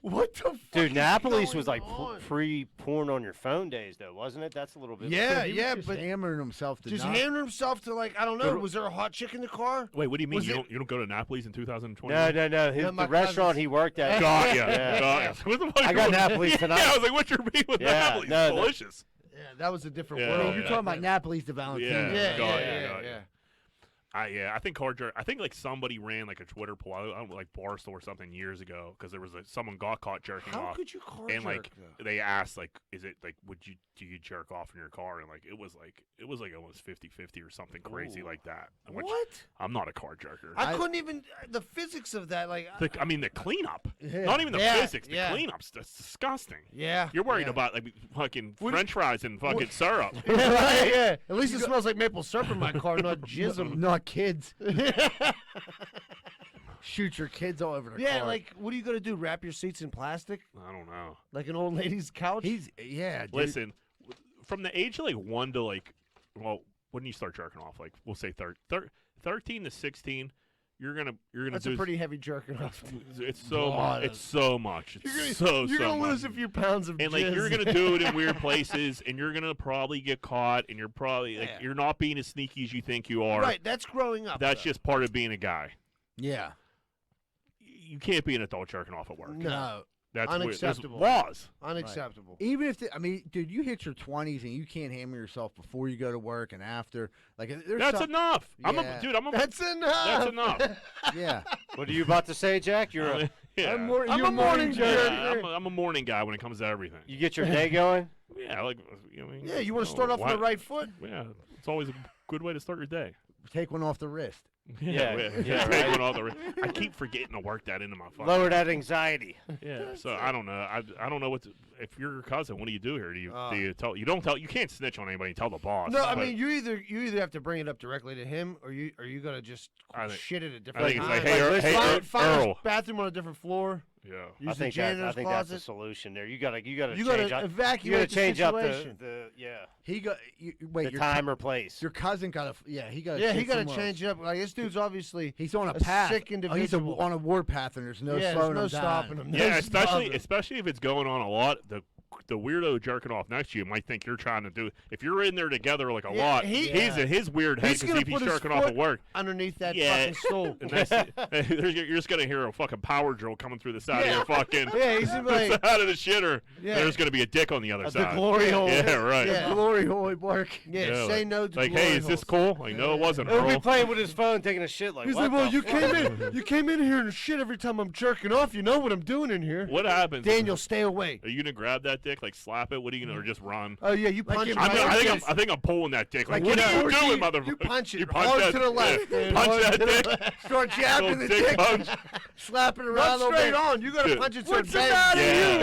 what the fuck?
Dude,
is
Napolis
going
was like
on?
pre-porn on your phone days, though, wasn't it? That's a little bit.
Yeah,
He was
yeah,
just
but
hammering himself to
just
not.
hammering himself to like I don't know. Was there a hot chick in the car?
Wait, what do you mean?
Was
You
it-
don't go to Napoli's in 2020?
No.
Yeah, my
The restaurant
cousins-
he worked at.
Got ya.
Yeah.
Got ya. What the fuck
I
you
got
doing?
Napoli's
Yeah,
tonight.
I was like, what's your beef with
Yeah,
Napoli's?
no,
It's
no.
delicious.
Yeah, that was a different
Yeah,
I mean,
world.
you're
yeah.
talking about Napoli's to Valentino.
Yeah,
Yeah,
got
yeah,
ya, got ya.
yeah.
I think I think like somebody ran like a Twitter poll, I don't know, like Barstool or something years ago, because there was someone got caught jerking
How
off,
could you car
and
jerk?
like
though?
they asked like, is it like do you jerk off in your car, and like it was like almost 50-50 or something crazy
Ooh.
like that. Which
What?
I'm not a car jerker.
I couldn't even the physics of that. Like,
I mean the cleanup,
Yeah.
not even the
Yeah,
physics. The
yeah.
cleanup's that's disgusting.
yeah,
You're worried
yeah.
about like fucking
What-
French fries and fucking syrup.
yeah, right, yeah. At least it smells like maple syrup in my car, not jism.
Not kids. Shoot your kids all over the
Yeah,
car.
like, what are you gonna do? Wrap your seats in plastic
I don't know.
like an old lady's couch?
yeah. Dude.
Listen, from the age of like 1 to like, well, when do you start jerking off? Like we'll say 13 to 16. You're gonna
That's
do
a pretty heavy jerking off.
It's so
God.
much. It's so much. It's
You're
so
gonna
much.
lose a few pounds of
And like you're
jizz.
gonna do it in weird places, and you're gonna probably get caught, and you're probably like
Yeah.
you're not being as sneaky as you think you are.
Right, that's growing up.
That's
though.
just part of being a guy.
Yeah.
You can't be an adult jerking off at work.
No.
That's weird. There's
Unacceptable.
laws.
Unacceptable.
Even if I mean, dude, you hit your 20s and you can't hammer yourself before you go to work and after. Like, there's
That's
some,
enough. I'm
Yeah.
a dude. I'm a.
That's enough.
That's enough.
yeah.
What are you about to say, Jack? You're a,
Yeah.
I'm
you're
a morning jerker.
Yeah, I'm a morning guy when it comes to everything.
you get your day going.
Yeah, like you know,
Yeah, you want to start off on the right foot?
Yeah, it's always a good way to start your day.
Take one off the wrist.
Yeah, yeah,
Take
right.
one off the I keep forgetting to work that into my phone.
Lower that anxiety.
Yeah, so I don't know. I don't know what to, if you're your cousin. What do you do here? Do you
Uh.
do you tell? You don't tell. You can't snitch on anybody. And tell the boss.
No, I
but
mean you either have to bring it up directly to him, or you gonna just
I think-
shit at a
I
different
think it's
time.
like, hey,
Like,
hey,
find a
Earl.
bathroom on a different floor.
Yeah.
Use
I
the
think
janitor's
that's
closet.
the solution there. You gotta change up. You gotta
evacuate
change
the
up
situation.
the yeah
He got wait.
the
your
time or place.
Your cousin got he got.
Yeah, he got to change it up. Like this dude's obviously
He's on a
a
path.
sick
He's
individual.
on a war path, and there's no
yeah,
slowing
there's no
him down.
stopping him.
Yeah,
No stopping.
especially if it's going on a lot. The weirdo jerking off next to you might think you're trying to do. If you're in there together like a
Yeah,
lot,
he-
he's in his weird head
He's
because
gonna
if he's
put his
jerking off
foot
at work.
underneath that
Yeah.
fucking stool.
And that's, you're just gonna hear a fucking power drill coming through the side of
Yeah.
your fucking
Yeah, he's
the
like,
side of the shitter.
Yeah.
There's gonna be a dick on the other
The
side.
glory hole.
Yeah, right.
Yeah.
Glory hole at work.
yeah,
Yeah,
say no to
Like,
glory
hey, is this
holes.
cool? Like, no, it wasn't.
He'll be
Earl.
playing with his phone, taking a shit. Like,
He's
what
like, well,
the
you
fuck?
came in here and shit every time I'm jerking off. You know what I'm doing in here.
What happens?
Daniel, stay away.
Are you gonna grab that dick, like slap it? What are you gonna, or just run?
Oh yeah, you
Like
punch
you
it.
I,
might-
right
I think I'm pulling that dick. Like,
Like
what
you
are you
know,
doing, motherfucker?
you punch it
You
hard
that,
to the left,
yeah.
dude.
Punch
Hard
that
to the
dick.
left.
Start jabbing the
Little dick
dick,
punch.
slapping around a
Not
little
straight
bit.
on. You gotta
Dude.
punch it so
What's
it
the
bangs.
matter,
Yeah.
you,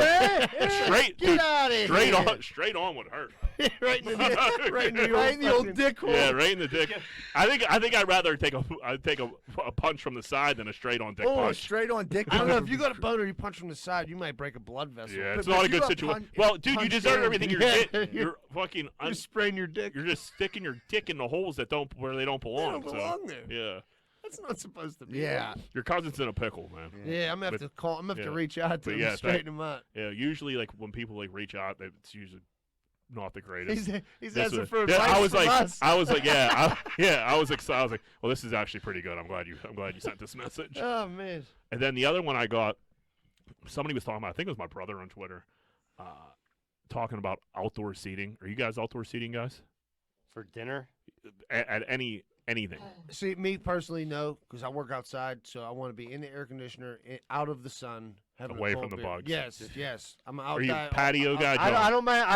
man?
Straight,
Get
dude,
outta
straight
here.
on, straight on would hurt.
right in the right in the
Right in the old
fucking-
dick hole.
Yeah, right in the dick. I think I'd rather take a punch from the side than a straight on dick
Oh,
punch.
straight on dick.
I don't know if you got a boner, you punch from the side, you might break a blood vessel.
Yeah,
But-
it's
but
not a
you
good
got
situation.
punch-
Well, dude, you
punched
deserve
in.
everything. You're
Yeah.
you're fucking.
You sprain your dick.
You're just sticking your dick in the holes that don't where they don't
They
belong.
don't
so,
belong there.
yeah,
That's not supposed to be.
Yeah.
your cousin's in a pickle, man.
Yeah, I'm gonna have to call. I'm gonna have to
yeah.
reach out to
But
him
yeah,
and straighten him out.
Yeah, usually like when people like reach out, it's usually not the greatest.
He's
This
asking
was-
for
yeah,
advice
I was
from
like,
us.
I was like, yeah, I was excited. I was like, well, this is actually pretty good. I'm glad you sent this message.
Oh man.
And then the other one I got, somebody was talking about. I think it was my brother on Twitter, talking about outdoor seating. Are you guys outdoor seating guys?
For dinner?
At anything?
See, me personally, no, because I work outside, so I want to be in the air conditioner, out of the sun, having
Away
a cold
from the
beer.
bugs.
Yes. I'm out.
Are you a patio guy?
I
John?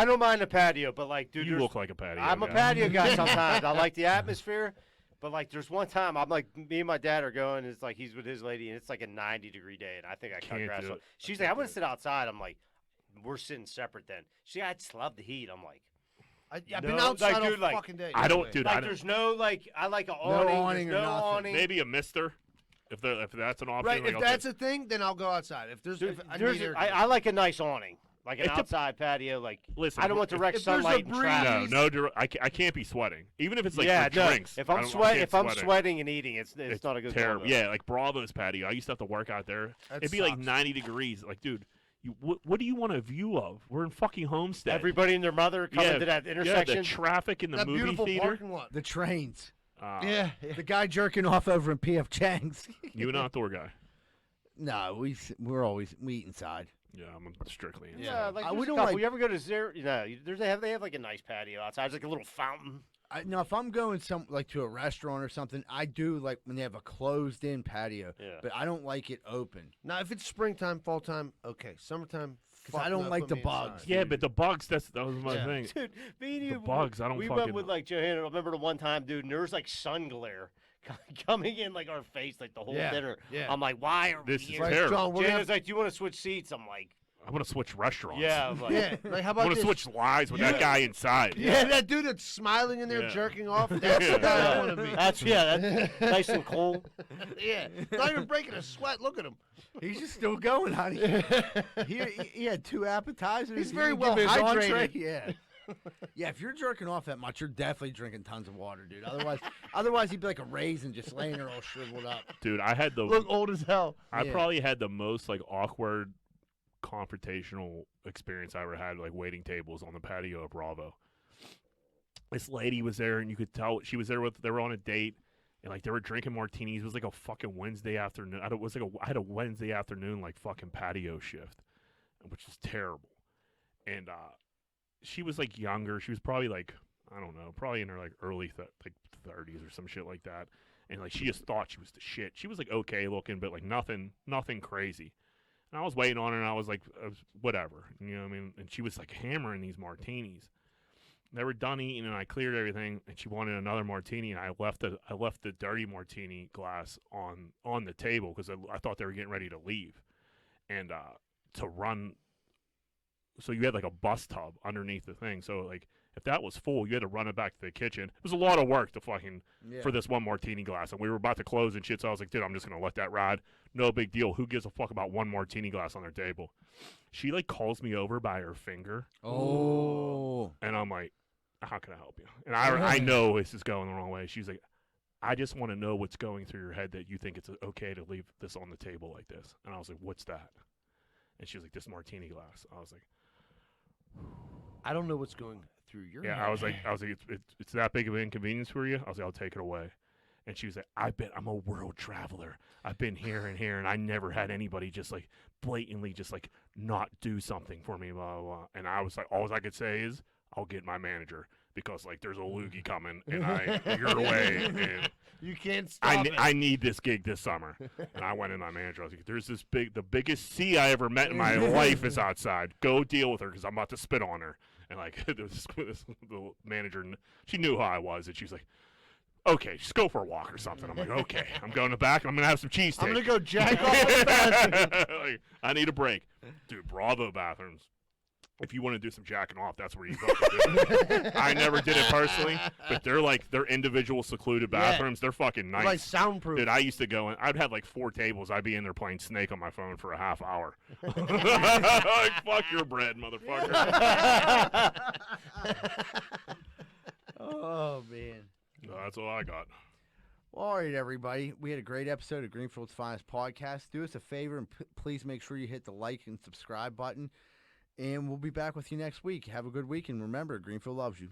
don't mind the patio, but like, dude,
You
there's-
look like a patio.
I'm a
guy.
patio guy sometimes. I like the atmosphere, but like, there's one time I'm like, me and my dad are going. It's like he's with his lady, and it's like a 90-degree day, and I think I cut
Can't
grass.
do
off.
it.
She's like, I want to sit outside. I'm like, we're sitting separate then. She's like, I just love the heat. I'm like,
I've
No,
been
like,
outside all
dude, like,
fucking day.
I don't,
anyway.
dude.
like
I don't,
there's no like, I like an awning.
awning
there's
or
no
nothing.
awning.
maybe a mister. If that's an option,
Right,
like,
if
I'll
that's
take-
a thing, then I'll go outside. If there's,
Dude,
if I
there's
need air
I like a nice awning, like an
It dep-
outside patio. Like,
listen.
I don't want
if-
direct
if there's a
sunlight and
breeze-
traffic.
No, I can't be sweating. Even if it's like
yeah,
for
no.
drinks.
If
I
I'm
don't- I
sweat,
can't
if I'm
sweat it.
sweating and eating, it's not a good
terrible.
combo.
Yeah, like Bravo's patio. I used to have to work out there.
That
It'd be like
sucks.
90 degrees. Like, dude, what do you want a view of? We're in fucking Homestead.
Everybody and their mother coming
Yeah,
to that
yeah,
intersection.
the traffic in the
that
movie
beautiful
theater.
parking lot.
The trains.
Yeah.
The guy jerking off over in P.F. Chang's.
You an outdoor guy?
No, we eat inside.
Yeah, I'm strictly inside.
Yeah, like
we
there's a
don't
couple.
like-
You ever go to Zero? You know, they have like a nice patio outside. It's like a little fountain.
Now, if I'm going to a restaurant or something, I do like when they have a closed-in patio.
Yeah.
But I don't like it open.
Now, if it's springtime, fall time, okay. Summertime,
'Cause I don't like the bugs.
Yeah, but the bugs, that was my
Yeah.
thing.
Dude, me and you,
The bugs, I don't
we
fucking
went with like Johanna. I remember the one time, dude, and there was like sun glare coming in like our face like the whole
Yeah,
dinner.
yeah.
I'm like, why are
This
we
is
here?
terrible.
John, we're gonna
Johanna's like, do you want to switch seats? I'm like,
I want to switch restaurants.
yeah. I'm like,
yeah, like how
I
about
want to
this?
switch lives with that guy inside.
Yeah, that dude that's smiling in there
Yeah.
jerking off. That's the guy I want to be.
That's that's nice and cold.
Yeah, not even breaking a sweat. Look at him.
He's just still going, honey. he had 2 appetizers.
He's
He
very
didn't
well
give his entree.
hydrated.
Yeah. Yeah, if you're jerking off that much, you're definitely drinking tons of water, dude. Otherwise he'd be like a raisin just laying there all shriveled up.
Dude, I had the
Look old as hell.
I
Yeah.
probably had the most like awkward confrontational experience I ever had, like waiting tables on the patio of Bravo. This lady was there, and you could tell she was there they were on a date, and like they were drinking martinis. It was like a fucking Wednesday afternoon. I had a Wednesday afternoon like fucking patio shift, which is terrible. And she was like younger. She was probably like, I don't know, probably in her like early 30s or some shit like that. And like she just thought she was the shit. She was like okay looking, but like nothing crazy. And I was waiting on her, and I was like, whatever, you know what I mean? And she was like hammering these martinis. They were done eating, and I cleared everything, and she wanted another martini, and I left the dirty martini glass on the table because I thought they were getting ready to leave, and to run. So you had like a bus tub underneath the thing. So like if that was full, you had to run it back to the kitchen. It was a lot of work to fucking
Yeah.
for this one martini glass, and we were about to close and shit. So I was like, dude, I'm just gonna let that ride. No big deal. Who gives a fuck about one martini glass on their table? She like calls me over by her finger,
Oh.
and I'm like, how can I help you? And I know this is going the wrong way. She's like, I just want to know what's going through your head that you think it's okay to leave this on the table like this. And I was like, what's that? And she was like, this martini glass. I was like,
I don't know what's going through your head.
I was like, it's that big of an inconvenience for you? I was like, I'll take it away. And she was like, I bet I'm a world traveler. I've been here and here, and I never had anybody just like blatantly just like not do something for me, blah, blah, blah. And I was like, all I could say is, I'll get my manager because like there's a loogie coming, and you're away, and
You can't stop it.
I need this gig this summer. And I went in my manager. I was like, there's the biggest C I ever met in my life is outside. Go deal with her because I'm about to spit on her. And like the manager, she knew who I was, and she was like, okay, just go for a walk or something. I'm like, okay, I'm going to back, and I'm going to have some cheesesteak.
I'm going to go jack off in the bathroom.
Like, I need a break. Dude, Bravo bathrooms. If you want to do some jacking off, that's where you go. I never did it personally, but they're individual secluded bathrooms. They're fucking nice.
Like soundproof.
Dude, I used to go in. I'd have like 4 tables. I'd be in there playing Snake on my phone for a half hour. Like, fuck your bread, motherfucker.
Oh, man.
So that's all I got.
Well, all right, everybody. We had a great episode of Greenfield's Finest Podcast. Do us a favor and please make sure you hit the like and subscribe button. And we'll be back with you next week. Have a good week. And remember, Greenfield loves you.